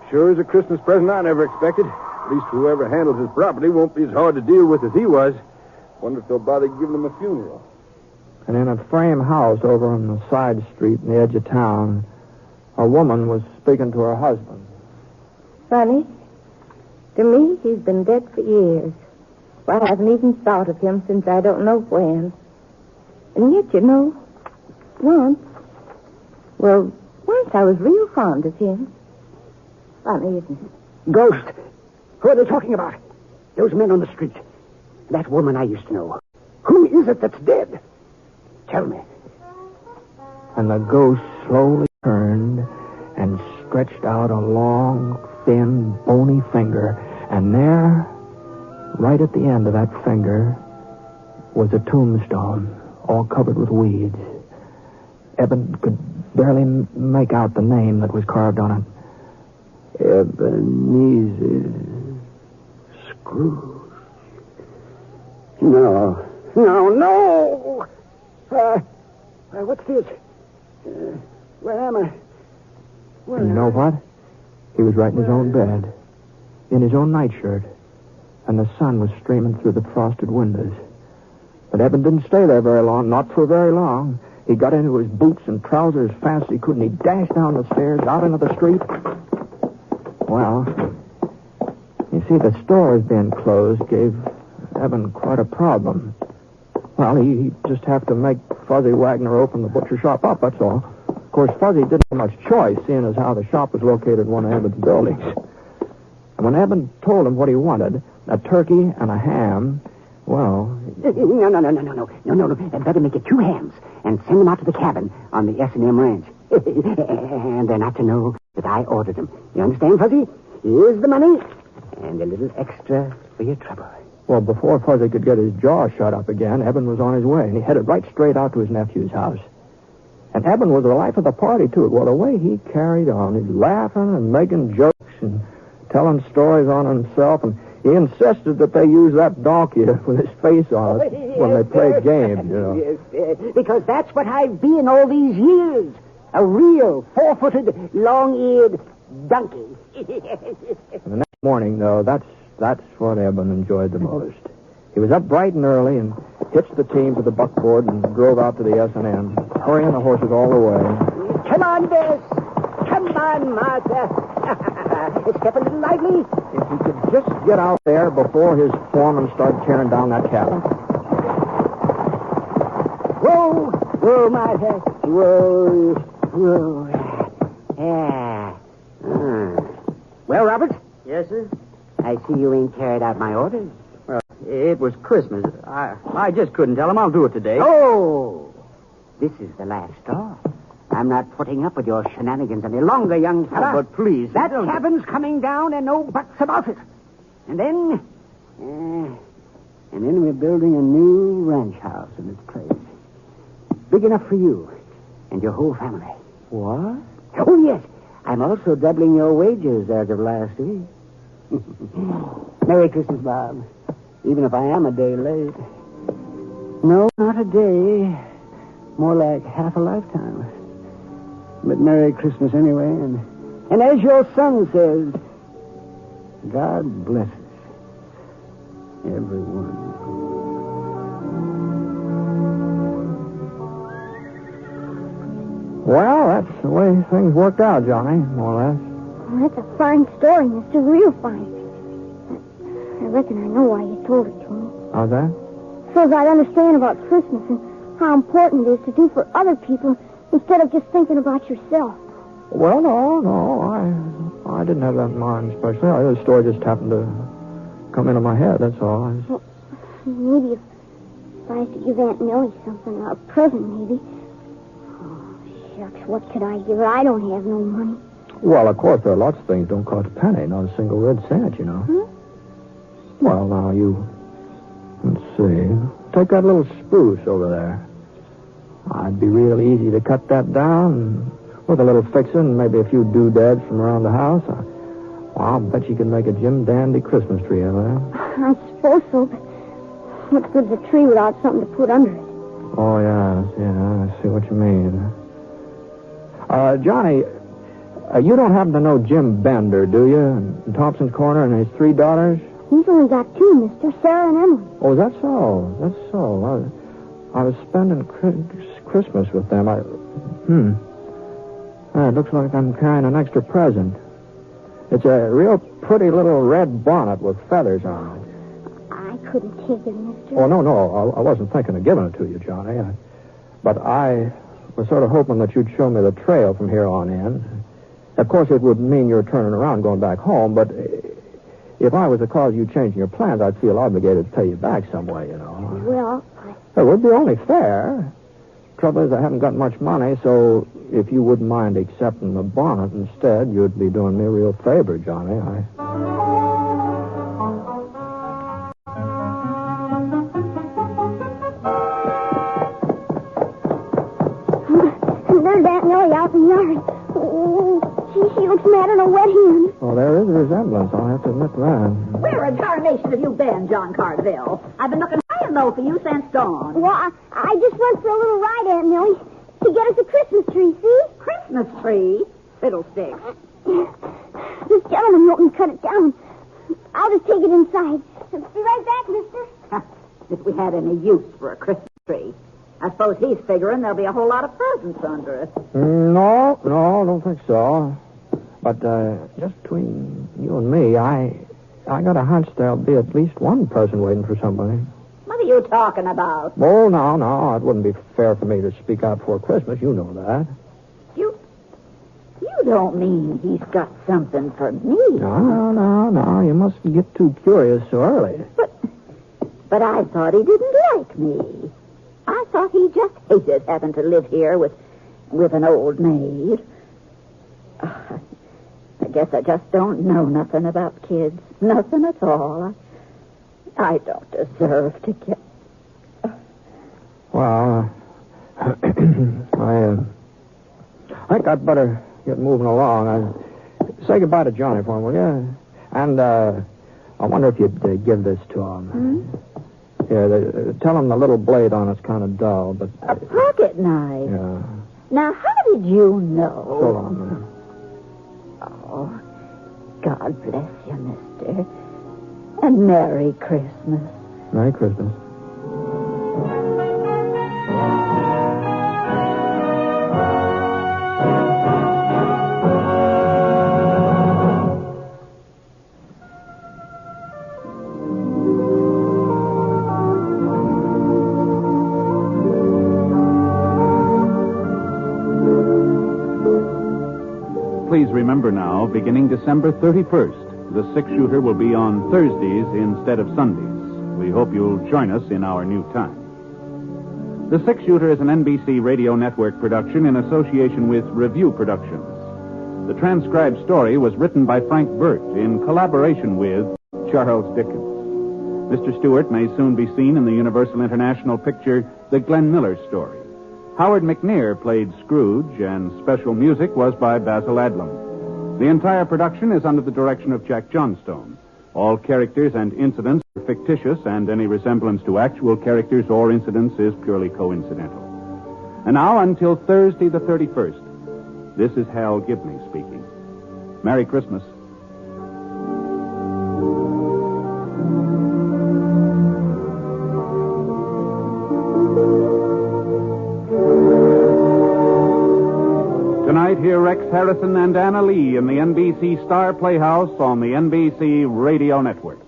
Sure is a Christmas present I never expected. At least whoever handles his property won't be as hard to deal with as he was. Wonder if they'll bother giving him a funeral. And in a frame house over on the side street in the edge of town, a woman was speaking to her husband. Funny. To me, he's been dead for years. Well, I haven't even thought of him since I don't know when. And yet, once I was real fond of him. Funny, isn't it? Ghost. Who are they talking about? Those men on the street. That woman I used to know. Who is it that's dead? Tell me. And the ghost slowly turned and stretched out a long, thin, bony finger. And there, right at the end of that finger, was a tombstone, all covered with weeds. Eben could barely make out the name that was carved on it. Ebenezer Scrooge. No. What's this? Where am I? And you know what? He was right in his own bed, in his own nightshirt, and the sun was streaming through the frosted windows. But Eben didn't stay there very long, not for very long. He got into his boots and trousers as fast as he could, and he dashed down the stairs, out into the street. Well, you see, the stores being closed gave Eben quite a problem. Well, he'd just have to make Fuzzy Wagner open the butcher shop up, that's all. Of course, Fuzzy didn't have much choice, seeing as how the shop was located in one of Eben's buildings. And when Eben told him what he wanted, a turkey and a ham, well... No. Better make it 2 hams and send them out to the cabin on the S&M ranch. And they're not to know that I ordered them. You understand, Fuzzy? Here's the money and a little extra for your trouble. Well, before Fuzzy could get his jaw shut up again, Eben was on his way, and he headed right straight out to his nephew's house. And Eben was the life of the party, too. Well, the way he carried on, he's laughing and making jokes and telling stories on himself, and he insisted that they use that donkey with his face on it when they played games, Yes, because that's what I've been all these years. A real 4-footed, long-eared donkey. The next morning, though, that's what Eben enjoyed the most. He was up bright and early and hitched the team to the buckboard and drove out to the S&M, hurrying the horses all the way. Come on, Bess. Come on, Martha. Step a little lively. If he could just get out there before his foreman started tearing down that cabin. Whoa, Martha. Whoa. Yeah. Well, Robert? Yes, sir? I see you ain't carried out my orders. Well, it was Christmas. I just couldn't tell him I'll do it today. Oh! This is the last straw. I'm not putting up with your shenanigans any longer, young fella. Oh, but please... That cabin's coming down and no buts about it. And then we're building a new ranch house in its place. Big enough for you and your whole family. What? Oh, yes. I'm also doubling your wages as of last week. Merry Christmas, Bob. Even if I am a day late. No, not a day. More like half a lifetime. But Merry Christmas anyway. And as your son says, God blesses everyone. Well, that's the way things worked out, Johnny, more or less. Well, that's a fine story, Mr. Real fine. I reckon I know why you told it to me. How's that? So that I'd understand about Christmas and how important it is to do for other people instead of just thinking about yourself. Well, no. I didn't have that in mind especially. The story just happened to come into my head, that's all. Well, maybe if I had to give Aunt Millie something, a present maybe. Oh, shucks, what could I give her? I don't have no money. Well, of course, there are lots of things that don't cost a penny, not a single red cent, you know. Hmm? Well, now, let's see. Take that little spruce over there. It'd be real easy to cut that down with a little fixing and maybe a few doodads from around the house. I'll bet you can make a Jim Dandy Christmas tree out of that. I suppose so, but what's good's a tree without something to put under it? Oh, yeah, I see what you mean. Johnny, you don't happen to know Jim Bender, do you? In Thompson's Corner and his 3 daughters? He's only got 2, mister, Sarah and Emily. Oh, is that so? That's so. I was spending Christmas with them. It looks like I'm carrying an extra present. It's a real pretty little red bonnet with feathers on it. I couldn't take it, mister. Oh, no. I wasn't thinking of giving it to you, Johnny. But I was sort of hoping that you'd show me the trail from here on in. Of course, it would mean you're turning around going back home, but if I was to cause you changing your plans, I'd feel obligated to pay you back some way, you know. Well, it would be only fair. Trouble is, I haven't got much money, so if you wouldn't mind accepting the bonnet instead, you'd be doing me a real favor, Johnny. There's Aunt Millie out in the yard. Oh, she looks mad in a wet hen. Well, there is a resemblance, I'll have to admit that. Where in tarnation have you been, John Cartville? I've been looking high and low for you since dawn. Well, I just went for a little ride, Aunt Millie, to get us a Christmas tree, see? Christmas tree? Fiddlesticks. This gentleman helped me cut it down. I'll just take it inside. Be right back, mister. If we had any use for a Christmas tree. I suppose he's figuring there'll be a whole lot of presents under it. No, I don't think so. But just between you and me, I got a hunch there'll be at least one person waiting for somebody. What are you talking about? Oh, no. It wouldn't be fair for me to speak out before Christmas. You know that. You don't mean he's got something for me. No. You mustn't get too curious so early. But I thought he didn't like me. I thought he just hated having to live here with an old maid. I guess I just don't know nothing about kids. Nothing at all. I don't deserve to get... Well, I think I'd better get moving along. Say goodbye to Johnny for him, will you? And I wonder if you'd give this to him. Hmm? Yeah, tell him the little blade on it's kind of dull, but... A pocket knife? Yeah. Now, how did you know? Hold on a minute. Oh, God bless you, mister. And Merry Christmas. Merry Christmas. Please remember now, beginning December 31st, the six-shooter will be on Thursdays instead of Sundays. We hope you'll join us in our new time. The Six-Shooter is an NBC Radio Network production in association with Review Productions. The transcribed story was written by Frank Burt in collaboration with Charles Dickens. Mr. Stewart may soon be seen in the Universal International picture The Glenn Miller Story. Howard McNear played Scrooge, and special music was by Basil Adlam. The entire production is under the direction of Jack Johnstone. All characters and incidents are fictitious, and any resemblance to actual characters or incidents is purely coincidental. And now, until Thursday the 31st, this is Hal Gibney speaking. Merry Christmas. Tonight, hear Rex Harrison and Anna Lee in the NBC Star Playhouse on the NBC Radio Network.